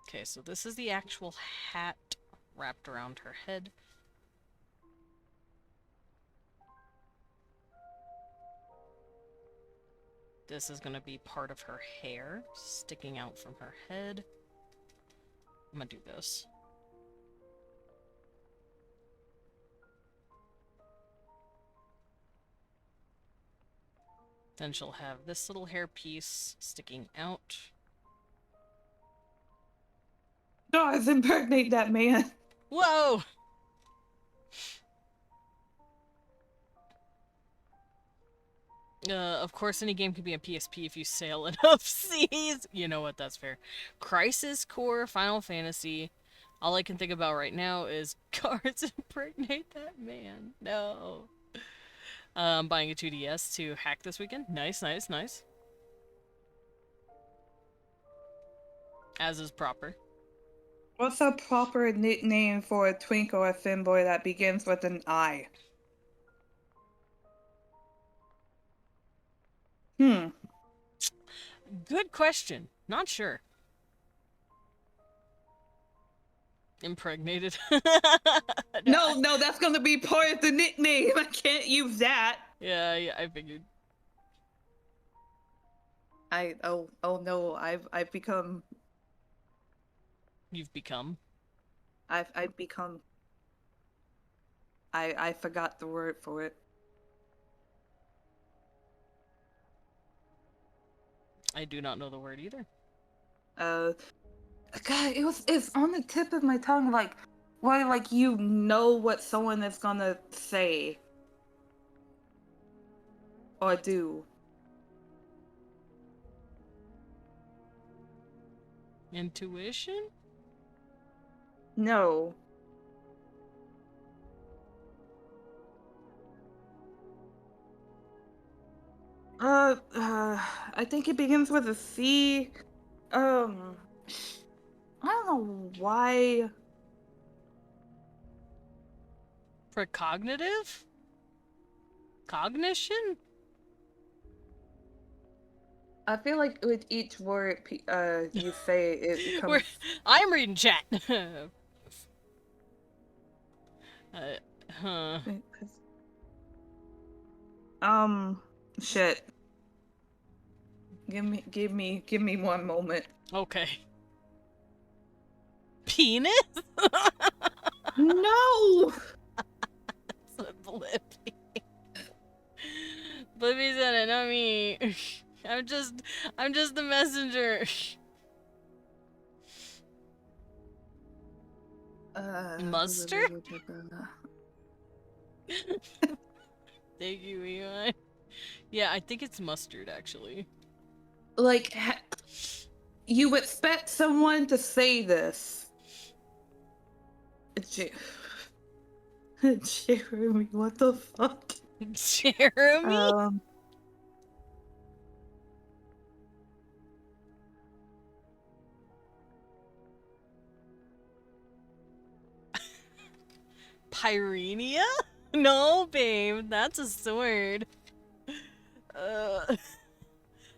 Okay, so this is the actual hat wrapped around her head. This is gonna be part of her hair sticking out from her head. I'm gonna do this. Then she'll have this little hair piece sticking out. Guys, impregnate that man. Whoa! Of course, any game can be a PSP if you sail enough seas. You know what? That's fair. Crisis Core, Final Fantasy. All I can think about right now is cards impregnate that man. No. Buying a 2DS to hack this weekend. Nice, nice, nice. As is proper. What's a proper nickname for a twink or a femboy that begins with an I? Good question. Not sure. Impregnated. No, that's gonna be part of the nickname. I can't use that. Yeah, I figured. Oh no, I've become. You've become. I've become. I forgot the word for it. I do not know the word either. God, it's on the tip of my tongue, like, where like you know what someone is gonna say or do. Intuition? No. I think it begins with a C. I don't know why. Precognitive? Cognition? I feel like with each word you say, it becomes. I'm reading chat. Huh. Shit. Give me one moment. Okay. Penis? No! Blippi. Blippi said it, not me. I'm just the messenger. Mustard? Thank you, Ian. Yeah, I think it's mustard, actually. Like, you expect someone to say this. Jeremy, what the fuck? Jeremy? Pyrenia? No, babe, that's a sword. I'm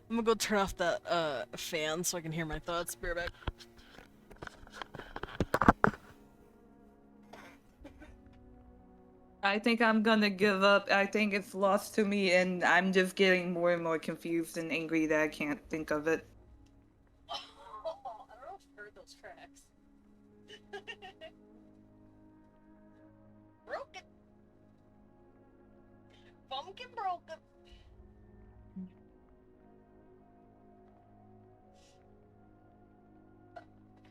gonna go turn off that fan so I can hear my thoughts. Bear back. I think I'm gonna give up. I think it's lost to me, and I'm just getting more and more confused and angry that I can't think of it. I don't know if you heard those tracks. Broken. Pumpkin broken.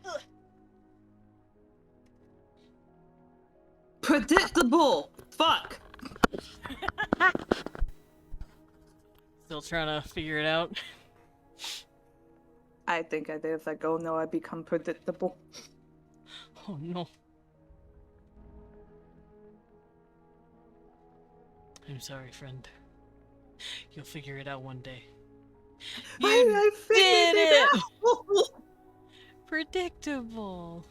Ugh. Predictable! Fuck! Still trying to figure it out. I think I did. It's like, oh no, I become predictable. Oh no. I'm sorry, friend. You'll figure it out one day. I figured it out! Predictable.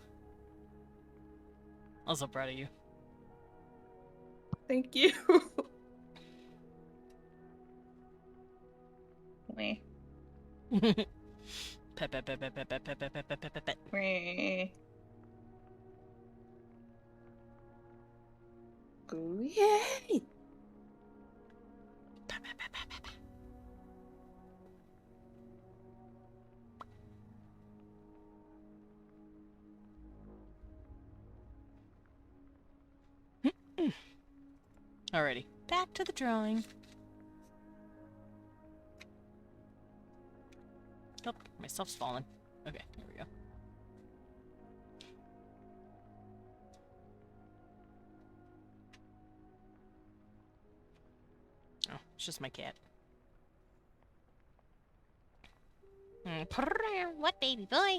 I'm so proud of you. Thank you. Me. Pet, pet, pet, pet, pet, pet, pet, pet, pet, pet, pet, pet. Me. Yay! Pet, pet, pet, pet, pet, pet. Alrighty, back to the drawing. Oh, my stuff's fallen. Okay, there we go. Oh, it's just my cat. What, baby boy?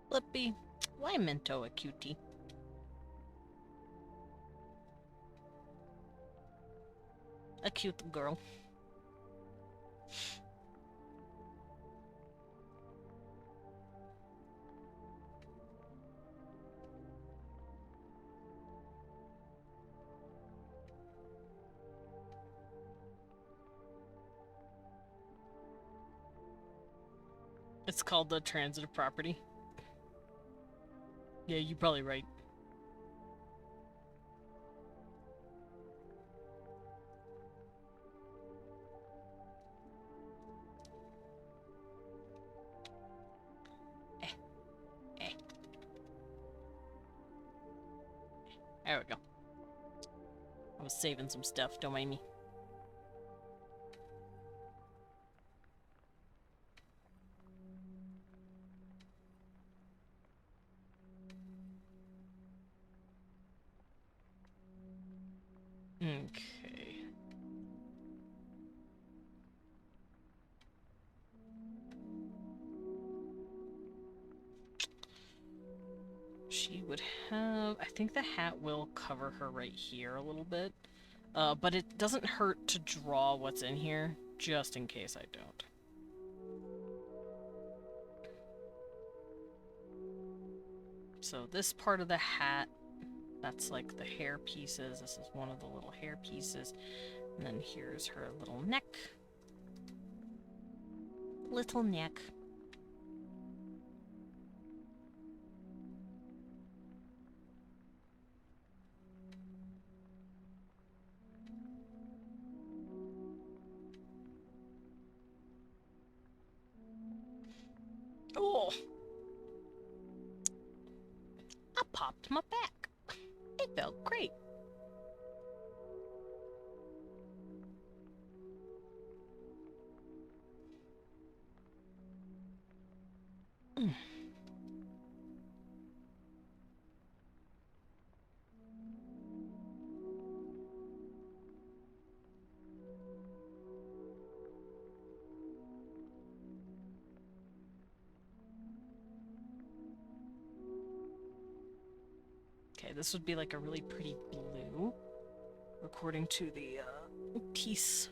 Flippy, why Minto a cutie? A cute girl. It's called the transitive property. Yeah, you're probably right. There we go. I was saving some stuff, don't mind me. Okay. She would have... I think the hat will cover her right here a little bit. But it doesn't hurt to draw what's in here, just in case I don't. So this part of the hat, that's like the hair pieces. This is one of the little hair pieces. And then here's her little neck. Little neck. Oh! I popped my back. It felt great. Okay, this would be like a really pretty blue, according to the piece.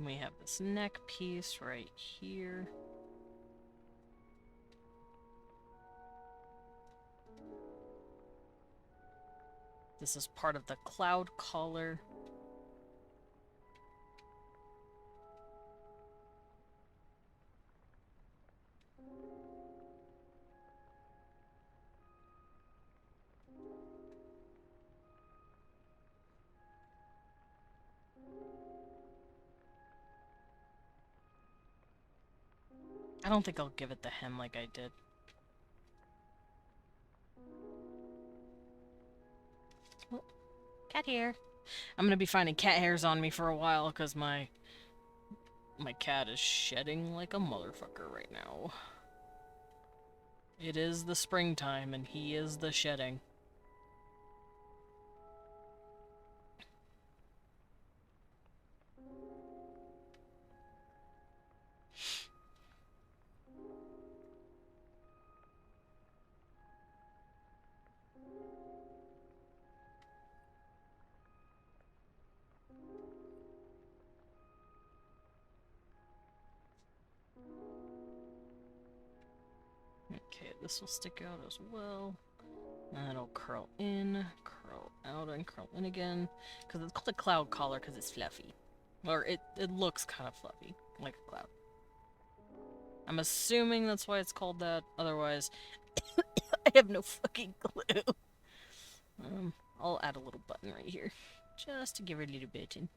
And we have this neck piece right here. This is part of the cloud collar. I don't think I'll give it the hem like I did. Oh, cat hair. I'm gonna be finding cat hairs on me for a while because my cat is shedding like a motherfucker right now. It is the springtime and he is the shedding. Okay, this will stick out as well. And it'll curl in, curl out, and curl in again. Because it's called a cloud collar because it's fluffy. Or it looks kind of fluffy, like a cloud. I'm assuming that's why it's called that. Otherwise, I have no fucking clue. I'll add a little button right here. Just to give her a little button.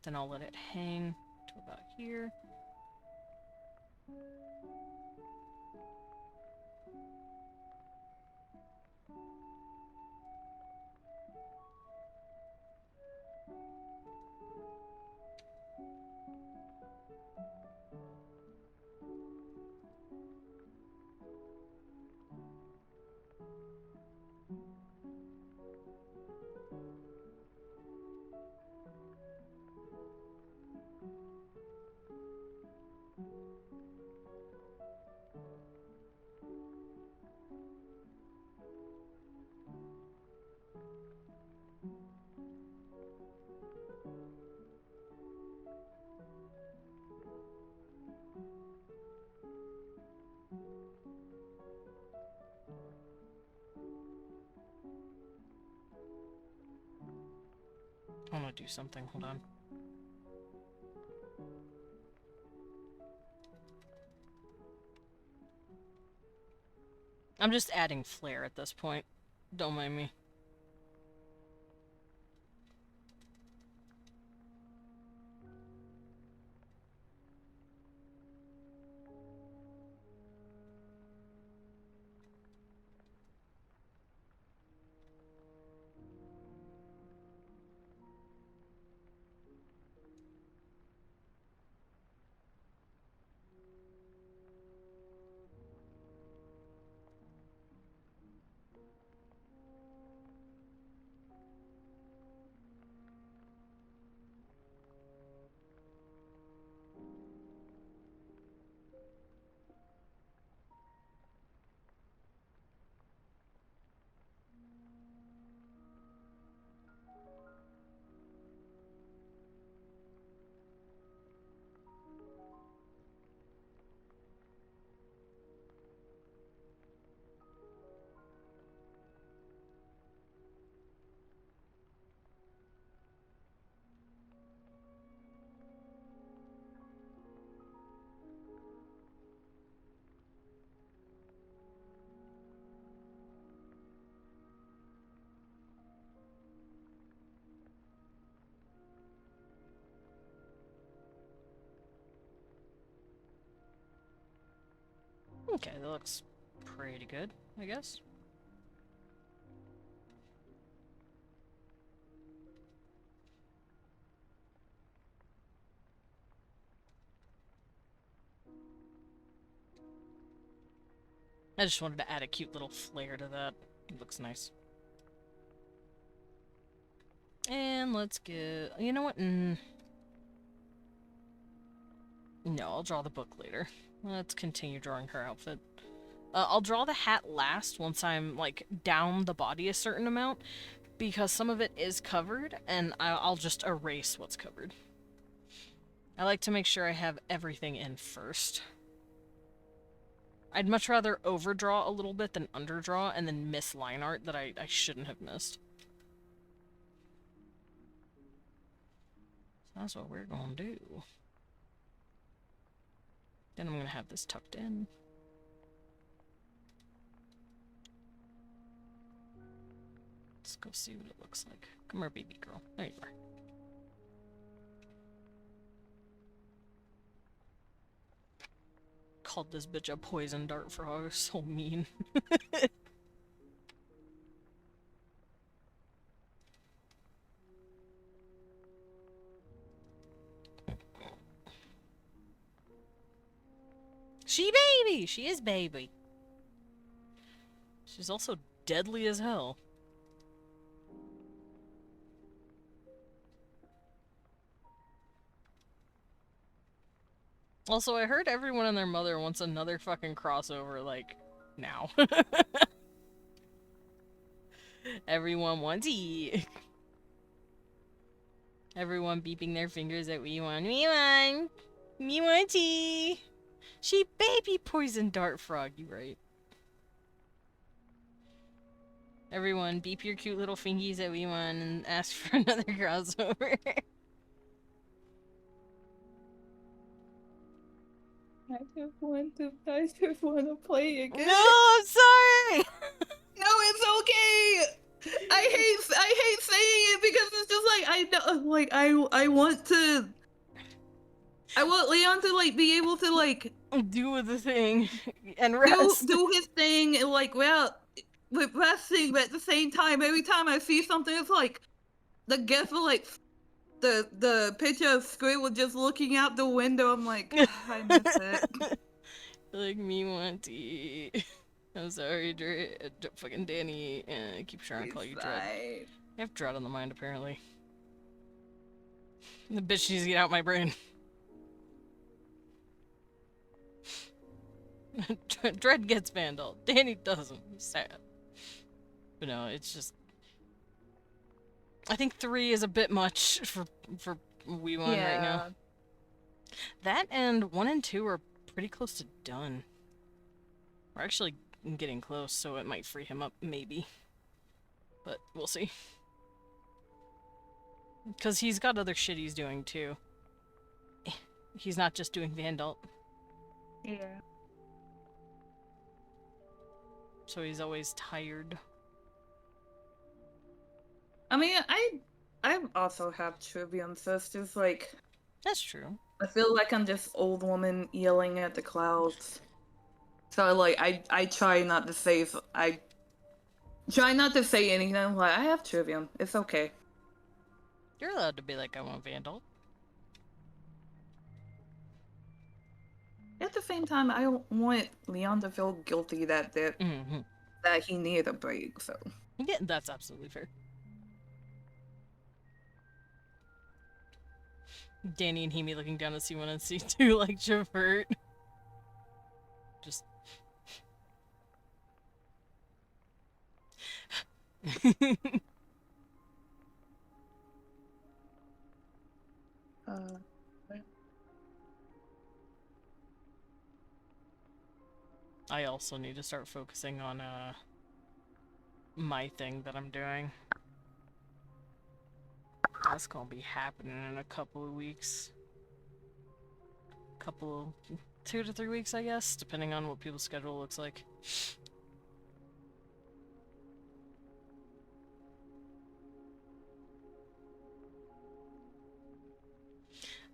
Then I'll let it hang to about here. I want to do something, hold on. I'm just adding flair at this point. Don't mind me. Okay, that looks pretty good, I guess. I just wanted to add a cute little flair to that. It looks nice. And let's get... You know what? No, I'll draw the book later. Let's continue drawing her outfit. I'll draw the hat last once I'm, like, down the body a certain amount. because some of it is covered, and I'll just erase what's covered. I like to make sure I have everything in first. I'd much rather overdraw a little bit than underdraw and then miss line art that I shouldn't have missed. So that's what we're gonna do. Then I'm gonna have this tucked in. Let's go see what it looks like. Come here, baby girl. There you are. Called this bitch a poison dart frog. So mean. She baby! She is baby. She's also deadly as hell. Also, I heard everyone and their mother wants another fucking crossover, like, now. Everyone wants E. Everyone beeping their fingers at we want. Me want E. She baby poison dart frog, you right. Everyone beep your cute little fingies at we want and ask for another crossover. I just want to play again. No, I'm sorry! No, it's okay. I hate saying it because it's just like I know, like I want Leon to like be able to like do the thing and rest. do his thing and like with resting, but at the same time, every time I see something, it's like the gift of like the picture of Squidward just looking out the window. I'm like, I miss it. Like me want to eat. I'm sorry, fucking Danny. I keep trying to call you Dread. I have Dread on the mind, apparently. The bitch needs to get out my brain. Dread gets Vandal. Danny doesn't. Sad. But no, it's just... I think 3 is a bit much for Wii 1 right now. That and 1 and 2 are pretty close to done. We're actually getting close, so it might free him up, maybe. But we'll see. Because he's got other shit he's doing, too. He's not just doing Vandal. Yeah. So he's always tired. I mean, I also have Trivium, so it's just like... That's true. I feel like I'm just old woman yelling at the clouds. So like I try not to say anything. Like I have Trivium. It's okay. You're allowed to be like, I want Vandal. At the same time, I don't want Leon to feel guilty that he needed a break. So yeah, that's absolutely fair. Danny and Hemi looking down at C1 and C2 like Javert. Just... I also need to start focusing on my thing that I'm doing. That's gonna be happening in a couple of weeks. 2 to 3 weeks, I guess, depending on what people's schedule looks like.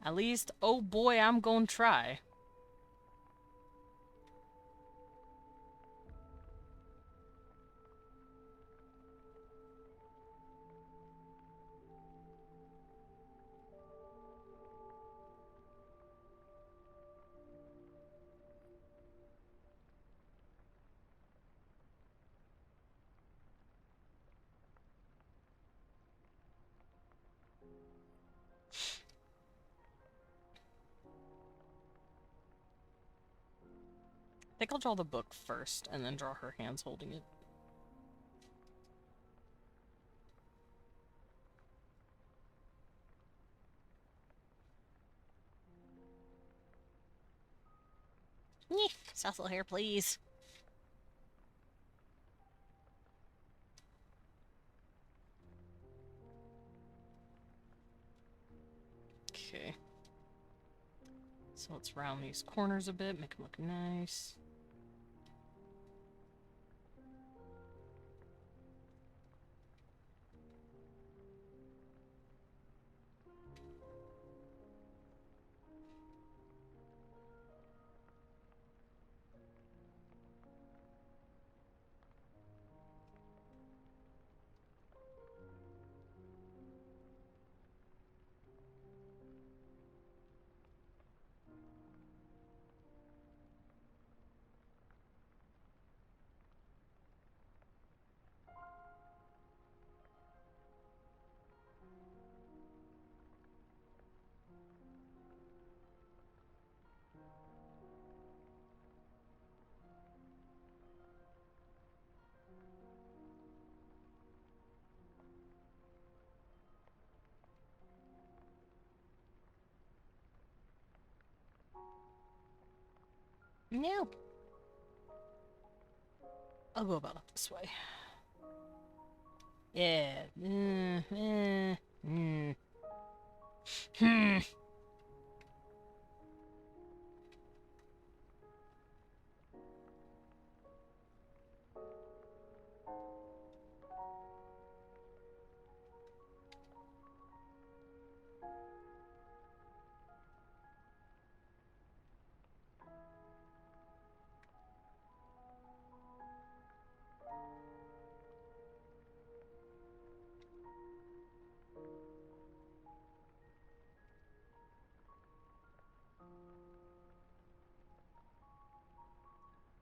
At least, oh boy, I'm gonna try. I think I'll draw the book first, and then draw her hands holding it. Sassel hair, please. Okay. So let's round these corners a bit, make them look nice. No. I'll go about it this way. Yeah. Hmm.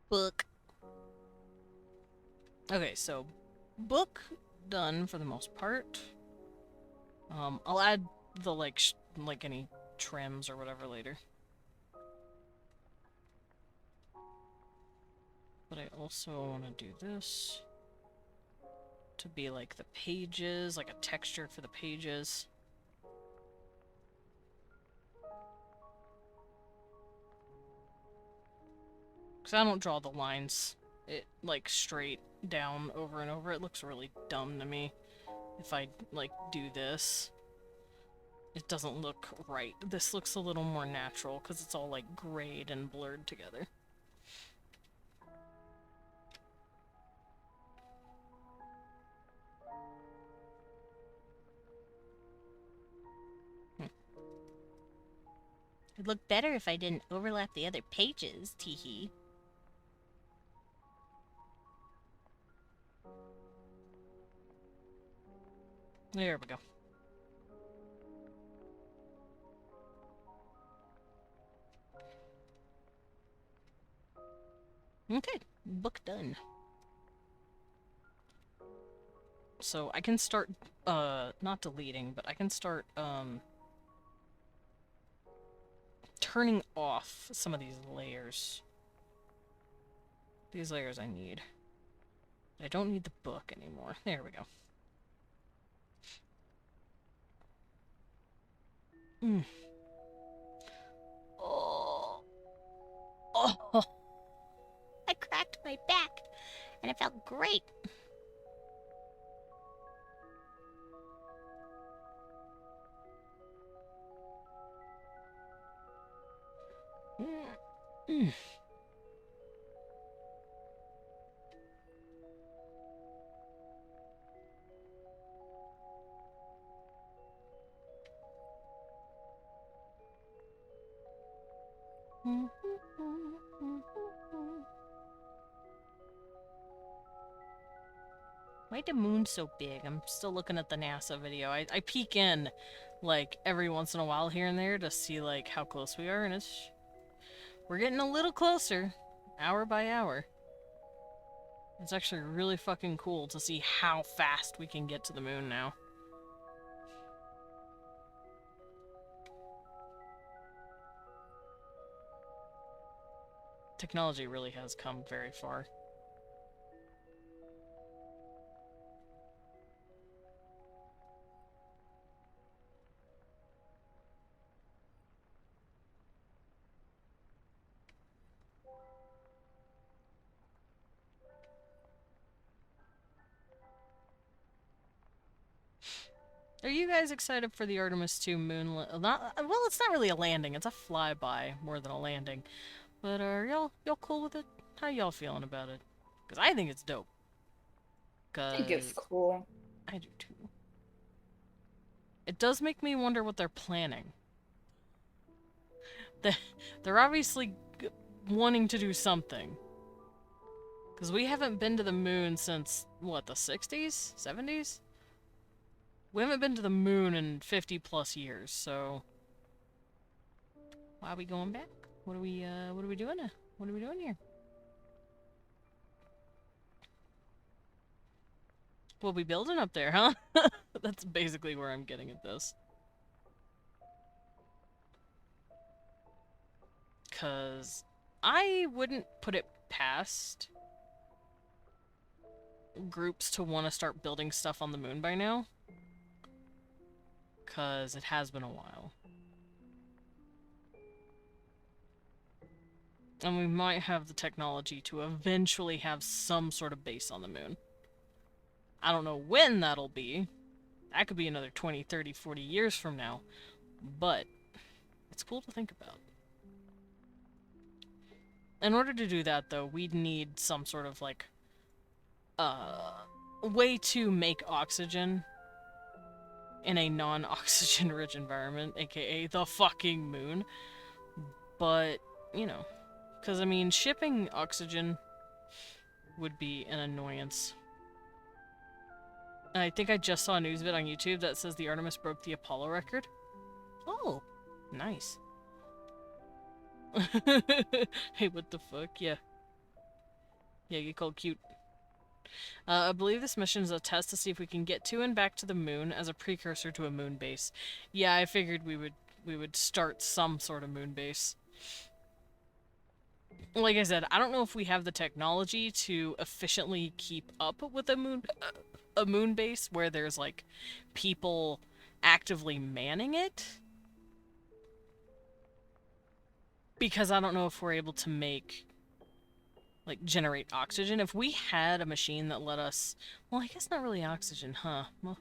Book. Okay, so book done for the most part. I'll add the like any trims or whatever later. But I also want to do this to be like the pages, like a texture for the pages. Because I don't draw the lines like straight down over and over. It looks really dumb to me if I like do this. It doesn't look right. This looks a little more natural because it's all like grayed and blurred together. It'd look better if I didn't overlap the other pages, teehee. There we go. Okay, book done. So I can start, not deleting, but I can start, turning off some of these layers. These layers I need. I don't need the book anymore. There we go. Oh. Oh. I cracked my back, and it felt great. Why the moon's so big? I'm still looking at the NASA video. I peek in, like, every once in a while here and there to see, like, how close we are, and we're getting a little closer, hour by hour. It's actually really fucking cool to see how fast we can get to the moon now. Technology really has come very far. Are you guys excited for the Artemis 2 moon? Not well. It's not really a landing. It's a flyby more than a landing. But are y'all cool with it? How y'all feeling about it? Because I think it's dope. I think it's Cause cool. I do too. It does make me wonder what they're planning. They're obviously wanting to do something. Because we haven't been to the moon since, what, the 60s? 70s? We haven't been to the moon in 50 plus years, so... Why are we going back? What are we doing? What are we doing here? What we building up there, huh? That's basically where I'm getting at this. Cause I wouldn't put it past groups to want to start building stuff on the moon by now. Cause it has been a while. And we might have the technology to eventually have some sort of base on the moon. I don't know when that'll be. That could be another 20, 30, 40 years from now. But it's cool to think about. In order to do that, though, we'd need some sort of, like, way to make oxygen in a non-oxygen rich environment, aka the fucking moon. But, you know, because, I mean, shipping oxygen would be an annoyance. And I think I just saw a news vid on YouTube that says the Artemis broke the Apollo record. Oh, nice. Hey, what the fuck? Yeah. Yeah, get called cute. I believe this mission is a test to see if we can get to and back to the moon as a precursor to a moon base. Yeah, I figured we would start some sort of moon base. Like I said, I don't know if we have the technology to efficiently keep up with a moon base where there's like people actively manning it. Because I don't know if we're able to make, like, generate oxygen. If we had a machine that let us... Well, I guess not really oxygen, huh? Well,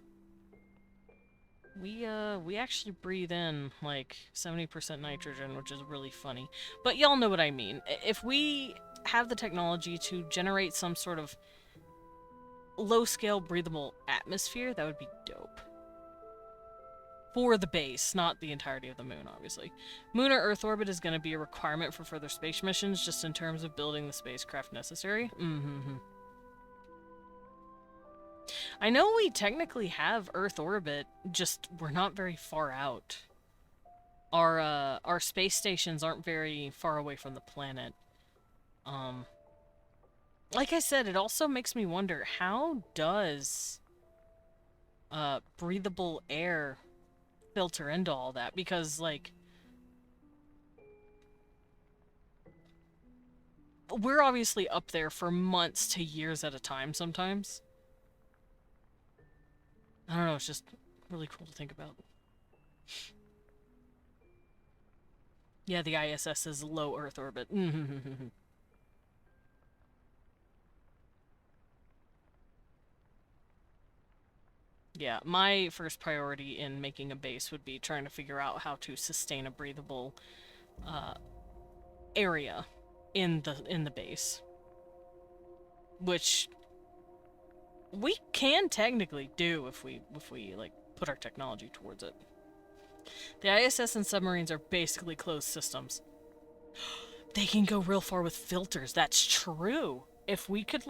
we actually breathe in, like, 70% nitrogen, which is really funny. But y'all know what I mean. If we have the technology to generate some sort of low-scale breathable atmosphere, that would be dope. For the base, not the entirety of the moon, obviously. Moon or Earth orbit is going to be a requirement for further space missions, just in terms of building the spacecraft necessary. I know we technically have Earth orbit, just we're not very far out. Our space stations aren't very far away from the planet. Like I said, it also makes me wonder, how does breathable air filter into all that? Because, like, we're obviously up there for months to years at a time sometimes. I don't know, it's just really cool to think about. Yeah, the ISS is low Earth orbit. Yeah, my first priority in making a base would be trying to figure out how to sustain a breathable area in the base, which we can technically do if we like put our technology towards it. The ISS and submarines are basically closed systems. They can go real far with filters. That's true. If we could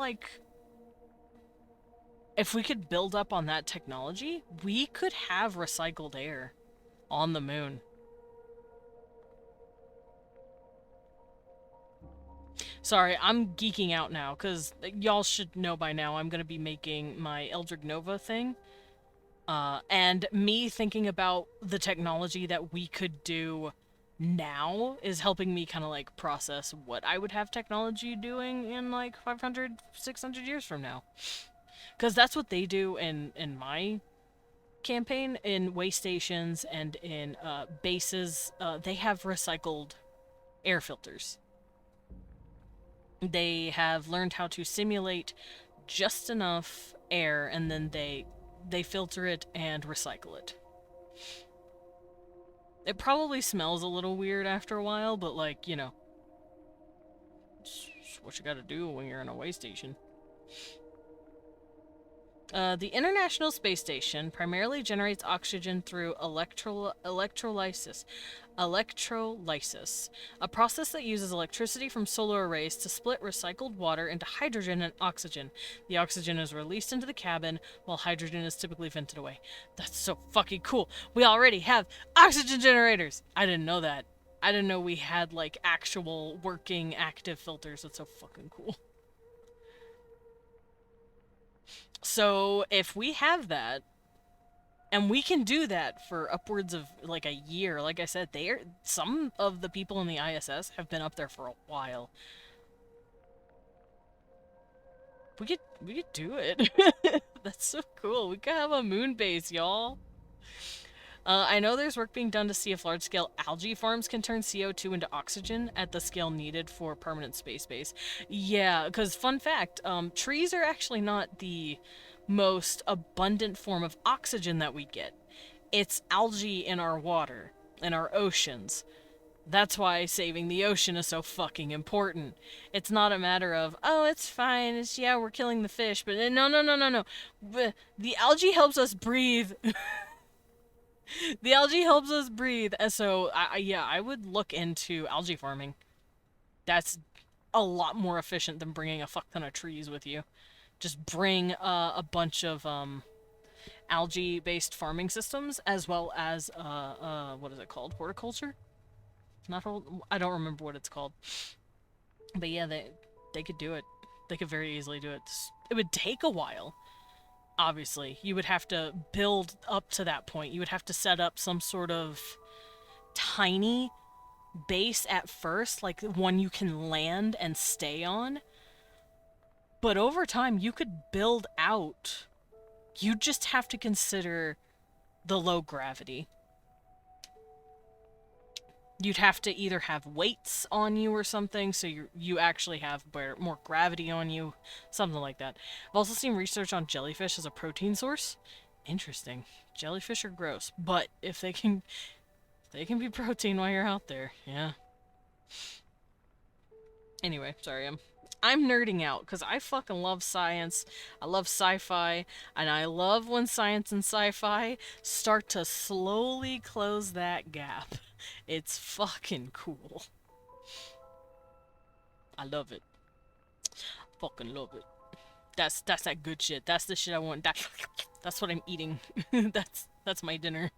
build up on that technology, we could have recycled air on the moon. Sorry, I'm geeking out now, because y'all should know by now I'm going to be making my Eldritch Nova thing. And me thinking about the technology that we could do now is helping me kind of, like, process what I would have technology doing in, like, 500, 600 years from now. Because that's what they do in my campaign, in way stations and in bases. They have recycled air filters. They have learned how to simulate just enough air, and then they they filter it and recycle it. It probably smells a little weird after a while, but like, you know, it's what you gotta do when you're in a way station. The International Space Station primarily generates oxygen through electrolysis, a process that uses electricity from solar arrays to split recycled water into hydrogen and oxygen. The oxygen is released into the cabin, while hydrogen is typically vented away. That's so fucking cool. We already have oxygen generators. I didn't know that. I didn't know we had, like, actual working active filters. That's so fucking cool. So if we have that, and we can do that for upwards of like a year, like I said, some of the people in the ISS have been up there for a while. We could do it. That's so cool. We could have a moon base, y'all. I know there's work being done to see if large-scale algae farms can turn CO2 into oxygen at the scale needed for permanent space base. Yeah, because fun fact, trees are actually not the most abundant form of oxygen that we get. It's algae in our water, in our oceans. That's why saving the ocean is so fucking important. It's not a matter of, oh, it's fine, yeah, we're killing the fish, but no. The algae helps us breathe. The algae helps us breathe, and so, yeah, I would look into algae farming. That's a lot more efficient than bringing a fuck ton of trees with you. Just bring a bunch of, algae-based farming systems, as well as, what is it called? Horticulture? I don't remember what it's called. But yeah, they could do it. They could very easily do it. It would take a while. Obviously, you would have to build up to that point. You would have to set up some sort of tiny base at first, like one you can land and stay on. But over time, you could build out. You just have to consider the low gravity. You'd have to either have weights on you or something, so you actually have more gravity on you, something like that. I've also seen research on jellyfish as a protein source. Interesting. Jellyfish are gross, but if they can be protein while you're out there, yeah. Anyway, sorry, I'm nerding out because I fucking love science. I love sci-fi, and I love when science and sci-fi start to slowly close that gap. It's fucking cool. I love it. Fucking love it. That's that good shit. That's the shit I want. That's what I'm eating. that's my dinner.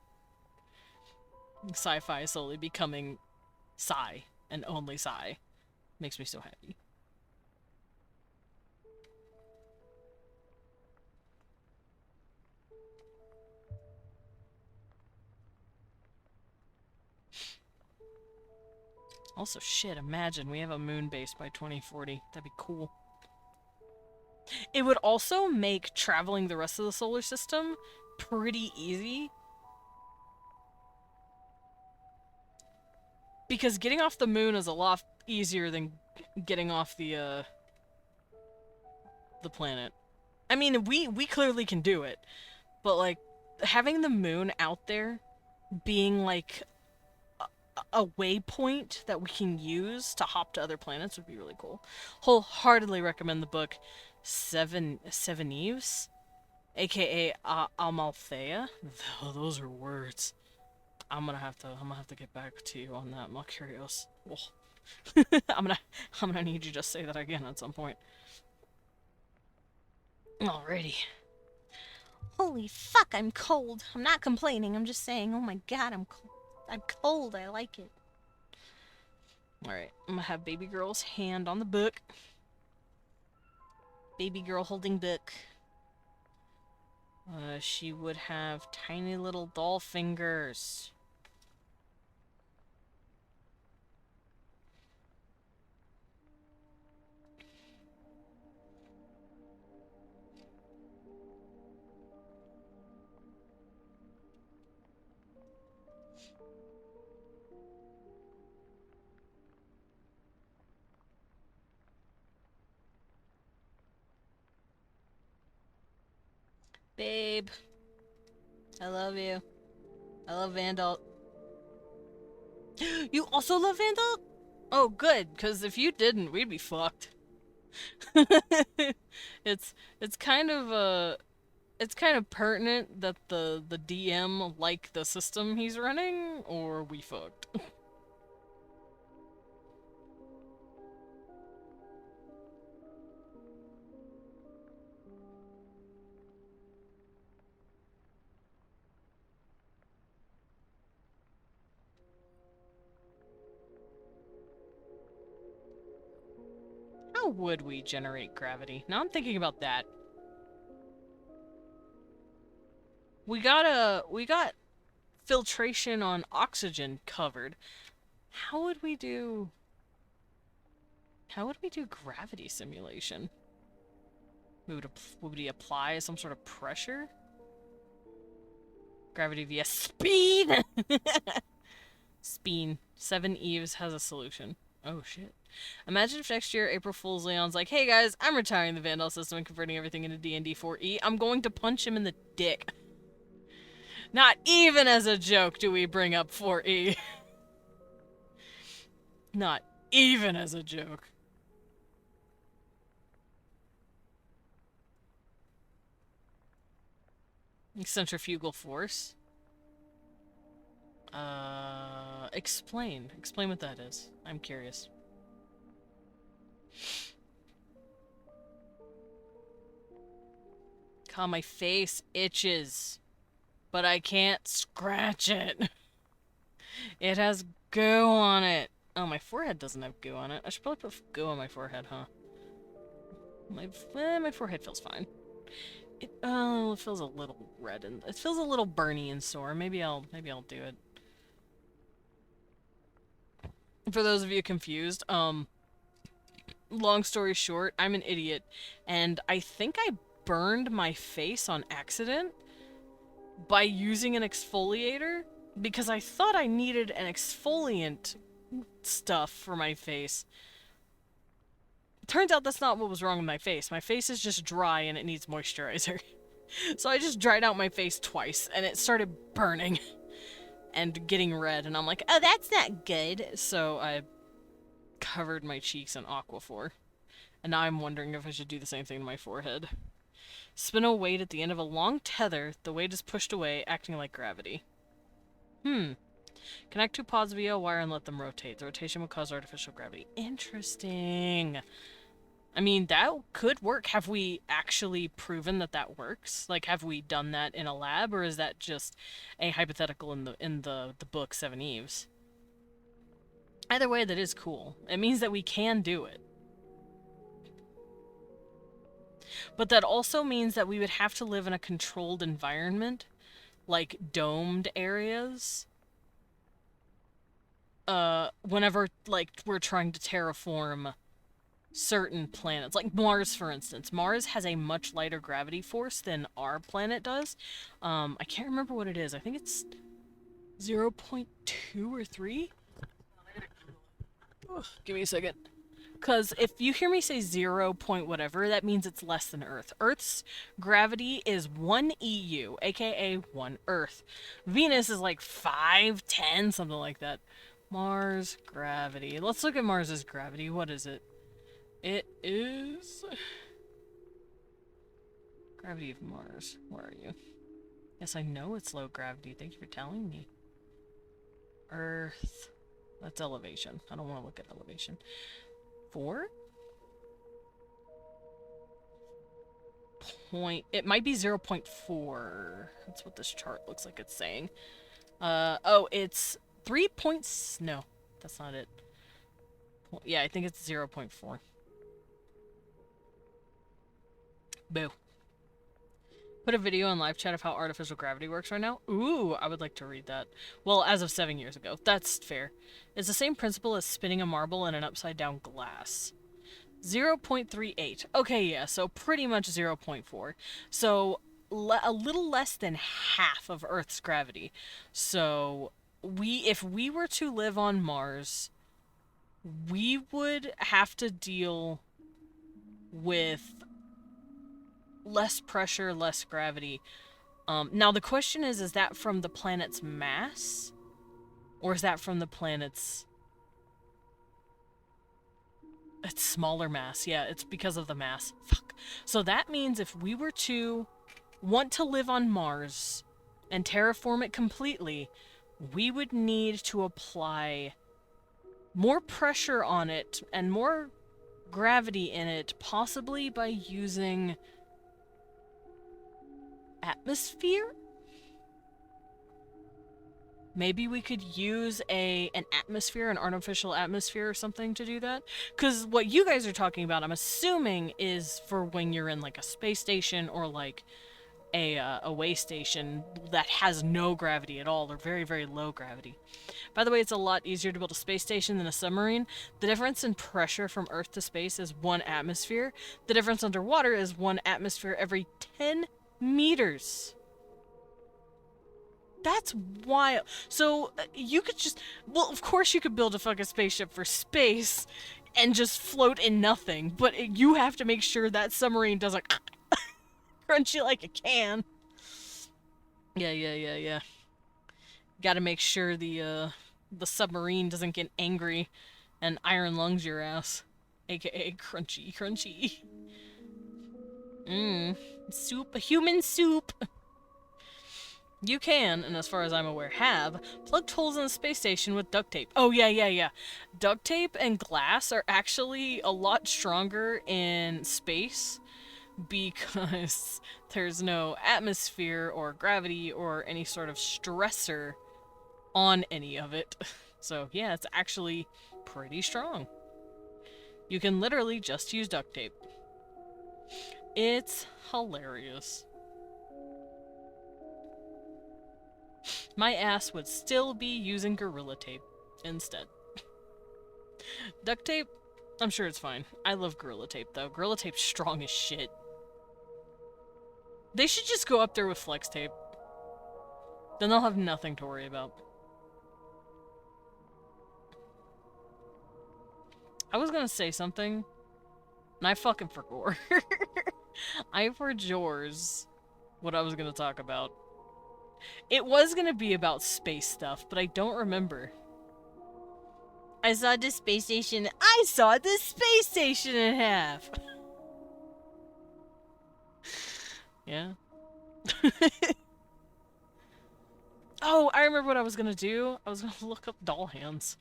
Sci-fi is slowly becoming sci and only sci. Makes me so happy. Also, shit, imagine we have a moon base by 2040. That'd be cool. It would also make traveling the rest of the solar system pretty easy. Because getting off the moon is a lot easier than getting off the planet. I mean, we clearly can do it. But, like, having the moon out there being, like, a waypoint that we can use to hop to other planets would be really cool. Wholeheartedly recommend the book Seven Eves, aka Amalthea. Those are words. I'm gonna have to get back to you on that. I'm curious. I'm gonna need you to say that again at some point. Alrighty. Holy fuck, I'm cold. I'm not complaining. I'm just saying, oh my god, I'm cold. I'm cold. I like it. Alright, I'm gonna have baby girl's hand on the book. Baby girl holding book. She would have tiny little doll fingers. Babe, I love you. I love Vandal. You also love Vandal? Oh, good, because if you didn't, we'd be fucked. it's it's kind of it's kind of pertinent that the DM like the system he's running, or we fucked. How would we generate gravity? Now I'm thinking about that. We got filtration on oxygen covered. How would we do gravity simulation? Would we apply some sort of pressure? Gravity via speed. Speen. 7 Eves has a solution. Oh shit. Imagine if next year April Fool's Leon's like, hey guys, I'm retiring the Vandal system and converting everything into D&D 4E. I'm going to punch him in the dick. Not even as a joke do we bring up 4E. Not even as a joke. Centrifugal force? Explain. Explain what that is. I'm curious. God, my face itches, but I can't scratch it. It has goo on it. Oh, my forehead doesn't have goo on it. I should probably put goo on my forehead, huh? My forehead feels fine. It feels a little red and it feels a little burny and sore. Maybe I'll do it. For those of you confused, long story short, I'm an idiot, and I think I burned my face on accident by using an exfoliator because I thought I needed an exfoliant stuff for my face. Turns out that's not what was wrong with my face. My face is just dry and it needs moisturizer. So I just dried out my face twice and it started burning and getting red, and I'm like, oh, that's not good. So I covered my cheeks in Aquaphor. And now I'm wondering if I should do the same thing to my forehead. Spin a weight at the end of a long tether. The weight is pushed away, acting like gravity. Connect two pods via a wire and let them rotate. The rotation will cause artificial gravity. Interesting. I mean, that could work. Have we actually proven that that works? Like, have we done that in a lab, or is that just a hypothetical in the book 7 Eves? Either way, that is cool. It means that we can do it. But that also means that we would have to live in a controlled environment, like domed areas. Whenever, like, we're trying to terraform certain planets. Like Mars, for instance. Mars has a much lighter gravity force than our planet does. I can't remember what it is. I think it's 0.2 or 3? Ugh, give me a second. Because if you hear me say 0 point whatever, that means it's less than Earth. Earth's gravity is 1 EU, aka 1 Earth. Venus is like 5, 10, something like that. Mars gravity. Let's look at Mars's gravity. What is it? It is... Gravity of Mars. Where are you? Yes, I know it's low gravity. Thank you for telling me. Earth. That's elevation. I don't want to look at elevation. 4? It might be 0.4. That's what this chart looks like it's saying. Oh, it's 3 points. No, that's not it. Yeah, I think it's 0.4. Boo. Put a video in live chat of how artificial gravity works right now. Ooh, I would like to read that. Well, as of 7 years ago. That's fair. It's the same principle as spinning a marble in an upside-down glass. 0.38. Okay, yeah, so pretty much 0.4. So, a little less than half of Earth's gravity. So, if we were to live on Mars, we would have to deal with less pressure, less gravity, Now the question is that from the planet's mass? Or is that from the planet's... It's smaller mass. Yeah, it's because of the mass. Fuck. So that means if we were to want to live on Mars and terraform it completely, we would need to apply more pressure on it and more gravity in it, possibly by using atmosphere? Maybe we could use an atmosphere, an artificial atmosphere or something to do that? Because what you guys are talking about, I'm assuming, is for when you're in, like, a space station or, like, a way station that has no gravity at all, or very, very low gravity. By the way, it's a lot easier to build a space station than a submarine. The difference in pressure from Earth to space is 1 atmosphere. The difference underwater is 1 atmosphere every 10 meters. That's wild. So, you could just... Well, of course you could build a fucking spaceship for space and just float in nothing, but you have to make sure that submarine doesn't crunchy like a can. Yeah. Gotta make sure the submarine doesn't get angry and iron lungs your ass. AKA crunchy. Soup, a human soup. You can, and as far as I'm aware have, plugged holes in the space station with duct tape. Oh, yeah. Duct tape and glass are actually a lot stronger in space because there's no atmosphere or gravity or any sort of stressor on any of it. So, yeah, it's actually pretty strong. You can literally just use duct tape. It's hilarious. My ass would still be using Gorilla Tape instead. Duct tape? I'm sure it's fine. I love Gorilla Tape, though. Gorilla Tape's strong as shit. They should just go up there with Flex Tape. Then they'll have nothing to worry about. I was gonna say something, and I fucking forgot. I forjors what I was gonna talk about. It was gonna be about space stuff, but I don't remember. I saw the space station in half! Yeah. Oh, I remember what I was gonna do. I was gonna look up doll hands.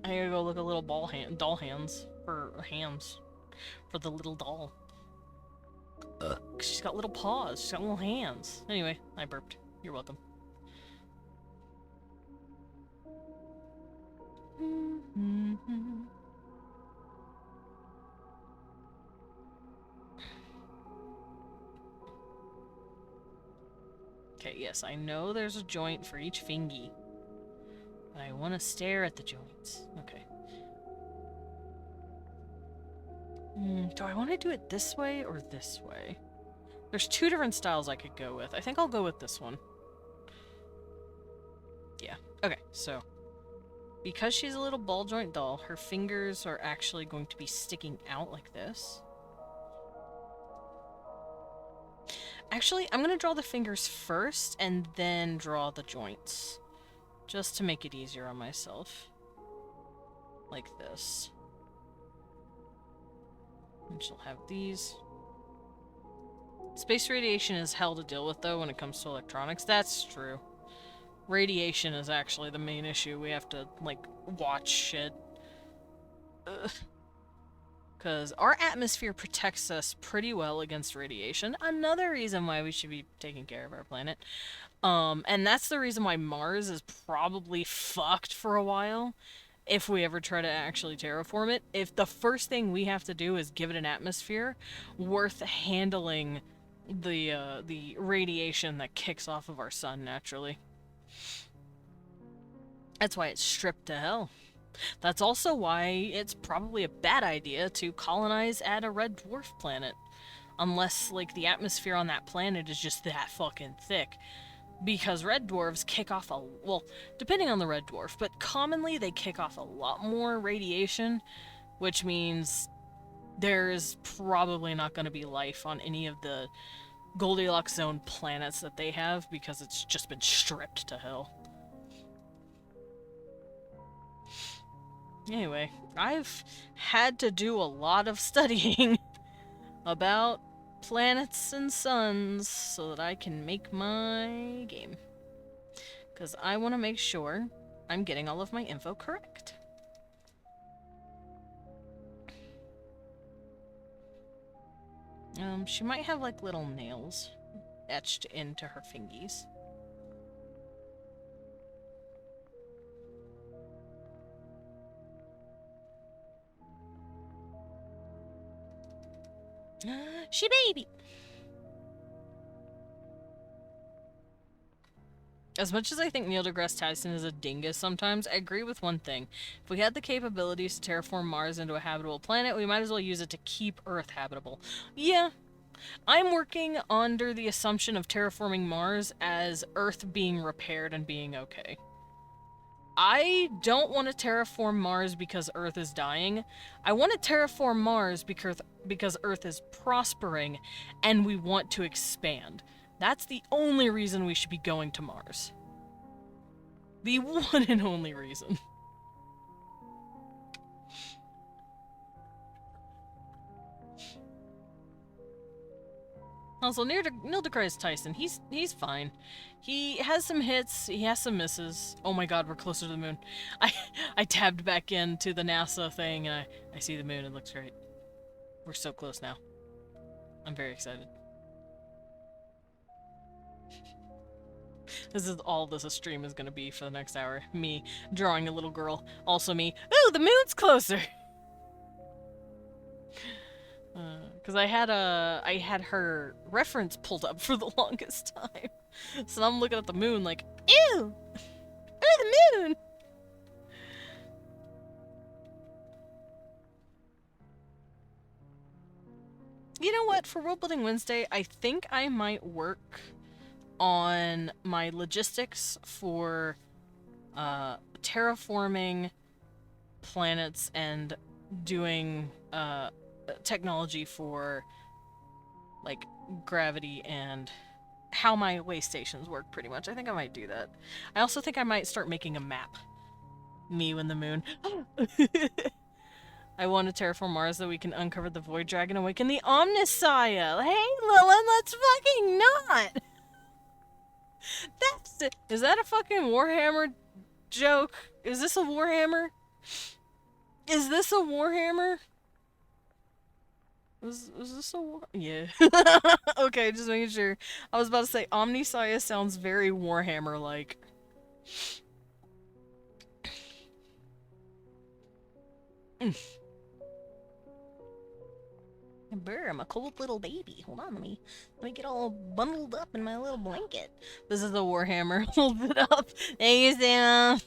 I gotta go look at little doll hands for hands for the little doll. 'Cause she's got little paws. She's got little hands. Anyway, I burped. You're welcome. Okay, yes, I know there's a joint for each fingy. But I want to stare at the joints. Okay. Do I want to do it this way or this way? There's 2 different styles I could go with. I think I'll go with this one. Yeah. Okay, so because she's a little ball joint doll, her fingers are actually going to be sticking out like this. Actually, I'm going to draw the fingers first and then draw the joints. Just to make it easier on myself. Like this. And she'll have these. Space radiation is hell to deal with, though, when it comes to electronics. That's true. Radiation is actually the main issue. We have to, like, watch shit. Because our atmosphere protects us pretty well against radiation. Another reason why we should be taking care of our planet. And that's the reason why Mars is probably fucked for a while. If we ever try to actually terraform it. If the first thing we have to do is give it an atmosphere worth handling the radiation that kicks off of our sun naturally. That's why it's stripped to hell. That's also why it's probably a bad idea to colonize at a red dwarf planet. Unless, like, the atmosphere on that planet is just that fucking thick. Because red dwarves kick off well, depending on the red dwarf, but commonly they kick off a lot more radiation, which means there's probably not going to be life on any of the Goldilocks Zone planets that they have because it's just been stripped to hell. Anyway, I've had to do a lot of studying about planets and suns so that I can make my game. Because I want to make sure I'm getting all of my info correct. She might have like little nails etched into her fingies. She baby. As much as I think Neil deGrasse Tyson is a dingus sometimes, I agree with one thing. If we had the capabilities to terraform Mars into a habitable planet, we might as well use it to keep Earth habitable. Yeah, I'm working under the assumption of terraforming Mars as Earth being repaired and being okay. I don't want to terraform Mars because Earth is dying. I want to terraform Mars because Earth is prospering and we want to expand. That's the only reason we should be going to Mars. The one and only reason. Also, Neil deGrasse Tyson, he's fine. He has some hits, he has some misses. Oh my god, we're closer to the moon. I tabbed back into the NASA thing and I see the moon, it looks great. We're so close now. I'm very excited. This is all this stream is gonna be for the next hour. Me drawing a little girl. Also me, ooh, the moon's closer! Because I had her reference pulled up for the longest time. So I'm looking at the moon like, ew! Ooh, the moon! You know what? For World Building Wednesday, I think I might work on my logistics for terraforming planets and doing technology for like gravity and how my way stations work, pretty much. I think I might do that. I also think I might start making a map. Me and the moon. I want to terraform Mars so we can uncover the Void Dragon and awaken the Omnissiah. Hey, Lilin, let's fucking not! That's it. Is that a fucking Warhammer joke? Is this a Warhammer? Is this a Warhammer? Is this a war? Yeah. Okay, just making sure. I was about to say Omnissiah sounds very Warhammer-like. Brr, I'm a cold little baby. Hold on, let me get all bundled up in my little blanket. This is the Warhammer. Hold it up. Thank you, Sam.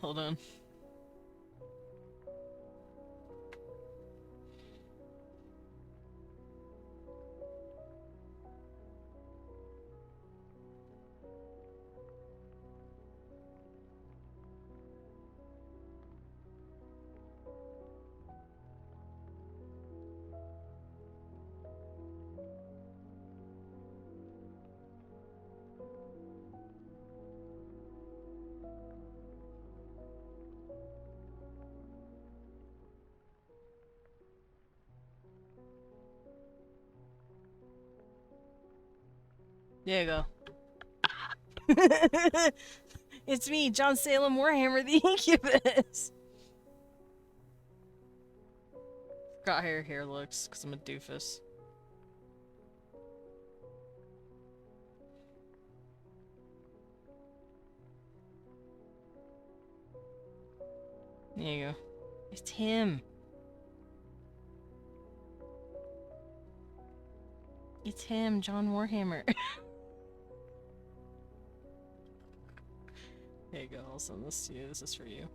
Hold on. There you go. It's me, John Salem Warhammer the Incubus. Forgot how your hair looks, because I'm a doofus. There you go. It's him. It's him, John Warhammer. There you go, I'll send this to you. This is for you.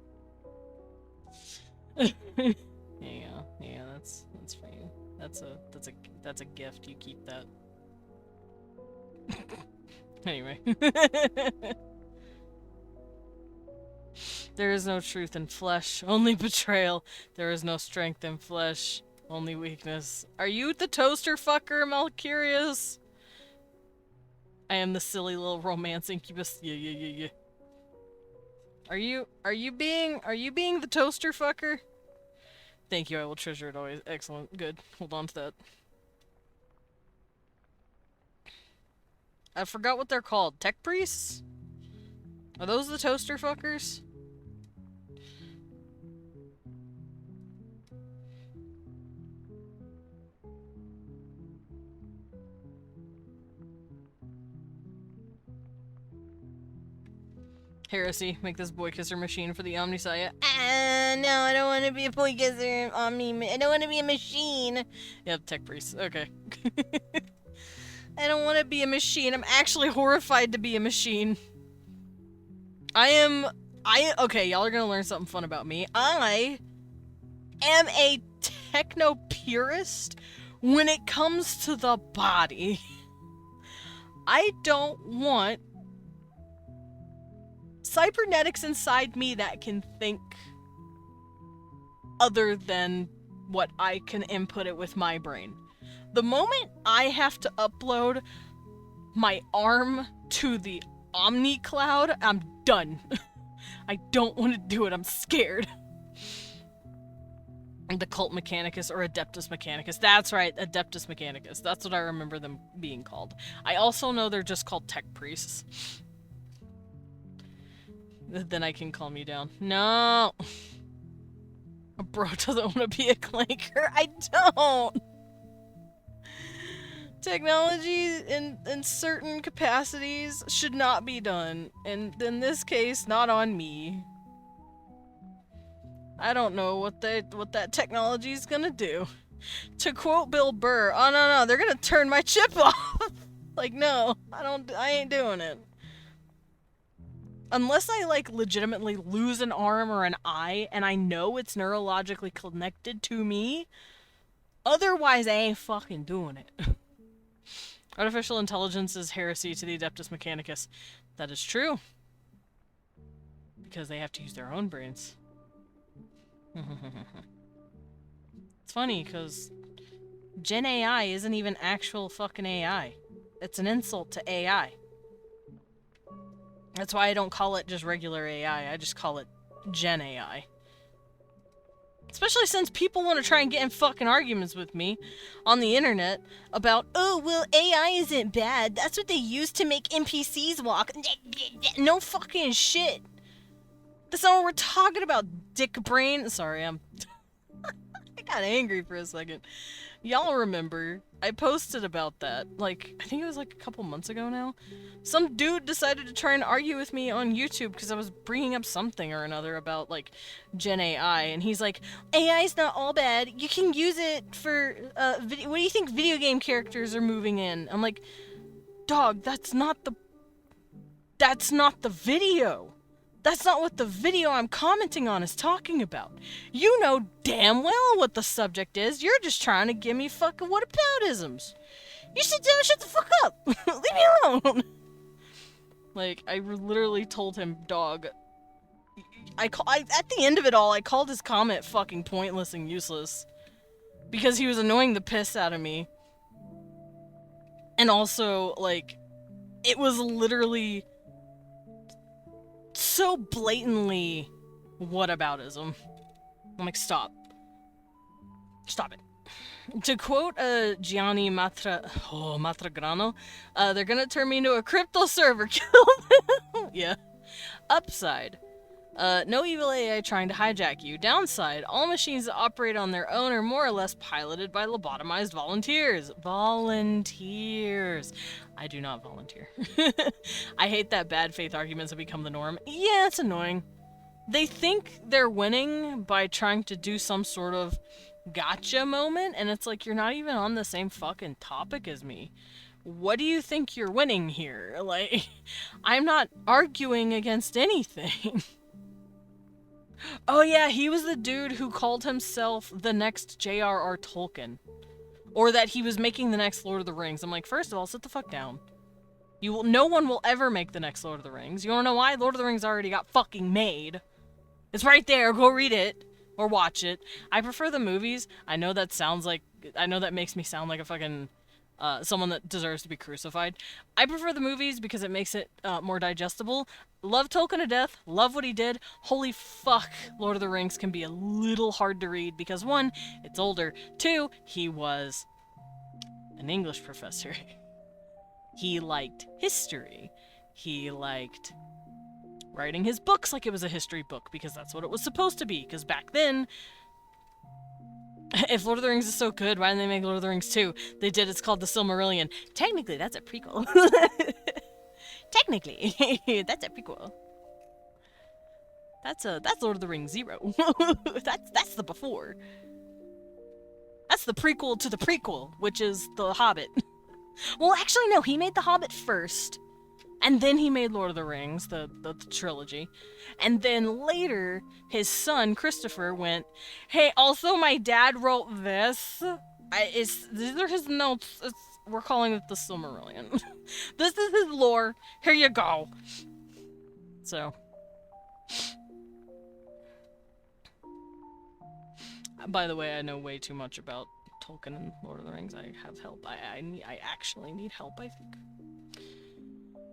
There you go. Yeah, that's for you. That's a gift. You keep that. Anyway. There is no truth in flesh, only betrayal. There is no strength in flesh, only weakness. Are you the toaster fucker, Malcurious? I am the silly little romance incubus. Yeah. Are you being the toaster fucker? Thank you, I will treasure it always. Excellent, good. Hold on to that. I forgot what they're called. Tech priests? Are those the toaster fuckers? Heresy, make this boy kisser machine for the Omnisaya. No, I don't want to be a boy kisser. I don't want to be a machine. Yep, tech priest. Okay. I don't want to be a machine. I'm actually horrified to be a machine. Okay, y'all are gonna learn something fun about me. I am a techno purist when it comes to the body. I don't want cybernetics inside me that can think other than what I can input it with my brain. The moment I have to upload my arm to the Omni Cloud, I'm done. I don't want to do it, I'm scared. The Cult Mechanicus or Adeptus Mechanicus. That's right, Adeptus Mechanicus. That's what I remember them being called. I also know they're just called tech priests. Then I can calm you down. No! A bro doesn't want to be a clanker. I don't! Technology in certain capacities should not be done. And in this case, not on me. I don't know what that technology is gonna do. To quote Bill Burr, oh no, they're gonna turn my chip off! Like, no, I ain't doing it. Unless I, like, legitimately lose an arm or an eye, and I know it's neurologically connected to me, otherwise I ain't fucking doing it. Artificial intelligence is heresy to the Adeptus Mechanicus. That is true. Because they have to use their own brains. It's funny, because Gen AI isn't even actual fucking AI. It's an insult to AI. That's why I don't call it just regular AI, I just call it Gen AI. Especially since people want to try and get in fucking arguments with me on the internet about, oh, well, AI isn't bad. That's what they use to make NPCs walk. No fucking shit. That's not what we're talking about, dick brain. Sorry, I got angry for a second. Y'all remember, I posted about that, like, I think it was like a couple months ago now. Some dude decided to try and argue with me on YouTube because I was bringing up something or another about, like, Gen AI, and he's like, AI's not all bad, you can use it for, what do you think video game characters are moving in? I'm like, dog, that's not the video. That's not what the video I'm commenting on is talking about. You know damn well what the subject is. You're just trying to give me fucking whataboutisms. You sit down and shut the fuck up. Leave me alone. Like, I literally told him, dog. At the end of it all, I called his comment fucking pointless and useless. Because he was annoying the piss out of me. And also, like, it was literally so blatantly whataboutism. I'm like, stop. Stop it. To quote Gianni Matragrano, they're gonna turn me into a crypto server. Yeah. Upside. No evil AI trying to hijack you. Downside, all machines that operate on their own are more or less piloted by lobotomized volunteers. Volunteers. I do not volunteer. I hate that bad faith arguments have become the norm. Yeah, it's annoying. They think they're winning by trying to do some sort of gotcha moment, and it's like, you're not even on the same fucking topic as me. What do you think you're winning here? Like, I'm not arguing against anything. Oh yeah, he was the dude who called himself the next J.R.R. Tolkien. Or that he was making the next Lord of the Rings. I'm like, first of all, sit the fuck down. No one will ever make the next Lord of the Rings. You wanna know why? Lord of the Rings already got fucking made. It's right there. Go read it. Or watch it. I prefer the movies. I know that makes me sound like a fucking, someone that deserves to be crucified. I prefer the movies because it makes it, more digestible. Love Tolkien to death. Love what he did. Holy fuck, Lord of the Rings can be a little hard to read because 1, it's older. 2, he was an English professor. He liked history. He liked writing his books like it was a history book, because that's what it was supposed to be, because back then, if Lord of the Rings is so good, why didn't they make Lord of the Rings 2? They did, it's called The Silmarillion. Technically, that's a prequel. Technically, that's a prequel. That's Lord of the Rings 0. that's the before. That's the prequel to the prequel, which is The Hobbit. Well, actually, no, he made The Hobbit first. And then he made Lord of the Rings, the trilogy. And then later, his son, Christopher, went, hey, also my dad wrote this. These are his notes. We're calling it the Silmarillion. This is his lore. Here you go. So. By the way, I know way too much about Tolkien and Lord of the Rings. I have help. I actually need help, I think.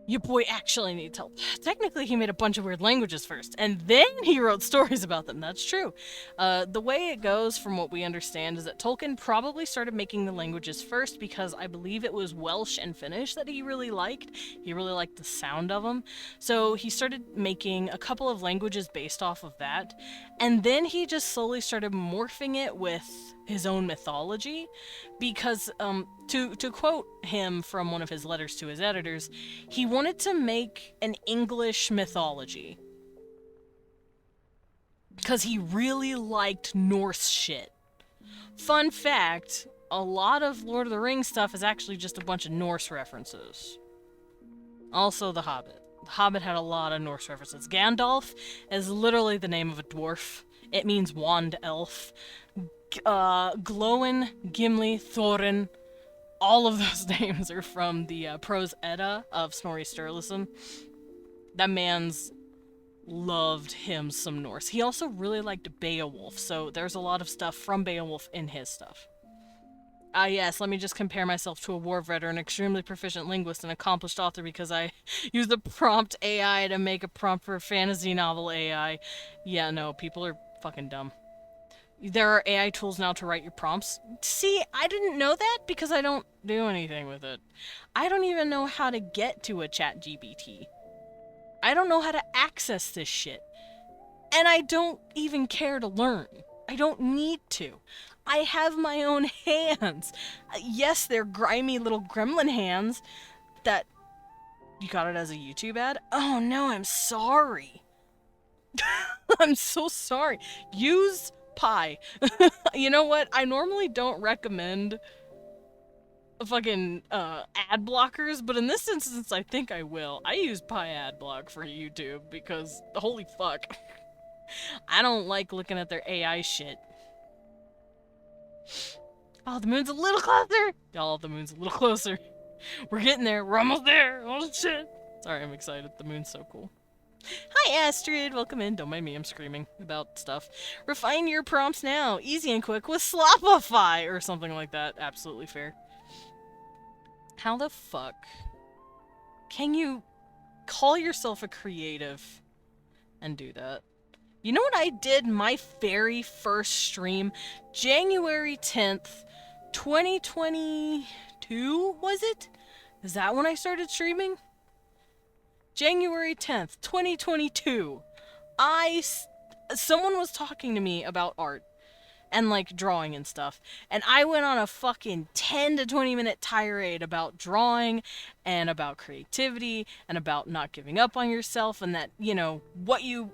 Your boy actually needs help. Technically, he made a bunch of weird languages first, and then he wrote stories about them. That's true. The way it goes, from what we understand, is that Tolkien probably started making the languages first because I believe it was Welsh and Finnish that he really liked. He really liked the sound of them. So he started making a couple of languages based off of that, and then he just slowly started morphing it with his own mythology, because to quote him from one of his letters to his editors, he wanted to make an English mythology because he really liked Norse shit. Fun fact, a lot of Lord of the Rings stuff is actually just a bunch of Norse references. Also The Hobbit. The Hobbit had a lot of Norse references. Gandalf is literally the name of a dwarf. It means wand elf. Glóin, Gimli, Thorin, all of those names are from the Prose Edda of Snorri Sturluson. That man's loved him some Norse. He also really liked Beowulf, so there's a lot of stuff from Beowulf in his stuff. Yes, let me just compare myself to a war veteran, extremely proficient linguist, and accomplished author because I used a prompt AI to make a prompt for a fantasy novel AI. Yeah, no, people are fucking dumb. There are AI tools now to write your prompts. See, I didn't know that because I don't do anything with it. I don't even know how to get to a ChatGPT. I don't know how to access this shit. And I don't even care to learn. I don't need to. I have my own hands. Yes, they're grimy little gremlin hands that... You got it as a YouTube ad? Oh no, I'm sorry. I'm so sorry. Use Pi. You know what? I normally don't recommend fucking ad blockers, but in this instance I think I will. I use Pi ad block for YouTube because holy fuck. I don't like looking at their AI shit. Oh, the moon's a little closer! Y'all, the moon's a little closer. We're getting there. We're almost there. Oh shit. Sorry, I'm excited. The moon's so cool. Hi, Astrid. Welcome in. Don't mind me. I'm screaming about stuff. Refine your prompts now. Easy and quick with Slopify or something like that. Absolutely fair. How the fuck can you call yourself a creative and do that? You know what I did my very first stream? January 10th, 2022, was it? Is that when I started streaming? January 10th, 2022. Someone was talking to me about art and like drawing and stuff, and I went on a fucking 10 to 20 minute tirade about drawing and about creativity and about not giving up on yourself, and that, you know, what you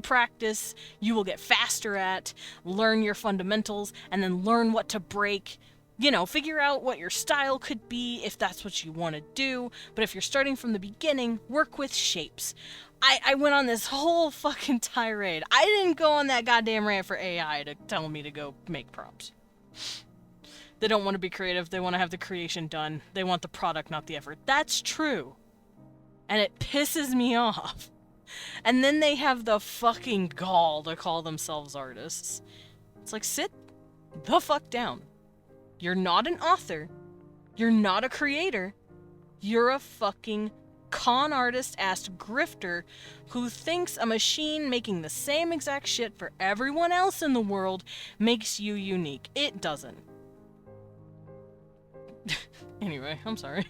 practice you will get faster at. Learn your fundamentals and then learn what to break. You know, figure out what your style could be if that's what you want to do. But if you're starting from the beginning, work with shapes. I went on this whole fucking tirade. I didn't go on that goddamn rant for AI to tell me to go make prompts. They don't want to be creative. They want to have the creation done. They want the product, not the effort. That's true. and it pisses me off. And then they have the fucking gall to call themselves artists. It's like, sit the fuck down. You're not an author. You're not a creator. You're a fucking con artist-ass grifter who thinks a machine making the same exact shit for everyone else in the world makes you unique. It doesn't. Anyway, I'm sorry.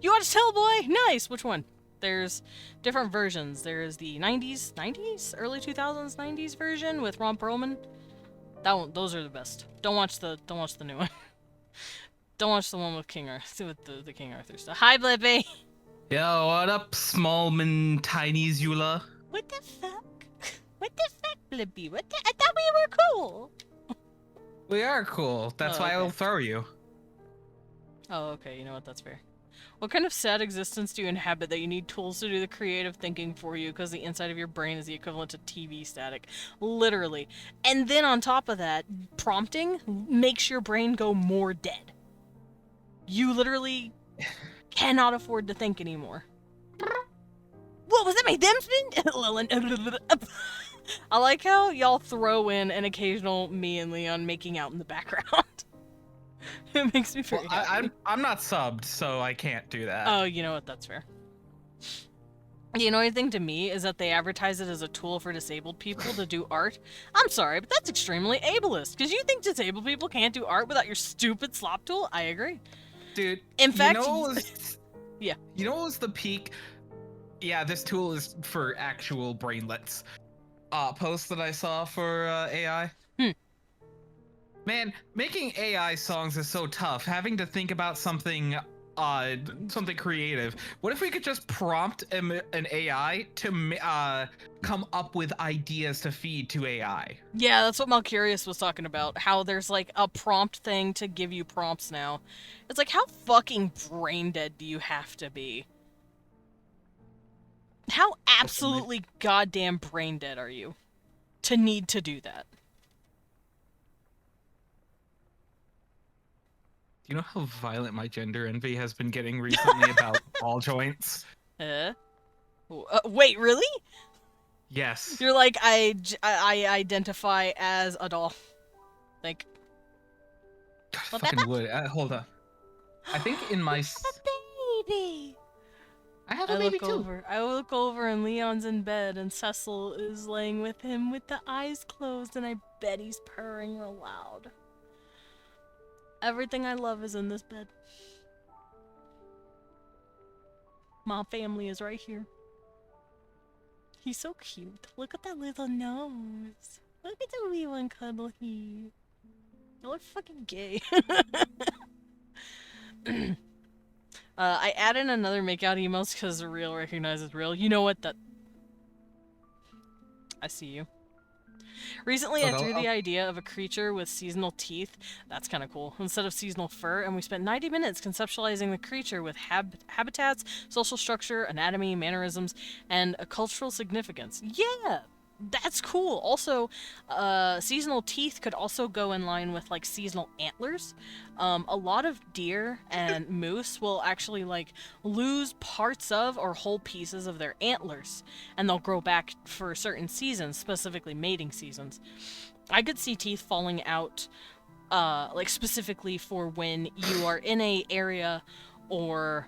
You watched Hellboy? Nice! Which one? There's different versions. There's the 90s? Early 2000s, 90s version with Ron Perlman. That one, those are the best. Don't watch the new one. Don't watch the one with King Arthur, with the King Arthur stuff. Hi, Blippy! Yo, what up, Smallman Tiny Zula? What the fuck? What the fuck, Blippy? I thought we were cool. We are cool. That's Oh, why I okay. will throw you. Oh, okay, you know what, that's fair. What kind of sad existence do you inhabit that you need tools to do the creative thinking for you because the inside of your brain is the equivalent to TV static? Literally. And then on top of that, prompting makes your brain go more dead. You literally cannot afford to think anymore. What was that? My them spin? I like how y'all throw in an occasional me and Leon making out in the background. It makes me very Well, happy. I'm not subbed, so I can't do that. Oh, you know what? That's fair. The annoying thing to me is that they advertise it as a tool for disabled people to do art. I'm sorry, but that's extremely ableist. Because you think disabled people can't do art without your stupid slop tool? I agree. Dude, In fact, you know what was, yeah. You know what was the peak? Yeah, this tool is for actual brainlets. Post that I saw for AI. Man, making AI songs is so tough. Having to think about something creative. What if we could just prompt an AI to come up with ideas to feed to AI? Yeah, that's what Malcurious was talking about. How there's like a prompt thing to give you prompts now. It's like, how fucking brain dead do you have to be? How absolutely goddamn brain dead are you to need to do that? Do you know how violent my gender envy has been getting recently about ball joints? Wait, really? Yes. You're like, I identify as a doll. Like, God, fucking would. Hold on. I think in my... Baby. I have I a baby look too. I look over and Leon's in bed and Cecil is laying with him with the eyes closed and I bet he's purring real loud. Everything I love is in this bed. My family is right here. He's so cute. Look at that little nose. Look at the wee one cuddle he. You're fucking gay. I add in another makeout emails because real recognizes real. You know what? That I see you. Recently, I threw the idea of a creature with seasonal teeth. That's kind of cool. Instead of seasonal fur, and we spent 90 minutes conceptualizing the creature with habitats, social structure, anatomy, mannerisms, and a cultural significance. Yeah, that's cool. Also, seasonal teeth could also go in line with like seasonal antlers. A lot of deer and moose will actually like lose parts of or whole pieces of their antlers, and they'll grow back for certain seasons, specifically mating seasons. I could see teeth falling out, like specifically for when you are in a area or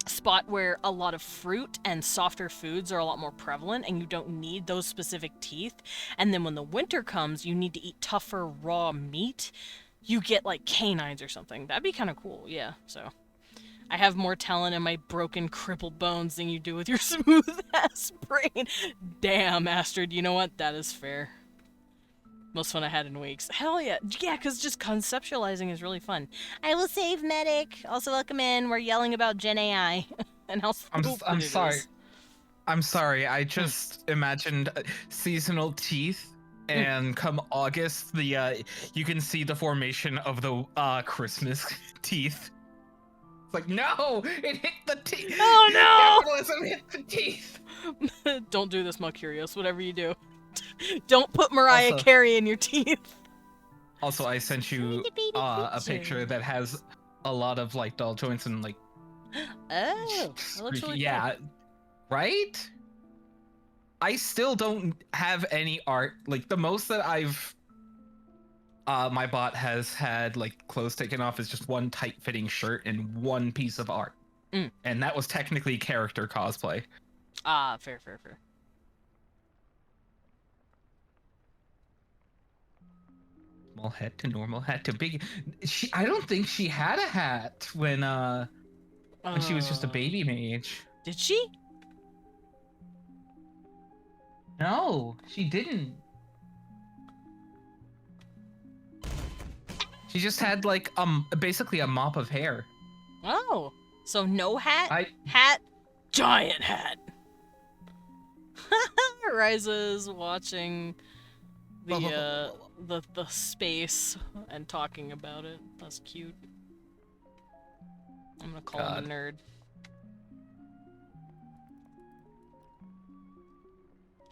spot where a lot of fruit and softer foods are a lot more prevalent and you don't need those specific teeth, and then when the winter comes you need to eat tougher raw meat, you get like canines or something. That'd be kind of cool. Yeah, so I have more talent in my broken crippled bones than you do with your smooth ass brain. Damn, Astrid, you know what, that is fair. Most fun I had in weeks. Hell yeah. Yeah, because just conceptualizing is really fun. I will save medic. Also welcome in. We're yelling about Gen AI. And how stupid I'm it sorry. is. I'm sorry. I just imagined seasonal teeth, and come August, the you can see the formation of the Christmas teeth. It's like, no, it hit the teeth. Oh no! Capitalism hit the teeth. Don't do this, Malcurious, whatever you do. Don't put Mariah Also- Carey in your teeth. Also, I sent you the baby a creature. picture that has a lot of like doll joints and like Oh, it looks really Yeah, right? I still don't have any art. Like the most that I've my bot has had like clothes taken off is just one tight fitting shirt and one piece of art. Mm. And that was technically character cosplay. cool. Ah, fair. Small hat to normal hat to big. I don't think she had a hat when she was just a baby mage. Did she? No, she didn't. She just had like basically a mop of hair. Oh, so no hat? I Hat? Giant hat! Riza's watching the space and talking about it. That's cute. I'm gonna call him a nerd.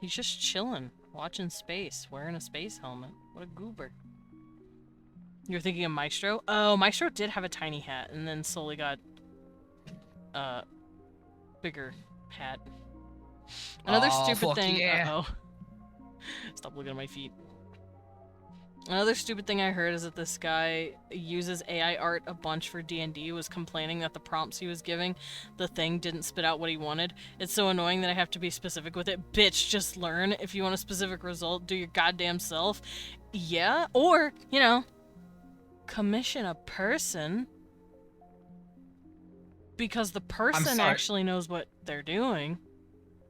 He's just chilling, watching space, wearing a space helmet. What a goober. You're thinking of Maestro? Oh, Maestro did have a tiny hat and then slowly got bigger hat. Another stupid thing. Yeah. Uh-oh. Stop looking at my feet. Another stupid thing I heard is that this guy uses AI art a bunch for D&D, was complaining that the prompts he was giving, the thing didn't spit out what he wanted. It's so annoying that I have to be specific with it. Bitch, just learn. If you want a specific result, do your goddamn self. Yeah, or, you know, commission a person. Because the person actually knows what they're doing.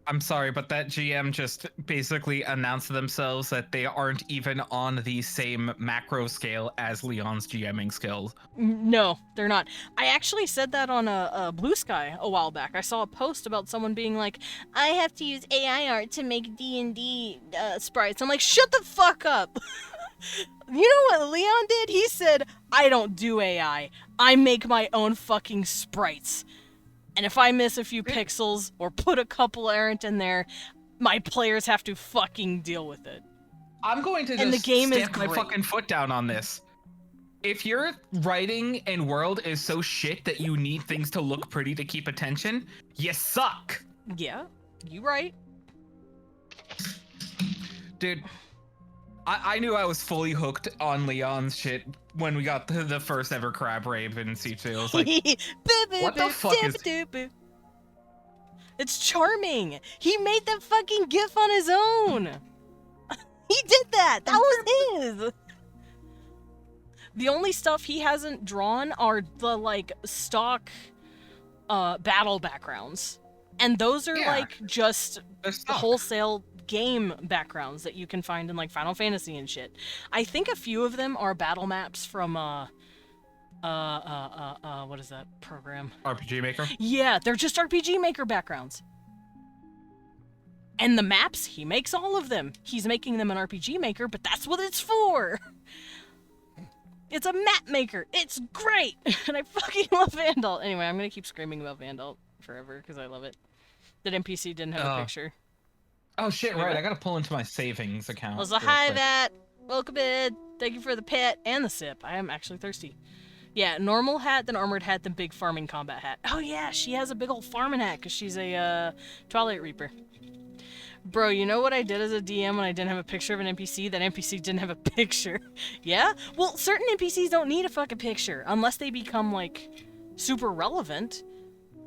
I'm sorry, but that GM just basically announced themselves that they aren't even on the same macro scale as Leon's GMing skills. No, they're not. I actually said that on a Blue Sky a while back. I saw a post about someone being like, I have to use AI art to make D&D sprites. I'm like, shut the fuck up! You know what Leon did? He said, I don't do AI. I make my own fucking sprites. And if I miss a few pixels or put a couple errant in there, my players have to fucking deal with it. I'm going to and just the game stamp is my great. fucking foot down on this. If your writing and world is so shit that you need things to look pretty to keep attention, you suck. Yeah, you right. Dude, I knew I was fully hooked on Leon's shit when we got the first ever crab rape in C2. I was like, what the fuck is... It's charming. He made that fucking GIF on his own. He did that. That was his. The only stuff he hasn't drawn are the, like, stock battle backgrounds. And those are, like, just wholesale game backgrounds that you can find in, like, Final Fantasy and shit. I think a few of them are battle maps from, what is that program? RPG Maker? Yeah, they're just RPG Maker backgrounds. And the maps, he makes all of them. He's making them in RPG Maker, but that's what it's for. It's a map maker. It's great. And I fucking love Vandal. Anyway, I'm gonna keep screaming about Vandal forever because I love it. That NPC didn't have a picture. Oh shit, right. I gotta pull into my savings account. Well, so hi, Vat. Welcome in. Thank you for the pet and the sip. I am actually thirsty. Yeah, normal hat, then armored hat, then big farming combat hat. Oh yeah, she has a big old farming hat because she's a Twilight Reaper. Bro, you know what I did as a DM when I didn't have a picture of an NPC? That NPC didn't have a picture. Yeah? Well, certain NPCs don't need a fucking picture unless they become, like, super relevant.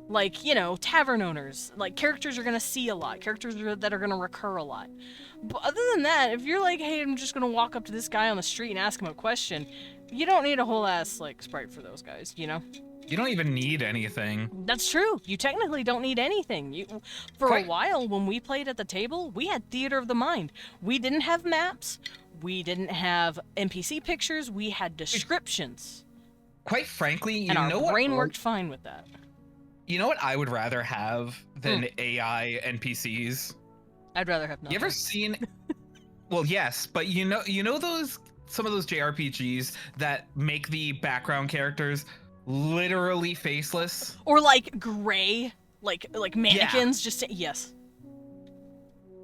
Like, you know, tavern owners. Like, characters you're gonna see a lot. Characters that are gonna recur a lot. But other than that, if you're like, hey, I'm just gonna walk up to this guy on the street and ask him a question, you don't need a whole ass, like, sprite for those guys, you know? You don't even need anything. That's true. You technically don't need anything. For a while, when we played at the table, we had theater of the mind. We didn't have maps. We didn't have NPC pictures. We had descriptions. Quite frankly, you and know what? Our brain worked fine with that. You know what I would rather have than AI NPCs? I'd rather have nothing. You ever seen... Well, yes, but you know those... Some of those JRPGs that make the background characters literally faceless? Or like gray, like mannequins, just yes.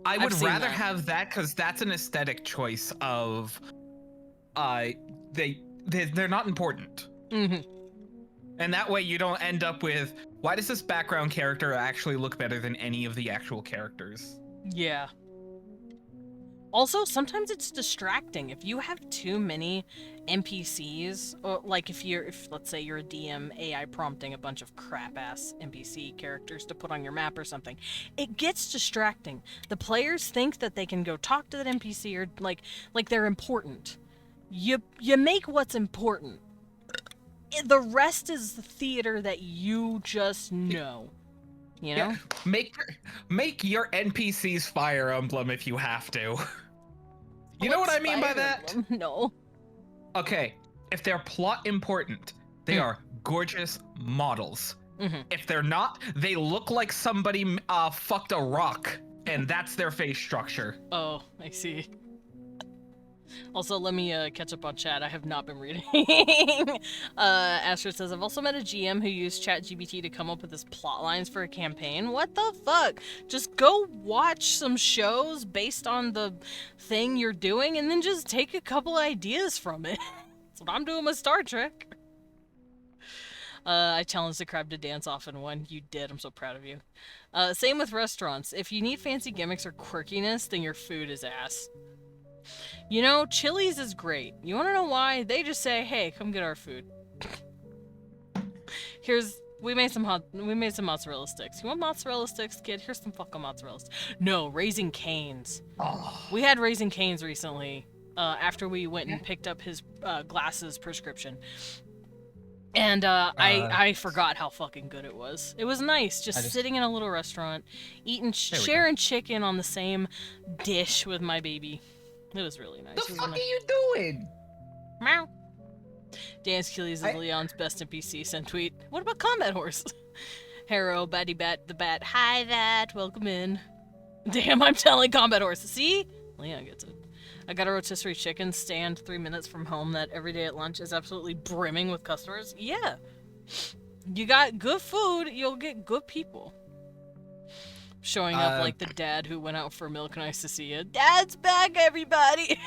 I would rather have that because that's an aesthetic choice of they're not important. Mm-hmm. And that way you don't end up with why does this background character actually look better than any of the actual characters? Yeah. Also, sometimes it's distracting. If you have too many NPCs, or like if let's say you're a DM AI prompting a bunch of crap-ass NPC characters to put on your map or something, it gets distracting. The players think that they can go talk to that NPC or like they're important. You make what's important. The rest is the theater that you just know. You know? Yeah, make your NPCs Fire Emblem if you have to. You know what I mean by that? No. Okay, if they're plot important, they are gorgeous models. If they're not, they look like somebody fucked a rock, and that's their face structure. Oh, I see. Also, let me catch up on chat. I have not been reading. Astrid says, I've also met a GM who used ChatGPT to come up with his plot lines for a campaign. What the fuck? Just go watch some shows based on the thing you're doing and then just take a couple ideas from it. That's what I'm doing with Star Trek. I challenged the crab to dance off and won. You did. I'm so proud of you. Same with restaurants. If you need fancy gimmicks or quirkiness, then your food is ass. You know, Chili's is great. You want to know why? They just say, "Hey, come get our food." We made some mozzarella sticks. You want mozzarella sticks, kid? Here's some fucking mozzarella sticks. No, Raising Cane's. Oh. We had Raising Cane's recently. After we went and picked up his glasses prescription. And I forgot how fucking good it was. It was nice, just sitting in a little restaurant, sharing chicken on the same dish with my baby. It was really nice. The fuck are you doing? Meow. Dance Achilles is Leon's best NPC. Send tweet. What about Combat Horse? Harrow, Batty Bat, the Bat. Hi, Bat. Welcome in. Damn, I'm telling Combat Horse. See? Leon gets it. I got a rotisserie chicken stand 3 minutes from home that every day at lunch is absolutely brimming with customers. Yeah. You got good food, you'll get good people. Showing up like the dad who went out for milk. Nice to see you. Dad's back, everybody!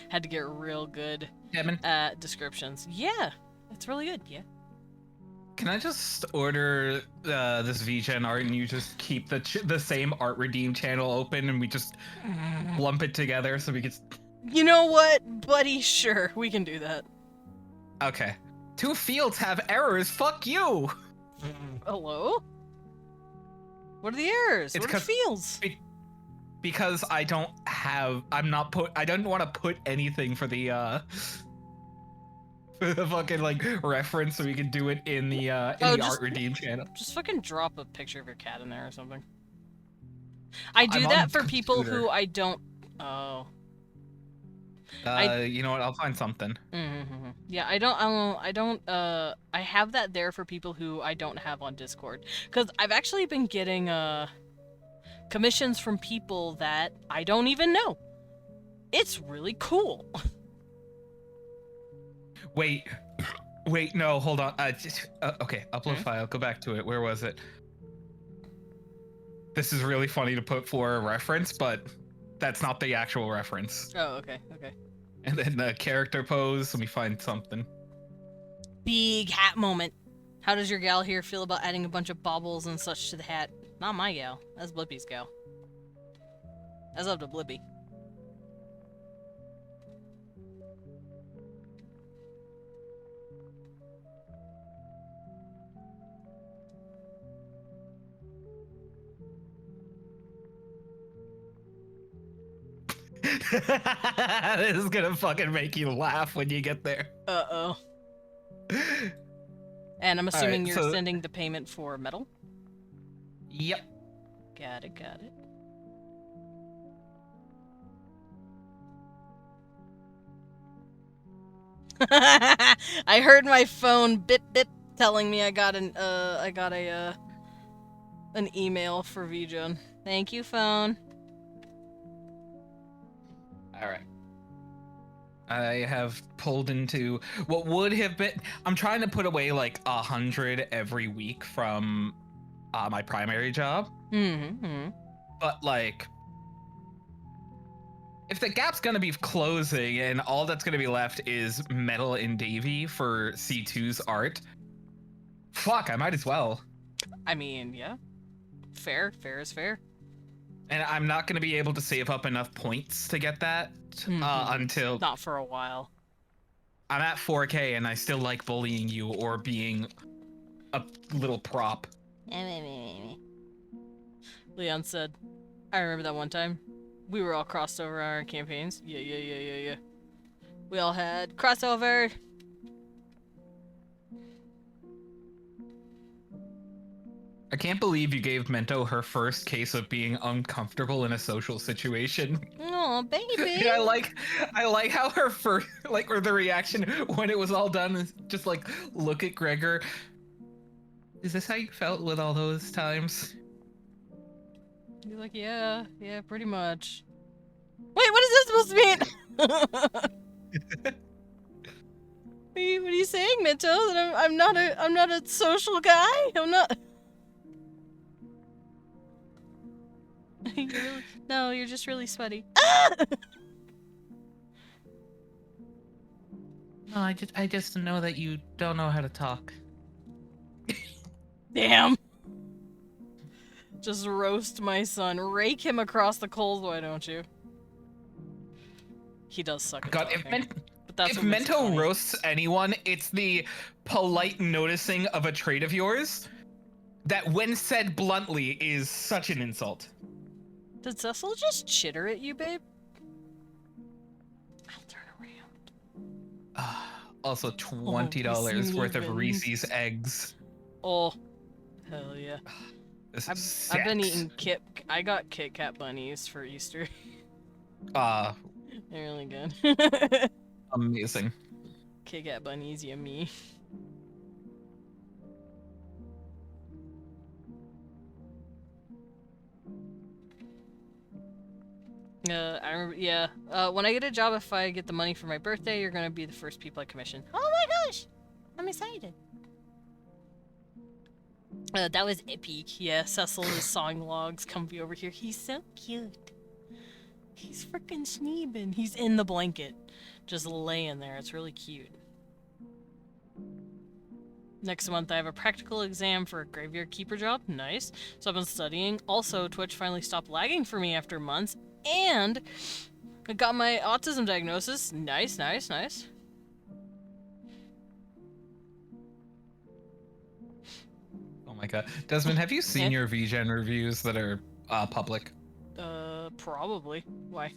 Had to get real good descriptions. Yeah, it's really good, yeah. Can I just order this VGen art and you just keep the same Art Redeem channel open and we just lump it together so we can... You know what, buddy? Sure, we can do that. Okay. 2 fields have errors, fuck you! Hello? What are the errors? What are the fields? Because I don't want to put anything for the fucking like reference so we can do it in the Art Redeem channel. Just fucking drop a picture of your cat in there or something. I do that for people who I don't. Oh. You know what? I'll find something. Mm-hmm. Yeah, I have that there for people who I don't have on Discord. Because I've actually been getting, commissions from people that I don't even know. It's really cool. Wait, no, hold on. Okay, upload file, go back to it. Where was it? This is really funny to put for a reference, but that's not the actual reference. Oh, okay. And then the character pose, let me find something. Big hat moment. How does your gal here feel about adding a bunch of baubles and such to the hat? Not my gal. That's Blippi's gal. That's up to Blippy. This is gonna fucking make you laugh when you get there. Uh-oh. And I'm assuming you're sending the payment for metal? Yep. Got it. I heard my phone bip bip telling me I got an email for VJon. Thank you, phone. All right. I have pulled into what would have been. I'm trying to put away like 100 every week from my primary job. Mm-hmm. But like, if the gap's gonna be closing and all that's gonna be left is Metal and Davy for C2's art, fuck, I might as well. I mean, yeah. Fair is fair. And I'm not going to be able to save up enough points to get that until Not for a while. I'm at 4K and I still like bullying you or being a little prop. Leon said, I remember that one time. We were all crossed over on our campaigns. Yeah. We all had crossover. I can't believe you gave Mento her first case of being uncomfortable in a social situation. Oh, baby. I like how her first, like, or the reaction when it was all done is just like, look at Gregor. Is this how you felt with all those times? You're like, yeah, pretty much. Wait, what is this supposed to mean? What are you saying, Minto? That I'm not a social guy? I'm not. No, you're just really sweaty. No, I just know that you don't know how to talk. Damn. Just roast my son. Rake him across the coals, why don't you? He does suck at God, talking, but that's if what makes it Mento funny. roasts anyone, it's the polite noticing of a trait of yours that, when said bluntly, is such an insult. Did Cecil just chitter at you, babe? I'll turn around. Also, $20 worth of Reese's. Reese's eggs. Oh, hell yeah. This is I've been sex. eating I got Kit Kat bunnies for Easter. They're really good. Amazing. Kit Kat bunnies, yummy. I remember, yeah. When I get a job, if I get the money for my birthday, you're gonna be the first people I commission. Oh my gosh. I'm excited. That was epic. Yeah, Cecil is sawing logs. Comfy over here. He's so cute. He's freaking sneebing. He's in the blanket, just laying there. It's really cute. Next month, I have a practical exam for a graveyard keeper job. Nice. So I've been studying. Also, Twitch finally stopped lagging for me after months. And I got my autism diagnosis. Nice. Oh my god. Desmond, have you seen your VGen reviews that are public? Probably. Why?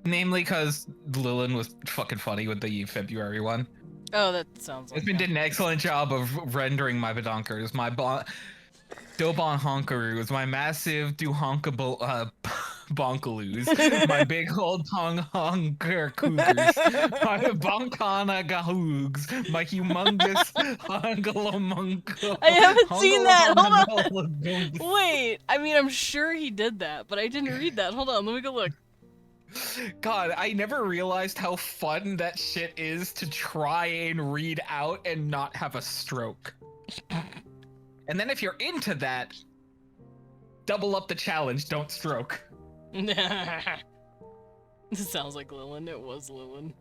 Namely because Lilin was fucking funny with the February one. Oh, that sounds like Desmond did an excellent job of rendering my badonkers. My Dobon honkaroos, my massive duhonkable bonkaloos, my big old tong honker cougars, my bonkana gahoogs, my humongous hongalomunko. I haven't seen that. Hold on. Wait, I mean, I'm sure he did that, but I didn't read that. Hold on, let me go look. God, I never realized how fun that shit is to try and read out and not have a stroke. And then if you're into that, double up the challenge, don't stroke. This sounds like Lilin. It was Lilin.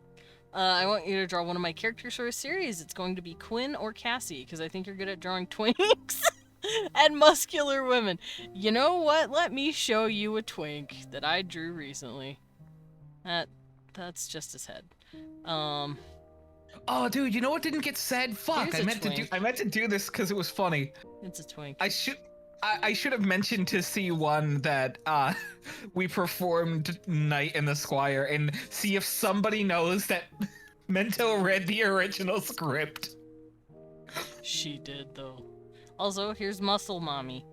I want you to draw one of my characters for a series. It's going to be Quinn or Cassie, because I think you're good at drawing twinks and muscular women. You know what? Let me show you a twink that I drew recently. That's just his head. Oh, dude, you know what didn't get said? Fuck, Here's I meant to do this because it was funny. It's a twink. I should have mentioned to C1 that we performed Night in the Squire and see if somebody knows that Mento read the original script. She did, though. Also, here's Muscle Mommy.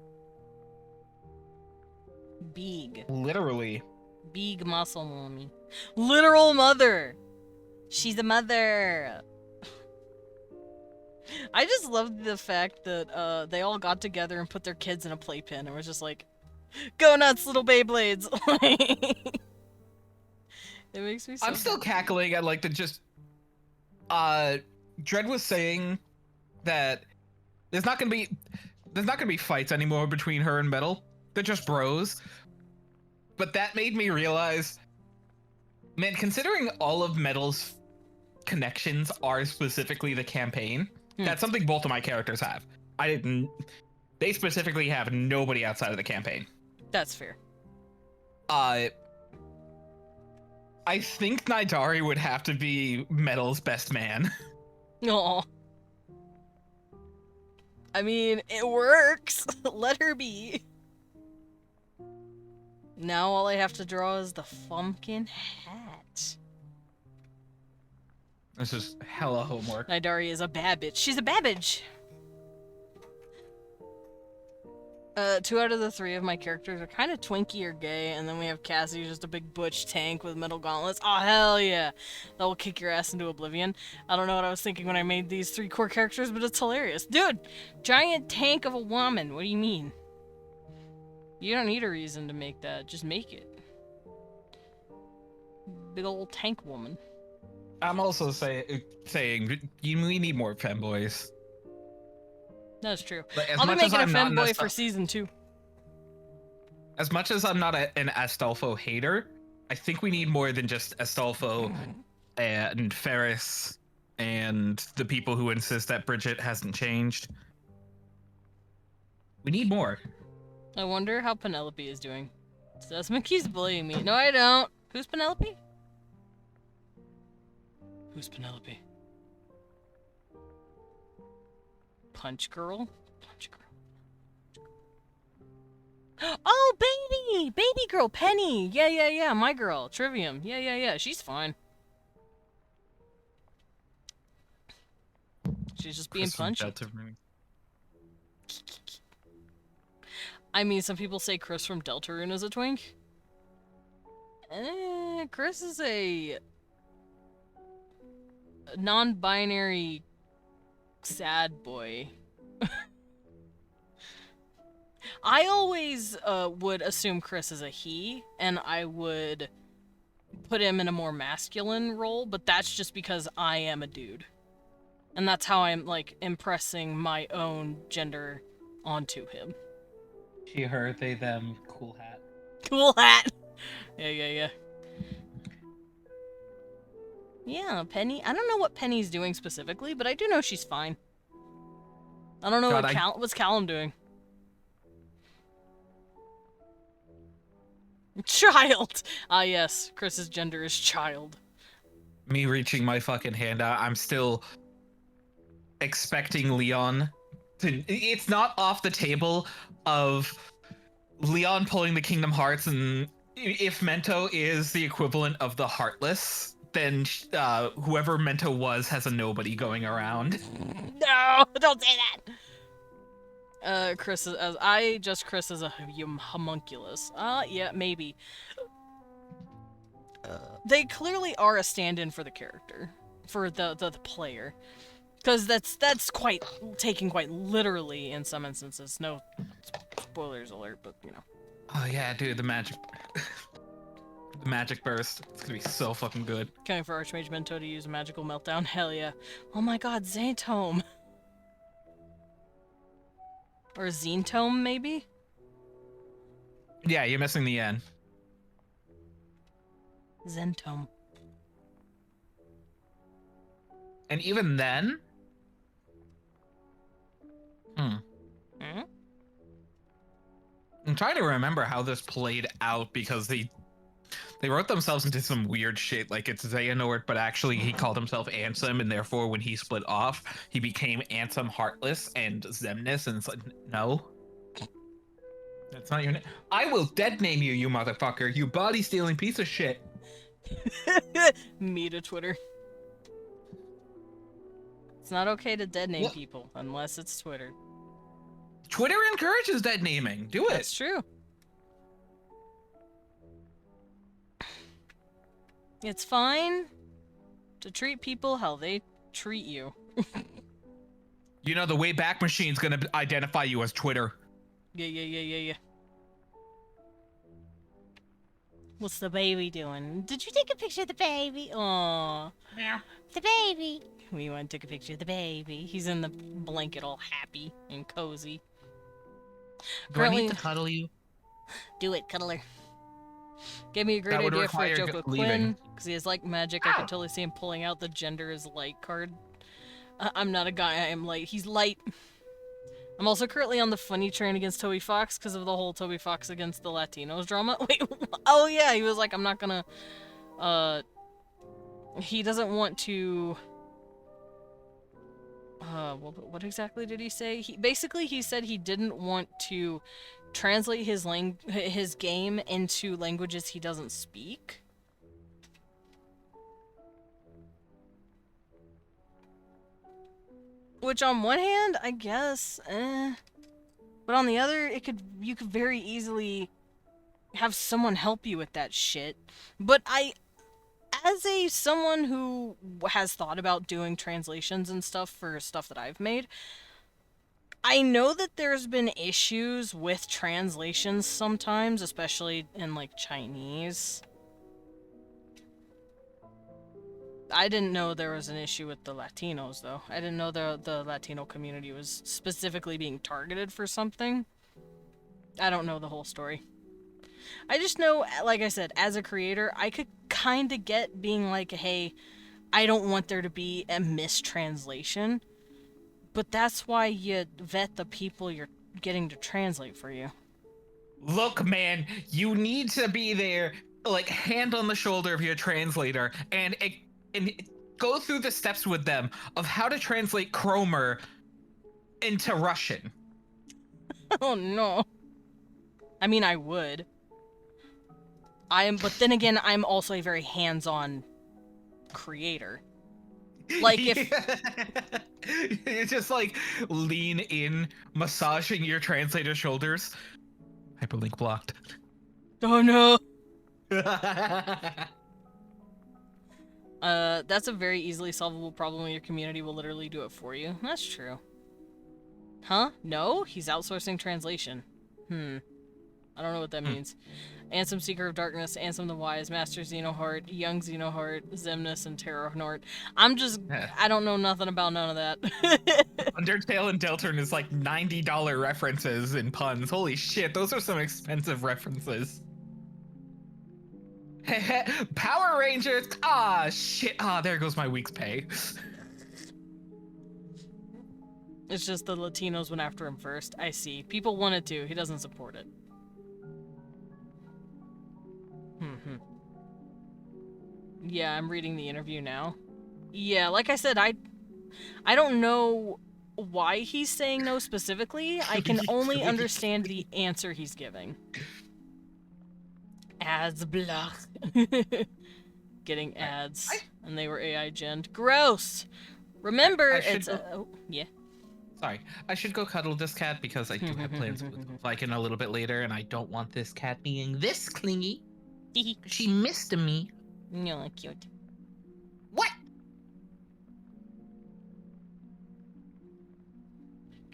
Big. Literally. Big Muscle Mommy. Literal mother! She's a mother! I just loved the fact that they all got together and put their kids in a playpen and was just like, go nuts, little Beyblades! It makes me so I'm still cackling at like the just Dread was saying that there's not gonna be fights anymore between her and Metal. They're just bros. But that made me realize, man, considering all of Metal's connections are specifically the campaign, That's something both of my characters have. I didn't. They specifically have nobody outside of the campaign. That's fair. I think Nidari would have to be Metal's best man. Aw. I mean, it works. Let her be. Now all I have to draw is the Fumpkin hat. This is hella homework. Nidari is a Babbage. She's a Babbage! 2 out of the 3 of my characters are kind of twinky or gay, and then we have Cassie, who's just a big butch tank with metal gauntlets. Oh, hell yeah! That will kick your ass into oblivion. I don't know what I was thinking when I made these 3 core characters, but it's hilarious. Dude! Giant tank of a woman! What do you mean? You don't need a reason to make that. Just make it. Big old tank woman. I'm also saying we need more femboys. That's true. But as I'll be much as making a I'm not femboy for season 2. As much as I'm not an Astolfo hater, I think we need more than just Astolfo and Ferris and the people who insist that Bridget hasn't changed. We need more. I wonder how Penelope is doing. Desmond keeps bullying me. No, I don't. Who's Penelope? Who's Penelope? Punch Girl? Punch Girl. Oh, baby! Baby girl, Penny! Yeah, my girl, Trivium. Yeah, she's fine. She's just being punched. I mean, some people say Chris from Deltarune is a twink. Chris is a non-binary sad boy. I always would assume Chris is a he, and I would put him in a more masculine role, but that's just because I am a dude. And that's how I'm, like, impressing my own gender onto him. She, her, they, them, cool hat. Cool hat! Yeah. Yeah, Penny. I don't know what Penny's doing specifically, but I do know she's fine. I don't know what's Callum doing. Child! Ah, yes. Chris's gender is child. Me reaching my fucking hand out, I'm still expecting Leon to... It's not off the table of Leon pulling the Kingdom Hearts, and if Mento is the equivalent of the Heartless, then whoever Mento was has a nobody going around. No! Don't say that! Chris as a homunculus. Yeah, maybe. They clearly are a stand-in for the character. For the player. Because that's quite taken quite literally in some instances. No spoilers alert, but you know. Oh yeah, dude, the magic the magic burst. It's gonna be so fucking good. Coming for Archmage Mento to use a magical meltdown. Hell yeah. Oh my god, Zantome. Or Zentome, maybe? Yeah, you're missing the N. Zentome. And even then... I'm trying to remember how this played out, because they wrote themselves into some weird shit, like it's Xehanort, but actually he called himself Ansem, and therefore when he split off, he became Ansem Heartless and Xemnas, and it's like, no. That's not your name. I will dead name you, you motherfucker, you body-stealing piece of shit. Me to Twitter. It's not okay to dead name people, unless it's Twitter. Twitter encourages dead naming. Do it. That's true. It's fine to treat people how they treat you. You know, the Wayback Machine's gonna identify you as Twitter. Yeah. What's the baby doing? Did you take a picture of the baby? Aww. Yeah. The baby. We went and took a picture of the baby. He's in the blanket all happy and cozy. Do I need to cuddle you? Do it, cuddler. Gave me a great That would idea for a require joke with leaving. Quinn, because he has like magic. I could totally see him pulling out the gender is light card. I'm not a guy, I am light. He's light. I'm also currently on the funny train against Toby Fox because of the whole Toby Fox against the Latinos drama. Wait, oh yeah, he was like, I'm not gonna, he doesn't want to, what exactly did he say? He said he didn't want to translate his game into languages he doesn't speak. Which on one hand, I guess, but on the other, you could very easily have someone help you with that shit. But as someone who has thought about doing translations and stuff for stuff that I've made, I know that there's been issues with translations sometimes, especially in, like, Chinese. I didn't know there was an issue with the Latinos, though. I didn't know the Latino community was specifically being targeted for something. I don't know the whole story. I just know, like I said, as a creator, I could kind of get being like, hey, I don't want there to be a mistranslation. But that's why you vet the people you're getting to translate for you. Look, man, you need to be there, like, hand on the shoulder of your translator, and go through the steps with them of how to translate Cromer into Russian. Oh no. I mean, I would. But then again, I'm also a very hands-on creator. Like, if... You just, like, lean in, massaging your translator's shoulders. Hyperlink blocked. Oh no! That's a very easily solvable problem when your community will literally do it for you. That's true. Huh? No? He's outsourcing translation. I don't know what that means. Ansem, Seeker of Darkness, Ansem the Wise, Master Xenoheart, Young Xenoheart, Xemnas, and Terrornort. I don't know nothing about none of that. Undertale and Deltarune is like $90 references and puns. Holy shit, those are some expensive references. Power Rangers! Ah, shit. Ah, there goes my week's pay. It's just the Latinos went after him first. I see. People wanted to. He doesn't support it. Yeah, I'm reading the interview now. Yeah, like I said, I don't know why he's saying no specifically. I can only understand the answer he's giving. Ads block. Getting ads. And they were AI gen'd. Gross! Remember, oh, yeah. Sorry, I should go cuddle this cat because I do have plans with Viking a little bit later, and I don't want this cat being this clingy. She missed me. No, cute. What?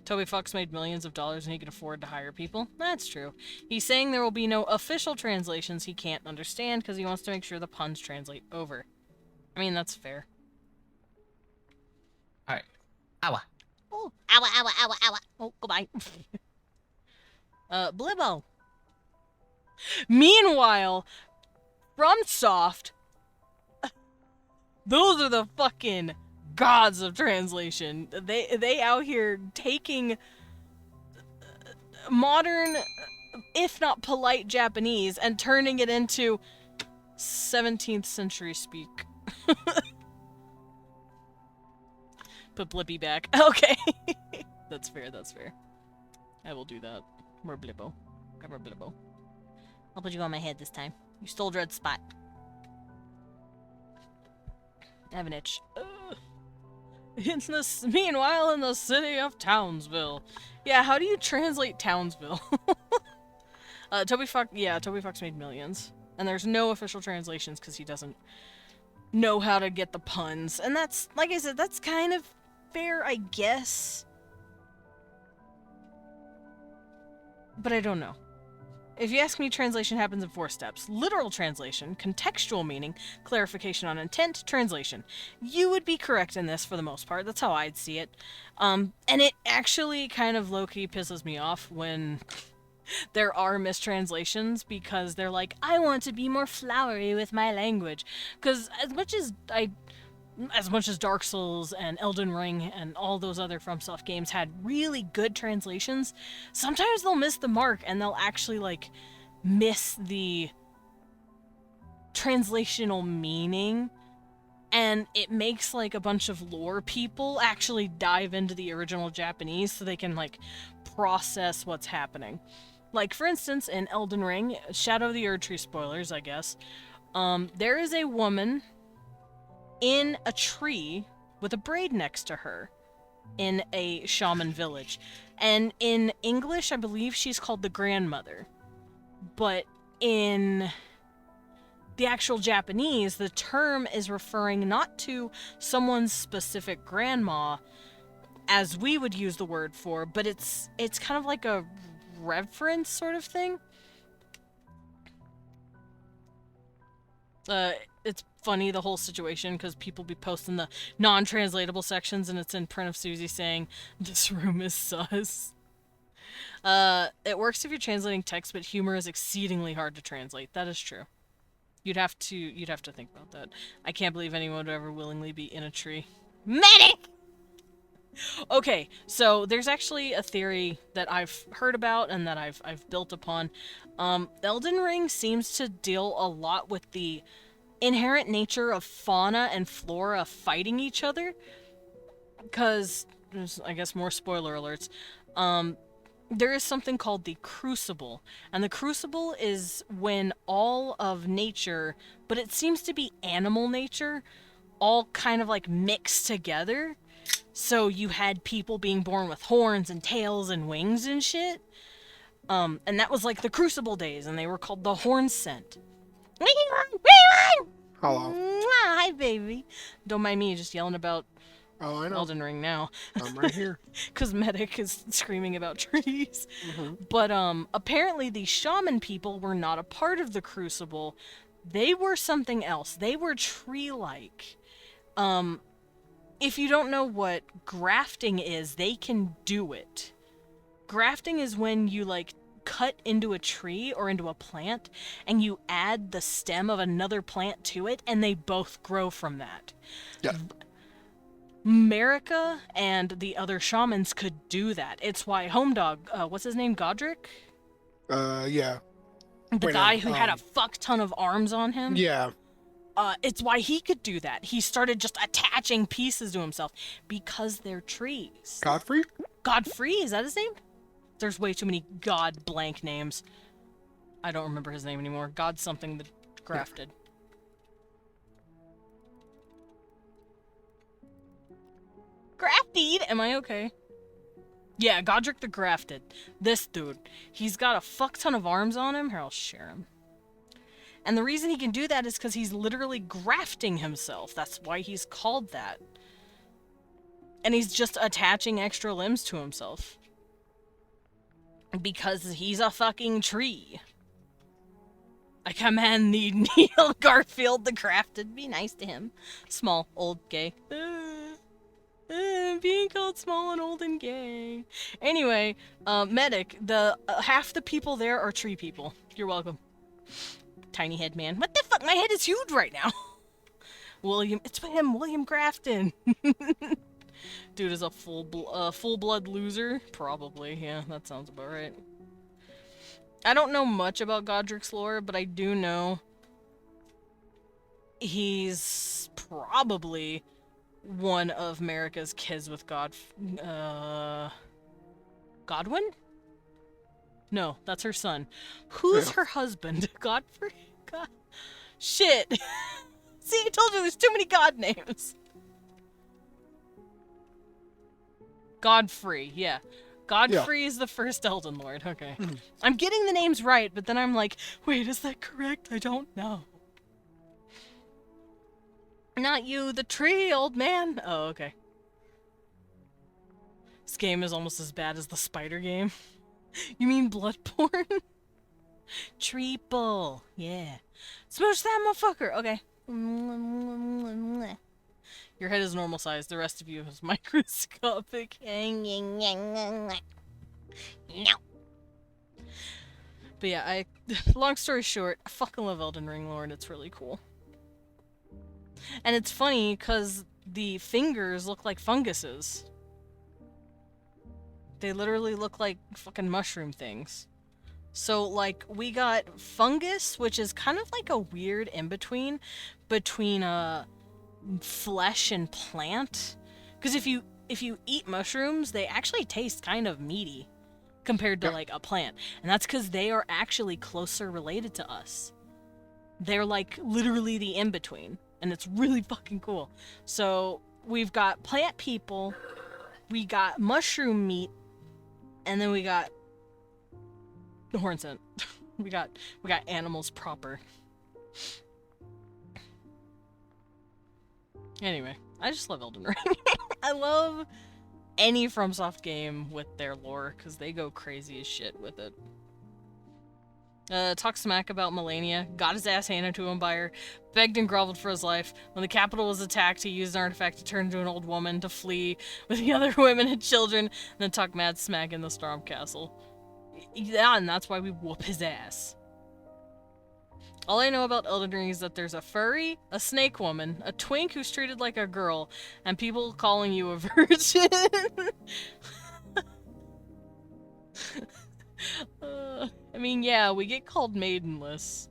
Toby Fox made millions of dollars and he can afford to hire people. That's true. He's saying there will be no official translations he can't understand because he wants to make sure the puns translate over. I mean, that's fair. Alright. Awa. Oh, ow, ow, ow, ow. Oh, goodbye. Blibbo. Meanwhile, FromSoft, those are the fucking gods of translation. They out here taking modern, if not polite Japanese and turning it into 17th century speak. Put Blippi back. Okay. That's fair, that's fair. I will do that. More Blippo. Got more Blippo. I'll put you on my head this time. You stole Dread's spot. I have an itch. Meanwhile, in the city of Townsville. Yeah, how do you translate Townsville? Toby Fox made millions. And there's no official translations because he doesn't know how to get the puns. And that's, like I said, that's kind of fair, I guess. But I don't know. If you ask me, translation happens in 4 steps. Literal translation, contextual meaning, clarification on intent, translation. You would be correct in this for the most part. That's how I'd see it. And it actually kind of low-key pisses me off when there are mistranslations because they're like, I want to be more flowery with my language. Because as much as I as much as Dark Souls and Elden Ring and all those other FromSoft games had really good translations, sometimes they'll miss the mark and they'll actually, like, miss the translational meaning, and it makes, like, a bunch of lore people actually dive into the original Japanese so they can, like, process what's happening. Like, for instance, in Elden Ring, Shadow of the Erdtree spoilers, I guess, there is a woman in a tree with a braid next to her in a shaman village. And in English, I believe she's called the grandmother. But in the actual Japanese, the term is referring not to someone's specific grandma, as we would use the word for, but it's kind of like a reverence sort of thing. It's funny, the whole situation, because people be posting the non-translatable sections and it's in print of Susie saying, "This room is sus." It works if you're translating text, but humor is exceedingly hard to translate. That is true. You'd have to think about that. I can't believe anyone would ever willingly be in a tree. Medic! Okay, so there's actually a theory that I've heard about and that I've built upon. Elden Ring seems to deal a lot with the inherent nature of fauna and flora fighting each other. Because, I guess more spoiler alerts, there is something called the Crucible. And the Crucible is when all of nature, but it seems to be animal nature, all kind of like mixed together. So you had people being born with horns and tails and wings and shit. And that was like the Crucible days, and they were called the Horn Scent. Hello. Hi, baby. Don't mind me just yelling about Oh, I know. Elden Ring now. I'm right here. Because Medic is screaming about trees. Mm-hmm. But apparently the shaman people were not a part of the Crucible. They were something else. They were tree-like. If you don't know what grafting is, they can do it. Grafting is when you, like, cut into a tree or into a plant, and you add the stem of another plant to it, and they both grow from that. Yeah. Marika and the other shamans could do that. It's why Homedog, what's his name, Godric? Yeah. The Wait, guy no, who had a fuck ton of arms on him? Yeah. It's why he could do that. He started just attaching pieces to himself because they're trees. Godfrey? Godfrey, is that his name? There's way too many God blank names. I don't remember his name anymore. God something that grafted. Grafted? Am I okay? Yeah, Godric the Grafted. This dude. He's got a fuck ton of arms on him. Here, I'll share him. And the reason he can do that is because he's literally grafting himself. That's why he's called that. And he's just attaching extra limbs to himself. Because he's a fucking tree. I command thee, Neil Garfield the Grafted. Be nice to him. Small, old, gay. Being called small and old and gay. Anyway, Medic, the half the people there are tree people. You're welcome. Tiny head man. What the fuck? My head is huge right now. William, it's him, William Grafton. Dude is a full-blood loser? Probably, yeah, that sounds about right. I don't know much about Godric's lore, but I do know he's probably one of Marika's kids with Godwin? No, that's her son. Who's her husband? Godfrey? God. Shit. See, I told you there's too many God names. Godfrey, yeah. Godfrey is the first Elden Lord, okay. Mhm. I'm getting the names right, but then I'm like, wait, is that correct? I don't know. Not you, the tree, old man. Oh, okay. This game is almost as bad as the spider game. You mean Bloodborne? Treeple, yeah. Smoosh that motherfucker, okay. Your head is normal size, the rest of you is microscopic. No. But yeah, long story short, I fucking love Elden Ring lore and it's really cool. And it's funny because the fingers look like funguses. They literally look like fucking mushroom things. So, like, we got fungus, which is kind of like a weird in-between between flesh and plant. Because if you eat mushrooms, they actually taste kind of meaty compared to, like, a plant. And that's because they are actually closer related to us. They're, like, literally the in-between. And it's really fucking cool. So, we've got plant people, we got mushroom meat, and then we got the horn scent. we got animals proper. Anyway, I just love Elden Ring. I love any FromSoft game with their lore, because they go crazy as shit with it. Talked smack about Melania, got his ass handed to him by her, begged and groveled for his life. When the capital was attacked, he used an artifact to turn into an old woman to flee with the other women and children, and then talk mad smack in the Storm Castle. Yeah, and that's why we whoop his ass. All I know about Elden Ring is that there's a furry, a snake woman, a twink who's treated like a girl, and people calling you a virgin. I mean, yeah, we get called maidenless.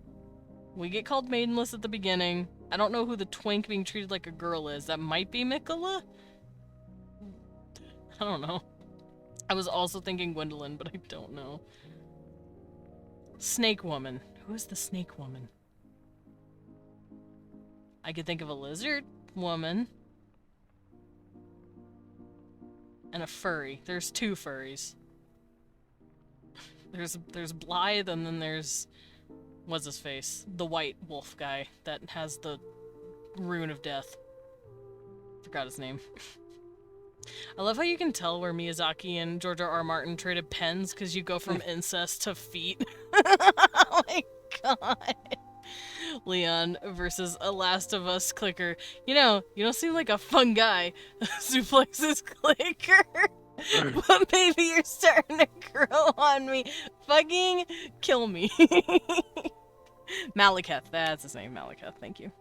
We get called maidenless at the beginning. I don't know who the twink being treated like a girl is. That might be Mikola? I don't know. I was also thinking Gwendolyn, but I don't know. Snake woman. Who is the snake woman? I could think of a lizard woman. And a furry. There's two furries. There's Blythe, and then there's... what's his face? The white wolf guy that has the rune of death. Forgot his name. I love how you can tell where Miyazaki and George R.R. Martin traded pens, because you go from incest to feet. Oh my god. Leon versus a Last of Us clicker. You know, you don't seem like a fun guy. Suplexes clicker. But maybe you're starting to grow on me. Fucking kill me. Malekith, that's his name, Malekith, thank you.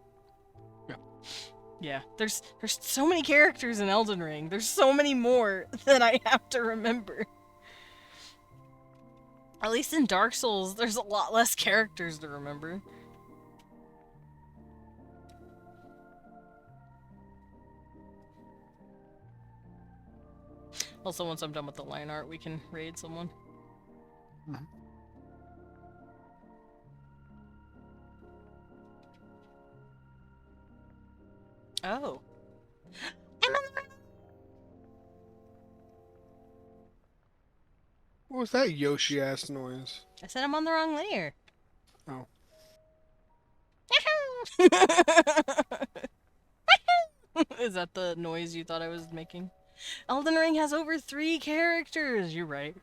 Yeah, there's so many characters in Elden Ring. There's so many more that I have to remember. At least in Dark Souls, there's a lot less characters to remember. Also, once I'm done with the line art, we can raid someone. Mhm. Oh. What was that Yoshi ass noise? I said I'm on the wrong layer. Oh. Is that the noise you thought I was making? Elden Ring has over 3 characters. You're right.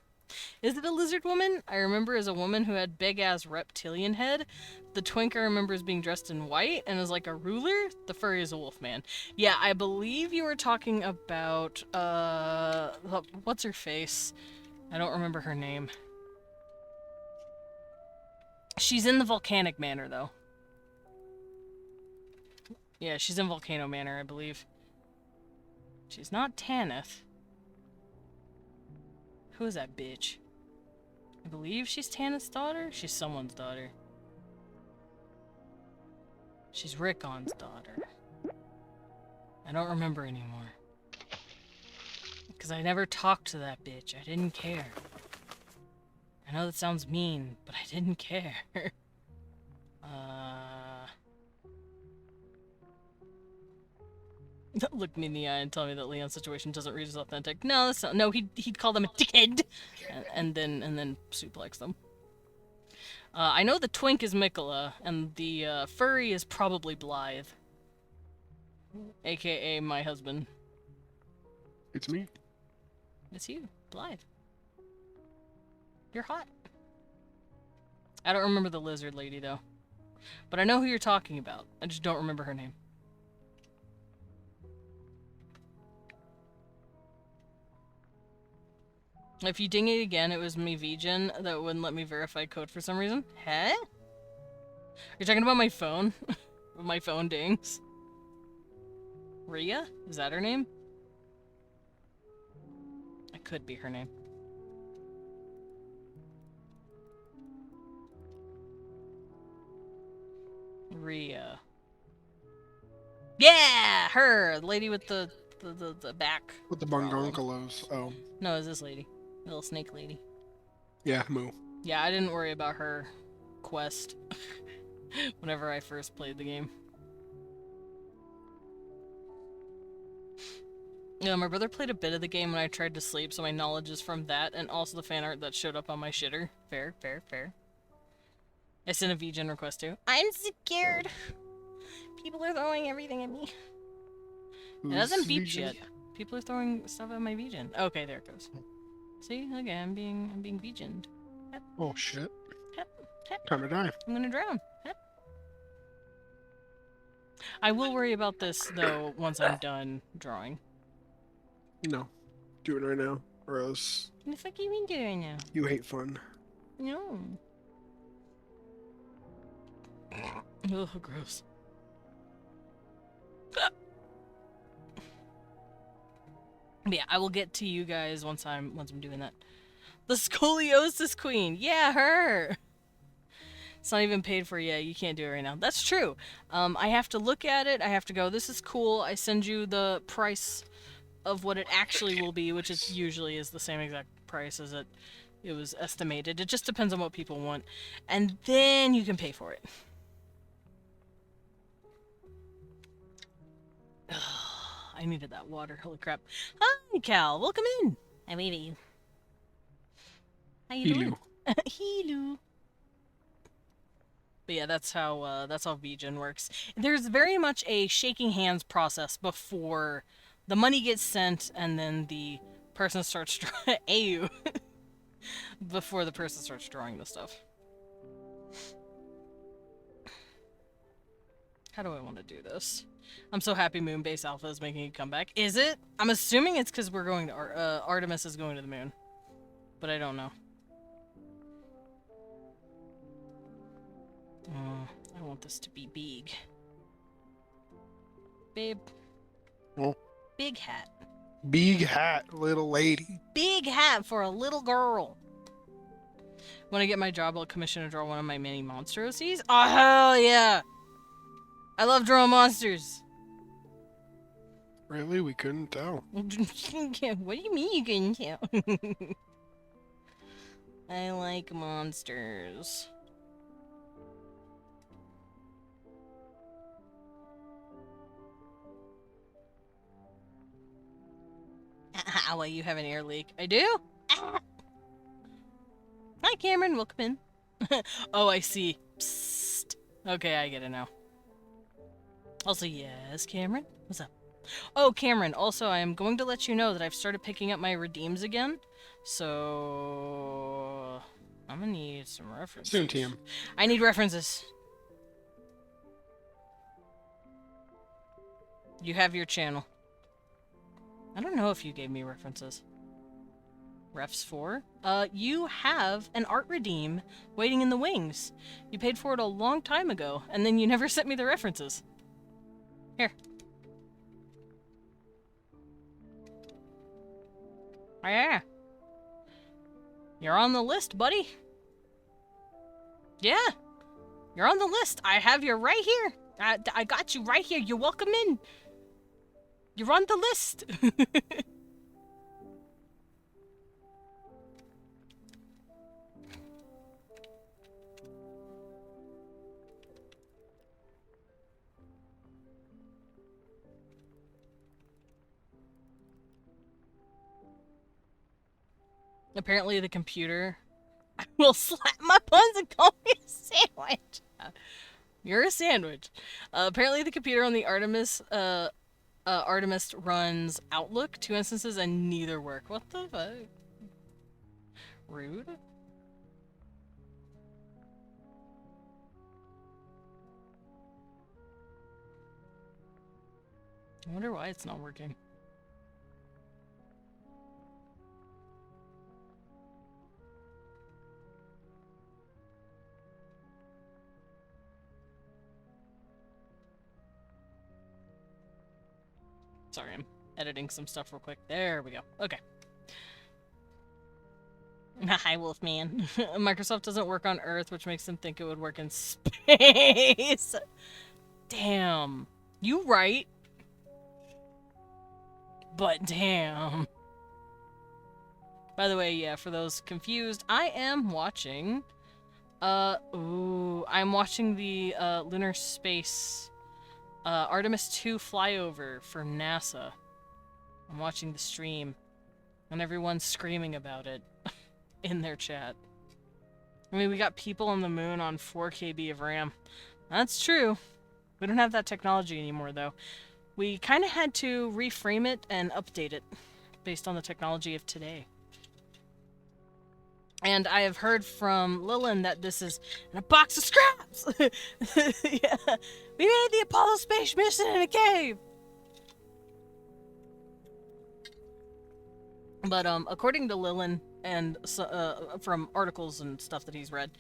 Is it a lizard woman? I remember as a woman who had big-ass reptilian head. The twink I remember as being dressed in white and is like a ruler. The furry is a wolf man. Yeah, I believe you were talking about, what's her face? I don't remember her name. She's in the Volcanic Manor, though. Yeah, she's in Volcano Manor, I believe. She's not Tanith. Who is that bitch? I believe she's Tanith's daughter? She's someone's daughter. She's Rickon's daughter. I don't remember anymore. Because I never talked to that bitch. I didn't care. I know that sounds mean, but I didn't care. Look me in the eye and tell me that Leon's situation doesn't read as authentic. No, that's not. No, he'd call them a dickhead, and then suplex them. I know the twink is Mikola, and the furry is probably Blythe, aka my husband. It's me. It's you, Blythe. You're hot. I don't remember the lizard lady though, but I know who you're talking about. I just don't remember her name. If you ding it again, it was me, Vgen, that wouldn't let me verify code for some reason. Huh? You're talking about my phone? My phone dings. Rhea? Is that her name? That could be her name. Rhea. Yeah, her, the lady with the back. With the problem. bungunkalos. Oh, No, it's this lady, the little snake lady. yeah, moo. Yeah, I didn't worry about her quest whenever I first played the game. Yeah, my brother played a bit of the game when I tried to sleep, so my knowledge is from that, and also the fan art that showed up on my shitter. Fair, fair, fair. I sent a VGen request too. I'm scared. People are throwing everything at me. It hasn't beeped yet. People are throwing stuff at my VGen. Okay, there it goes. See, okay, I'm being VGened. Oh shit. Hep, hep. Time to die. I'm gonna drown. Hep. I will worry about this though once I'm done drawing. No. Do it right now. Or else What the fuck are you mean doing now? you hate fun. No. Ugh, gross. But yeah, I will get to you guys once I'm doing that. The scoliosis queen. Yeah, her. It's not even paid for yet. You can't do it right now. That's true. I have to look at it. I have to go, this is cool. I send you the price of what it actually will be, which is usually is the same exact price as it was estimated. It just depends on what people want. And then you can pay for it. I needed that water. Holy crap. Hi, Cal. Welcome in. I wave at you. How you doing? Hello. Hello. But yeah, that's how VGen works. There's very much a shaking hands process before the money gets sent and then the person starts drawing. Ayu. Before the person starts drawing the stuff. How do I want to do this? I'm so happy Moonbase Alpha is making a comeback. Is it? I'm assuming it's because we're going to Artemis is going to the moon, but I don't know. I want this to be big. Babe. Oh. Big hat. Big hat, little lady. Big hat for a little girl. When I get my job, I'll commission to draw one of my mini monster OCs. Oh, hell yeah! I love drawing monsters. Really? We couldn't tell. What do you mean you couldn't tell? I like monsters. Well, you have an ear leak. I do? Ah. Hi, Cameron. Welcome in. Oh, I see. Psst. Okay, I get it now. Also, yes, Cameron? What's up? Oh, Cameron, also, I am going to let you know that I've started picking up my redeems again. So... I'm gonna need some references. Soon, TM. I need references. You have your channel. I don't know if you gave me references. Refs 4? You have an art redeem waiting in the wings. You paid for it a long time ago, and then you never sent me the references. Here. Oh, yeah. You're on the list, buddy. Yeah. You're on the list. I have you right here. I got you right here. You're welcome in. You're on the list. Apparently the computer will slap my puns and call me a sandwich. You're a sandwich. Apparently the computer on the Artemis runs Outlook, 2 instances, and neither work. What the fuck? Rude? I wonder why it's not working. Sorry, I'm editing some stuff real quick. There we go. Okay. Hi, Wolfman. Microsoft doesn't work on Earth, which makes them think it would work in space. Damn. You right. But damn. By the way, yeah, for those confused, I am watching... I'm watching the, lunar space, Artemis 2 flyover for NASA. I'm watching the stream, and everyone's screaming about it in their chat. I mean, we got people on the moon on 4 KB of RAM. That's true. We don't have that technology anymore, though. We kind of had to reframe it and update it based on the technology of today. And I have heard from Lillian that this is in a box of scraps! Yeah. We made the Apollo space mission in a cave! But, according to Lillian, and from articles and stuff that he's read,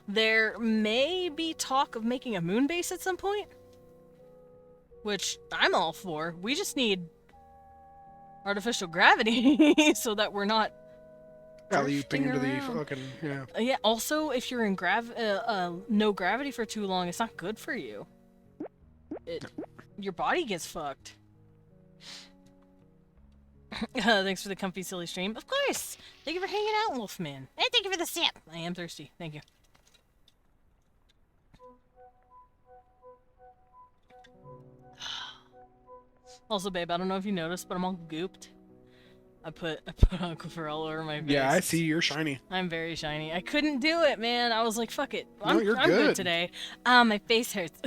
there may be talk of making a moon base at some point. Which I'm all for. We just need artificial gravity so that we're not Alley-ooping into the around. fucking, yeah. Yeah, also, if you're in no gravity for too long, it's not good for you. Your body gets fucked. Thanks for the comfy, silly stream. Of course! Thank you for hanging out, Wolfman. And thank you for the sip. I am thirsty. Thank you. Also, babe, I don't know if you noticed, but I'm all gooped. I put Aquifer all over my face. Yeah, I see. You're shiny. I'm very shiny. I couldn't do it, man. I was like, fuck it. No, you're I'm good good. today. My face hurts.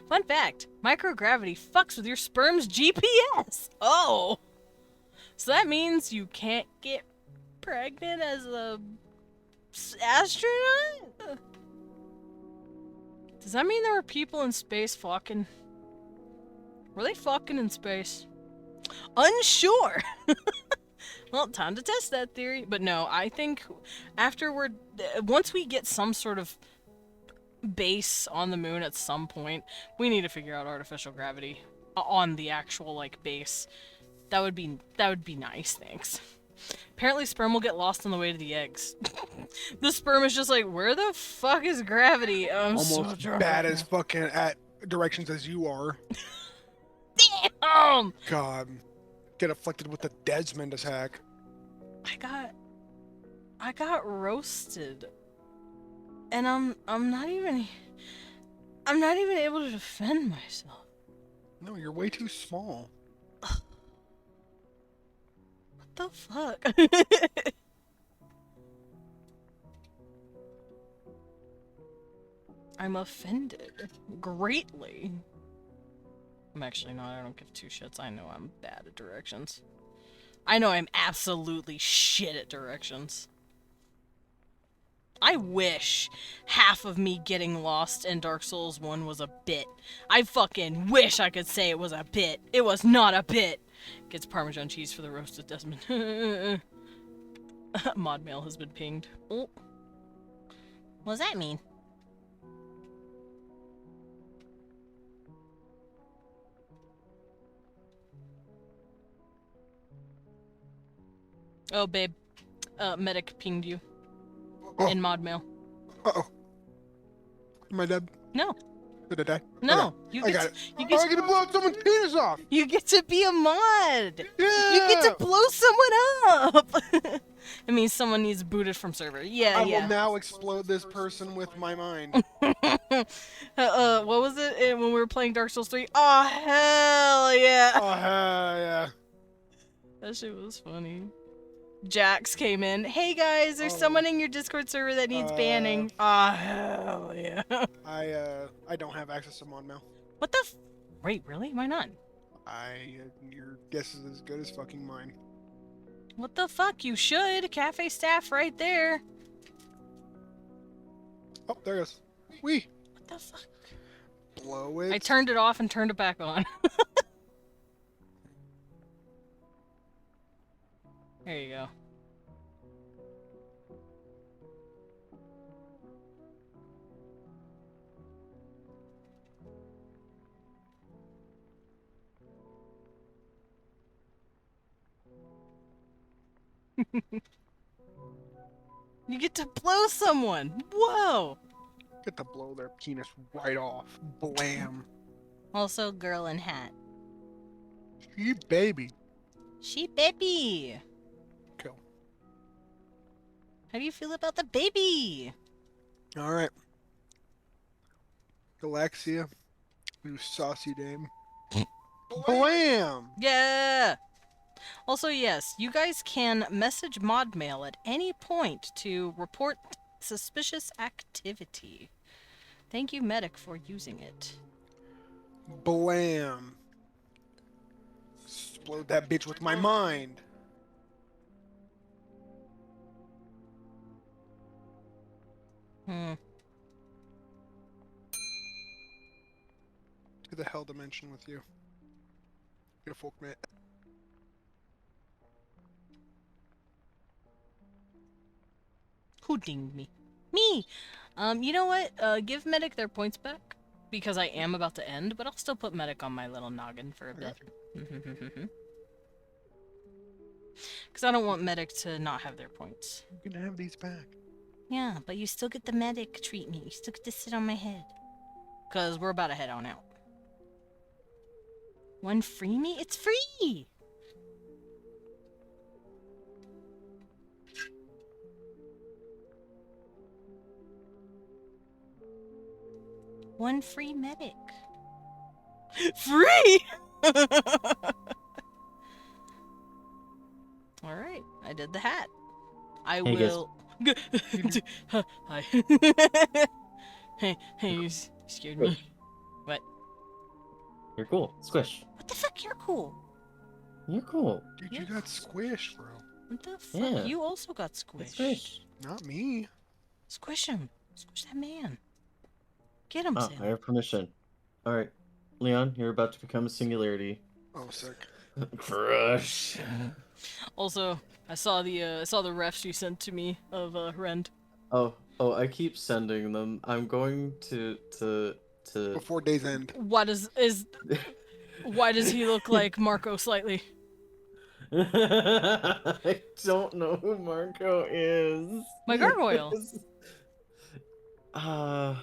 Fun fact, microgravity fucks with your sperm's GPS. Oh. So that means you can't get pregnant as a astronaut? Does that mean there were people in space fucking? Were they fucking in space? Unsure. Well, time to test that theory. But no, I think once we get some sort of base on the moon at some point, we need to figure out artificial gravity on the actual like base. That would be nice, thanks. Apparently sperm will get lost on the way to the eggs. The sperm is just like, where the fuck is gravity? I'm Almost so bad as fucking at directions as you are. Damn! God. Get afflicted with the Desmond attack. I got roasted. And I'm not even able to defend myself. No, you're way too small. What the fuck? I'm offended. Greatly. I'm actually not. I don't give two shits. I know I'm bad at directions. I know I'm absolutely shit at directions. I wish half of me getting lost in Dark Souls 1 was a bit. I fucking wish I could say it was a bit. It was not a bit. Gets Parmesan cheese for the roasted Desmond. Mod mail has been pinged. Oh. What does that mean? Oh, babe. Medic pinged you. Oh. In mod mail. Uh-oh. Am I dead? No. Did I die? No. Okay. You I get got to, it. you Oh, get I get to blow someone's penis off! You get to be a mod! Yeah! You get to blow someone up! It means someone needs booted from server. Yeah, I yeah. will now explode this person with my mind. What was it when we were playing Dark Souls 3? Oh, hell yeah! Oh, hell yeah. That shit was funny. Jax came in. Hey guys, there's Oh. someone in your Discord server that needs banning. Oh, hell yeah. I don't have access to mod mail. What the Wait, really? Why not? Your guess is as good as fucking mine. What the fuck? You should. Cafe staff right there. Oh, there it goes. Wee! What the fuck? Blow it. I turned it off and turned it back on. There you go. You get to blow someone! Whoa! Get to blow their penis right off. Blam. Also, girl in hat. She baby. She baby. Cool. How do you feel about the baby? All right. Galaxia, you saucy dame. Blam! Yeah! Also, yes, you guys can message Modmail at any point to report suspicious activity. Thank you, Medic, for using it. Blam! Explode that bitch with my mind. To the hell dimension with you. Get a folk mate. Who dinged me? Me! You know what? Give Medic their points back. Because I am about to end, but I'll still put Medic on my little noggin for a I bit. got Because I don't want Medic to not have their points. You can have these back. Yeah, but you still get the medic treatment. You still get to sit on my head. Because we're about to head on out. One free me? It's free! One free medic. Free! Alright, I did the hat. I Hey, guys. will. Hi. Hey, you scared me. What? You're cool. Squish. What the fuck? You're cool. You're cool. Dude, you got squished, bro. What the fuck? Yeah. You also got It's squished. Squish. Not me. Squish him. Squish that man. Get him, Ah, Sam. I have permission. Alright. Leon, you're about to become a singularity. Oh, sick. Crush. Also, I saw the refs you sent to me of Rend. Oh, I keep sending them. I'm going to Before day's end. Why does he look like Marco slightly? I don't know who Marco is. My gargoyle. I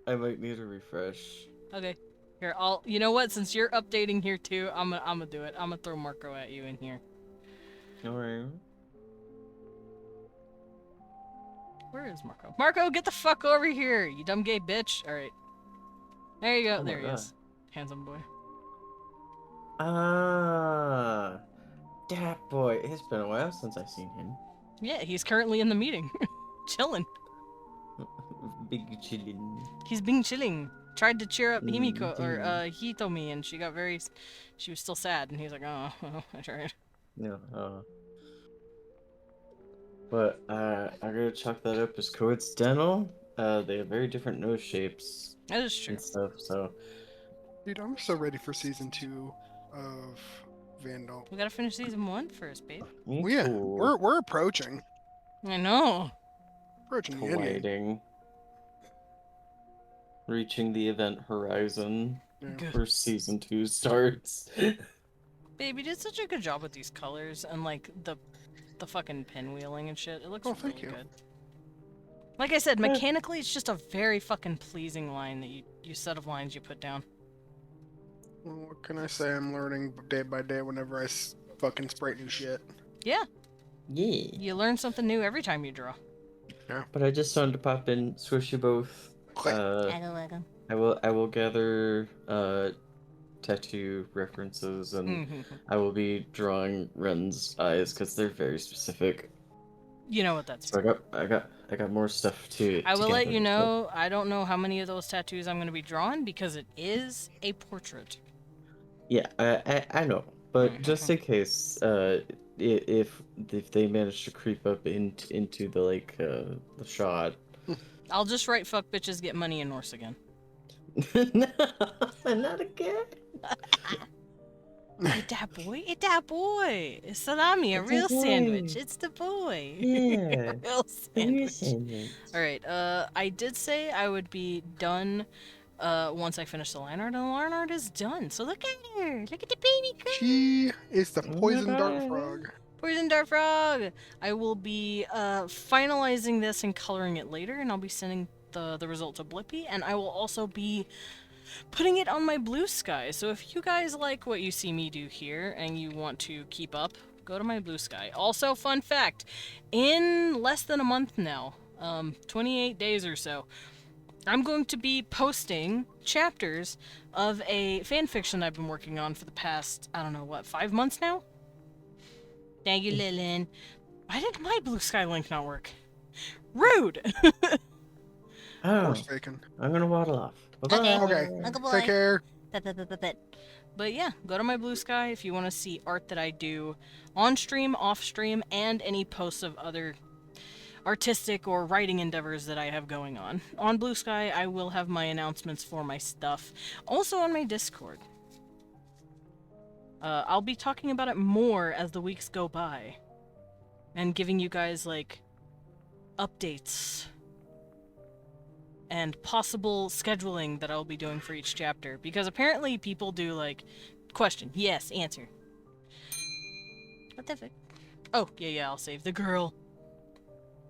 might need a refresh. Okay. Here, you know what? Since you're updating here too, I'm gonna do it. I'm gonna throw Marco at you in here. Alright. Where is Marco? Marco, get the fuck over here, you dumb gay bitch. Alright. There you go. Oh my there he God. is. Handsome boy. That boy. It's been a while since I've seen him. Yeah, he's currently in the meeting. Chilling. Big chillin'. He's being chilling. Tried to cheer up Himiko, or Indeed. Hitomi, and she got very... She was still sad, and he's like, oh, well, I tried. Yeah, but I gotta chalk that up as coincidental. They have very different nose shapes That is true. and stuff, so Dude, I'm so ready for season 2 of Vandal. We gotta finish season 1 first, babe. me Well, yeah, too. we're approaching. I know. Approaching the end game. Colliding. Reaching the event horizon Yeah. Good. where season 2 starts. Babe, you did such a good job with these colors and like the fucking pinwheeling and shit. It looks Oh, thank really you. good. Like I said, Yeah. mechanically, it's just a very fucking pleasing line that you set of lines you put down. Well, what can I say? I'm learning day by day whenever I fucking sprite new shit. Yeah, Yeah. you learn something new every time you draw. But I just wanted to pop in, squish you both. Waggle, waggle. I will gather tattoo references and I will be drawing Ren's eyes because they're very specific. You know what that's So for. I got more stuff to. I will let gather, you know, I don't know how many of those tattoos I'm going to be drawing because it is a portrait. Yeah, I know, but just in case, if they manage to creep up into the the shot. I'll just write fuck bitches get money in Norse again. No, not again. It's that boy. It's that boy. It's salami, a It's real a boy. sandwich. It's the boy. Yeah. Real sandwich. Alright, I did say I would be done once I finish the line art, and the line art is done. So look at her. Look at the baby girl. She is the Oh my poison dart God. frog. Poison Dart Frog! I will be finalizing this and coloring it later, and I'll be sending the result to Blippi, and I will also be putting it on my Blue Sky. So if you guys like what you see me do here, and you want to keep up, go to my Blue Sky. Also, fun fact, in less than a month now, 28 days or so, I'm going to be posting chapters of a fanfiction I've been working on for the past, I don't know, what, 5 months now? Thank you, Lillian. Why did my Blue Sky link not work? Rude! Oh, Forsaken. I'm gonna waddle off. Bye-bye. Okay. Uncle boy. Take care. But yeah, go to my Blue Sky if you want to see art that I do on stream, off stream, and any posts of other artistic or writing endeavors that I have going on. On Blue Sky, I will have my announcements for my stuff. Also on my Discord. I'll be talking about it more as the weeks go by. And giving you guys, like, updates. And possible scheduling that I'll be doing for each chapter. Because apparently people do, like, question, yes, answer. What the fuck? Oh, yeah, I'll save the girl.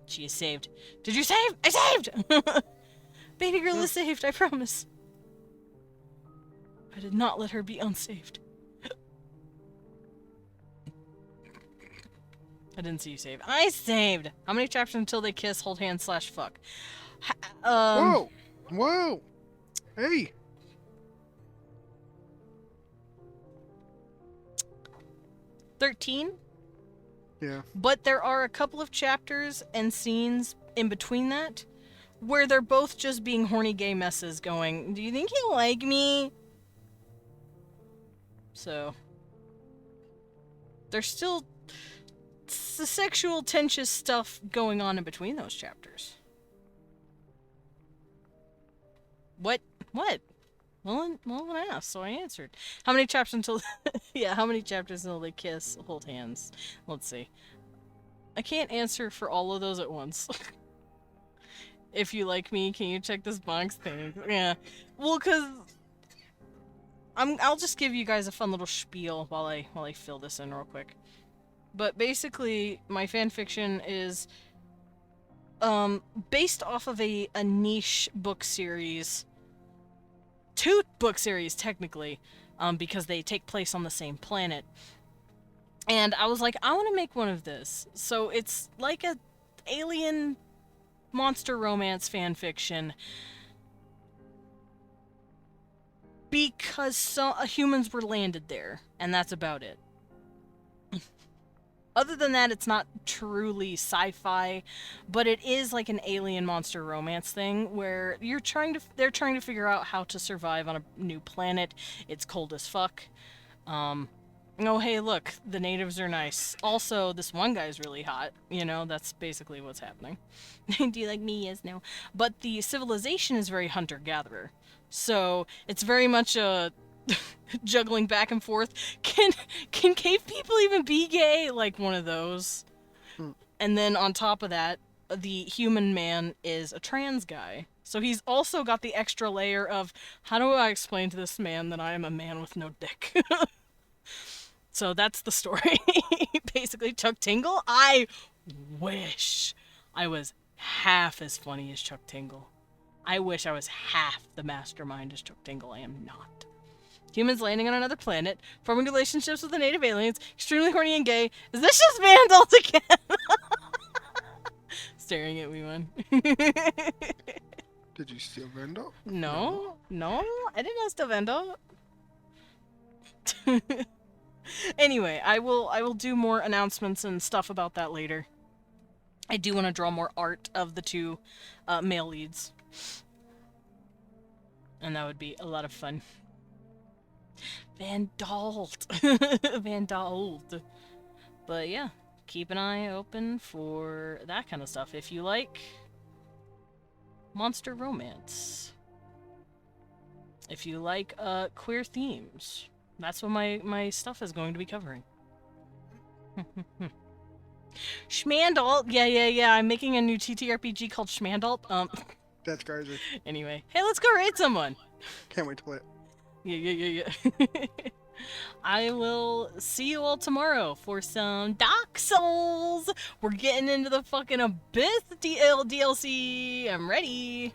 She is saved. Did you save? I saved! Baby girl is saved, I promise. I did not let her be unsaved. I didn't see you save. I saved! How many chapters until they kiss, hold hands, / fuck? Whoa! Whoa! Hey! 13? Yeah. But there are a couple of chapters and scenes in between that where they're both just being horny gay messes going, do you think you like me? So, there's still sexual tension stuff going on in between those chapters. What? Well, when I asked, so I answered. How many chapters until... yeah, how many chapters until they kiss, hold hands? Let's see. I can't answer for all of those at once. If you like me, can you check this box thing? Yeah. Well, cause... I'll just give you guys a fun little spiel while I fill this in real quick. But basically, my fanfiction is... based off of a niche book series... 2 book series, technically, because they take place on the same planet. And I was like, I want to make one of this. So it's like a alien monster romance fanfiction. Because humans were landed there, and that's about it. Other than that, it's not truly sci-fi, but it is like an alien monster romance thing where they're trying to figure out how to survive on a new planet. It's cold as fuck. Oh, hey, look, the natives are nice. Also, this one guy's really hot. You know, that's basically what's happening. Do you like me? Yes, no. But the civilization is very hunter-gatherer. So, it's very much a... juggling back and forth. Can cave people even be gay? Like one of those. And then on top of that, the human man is a trans guy. So he's also got the extra layer of, how do I explain to this man that I am a man with no dick? So that's the story. Basically, Chuck Tingle, I wish I was half as funny as Chuck Tingle. I wish I was half the mastermind as Chuck Tingle. I am not. Humans landing on another planet, forming relationships with the native aliens, extremely horny and gay. Is this just Vandals again? Staring at me, one. Did you steal Vendel? No, I did not steal Vandal. Anyway, I will do more announcements and stuff about that later. I do want to draw more art of the 2 male leads. And that would be a lot of fun. Vandalt. Vandalt. But yeah, keep an eye open for that kind of stuff. If you like monster romance. If you like queer themes. That's what my stuff is going to be covering. Schmandalt. Yeah. I'm making a new TTRPG called Schmandalt. That's crazy. Anyway. Hey, let's go raid someone. Can't wait to play it. Yeah. I will see you all tomorrow for some Dark Souls. We're getting into the fucking Abyss DLC. I'm ready.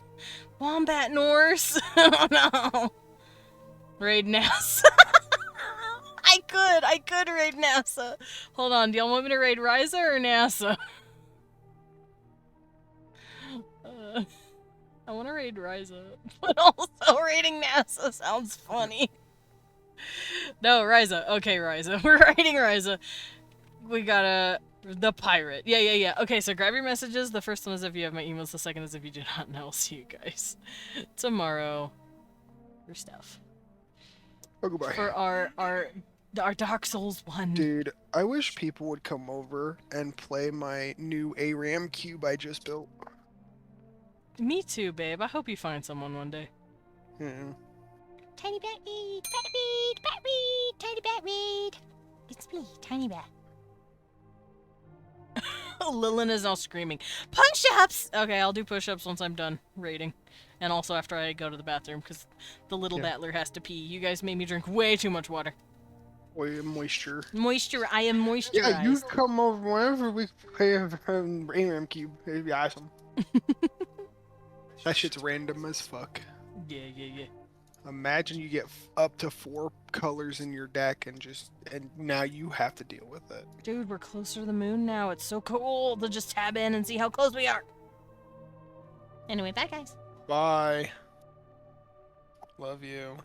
Wombat Norse. Oh no. Raid NASA. I could raid NASA. Hold on, do y'all want me to raid Ryza or NASA? I want to raid Ryza, but also raiding NASA sounds funny. No, Ryza. Okay, Ryza. We're raiding Ryza. We got the pirate. Yeah. Okay, so grab your messages. The first one is if you have my emails. The second is if you do not know. I'll see you guys tomorrow for stuff. Oh, goodbye. For our Dark Souls 1. Dude, I wish people would come over and play my new ARAM cube I just built. Me too, babe. I hope you find someone one day. Yeah. Tiny bat read, bat read, bat read, tiny bat read. It's me, tiny bat. Lilin is now screaming, push-ups! Okay, I'll do push-ups once I'm done raiding. And also after I go to the bathroom, because the little battler has to pee. You guys made me drink way too much water. Moisture. I am moisturized. Yeah, you come over whenever we play ARAM cube. It'd be awesome. That shit's random as fuck. Yeah. Imagine you get up to 4 colors in your deck and now you have to deal with it. Dude, we're closer to the moon now. It's so cool to just tab in and see how close we are. Anyway, bye guys. Bye. Love you.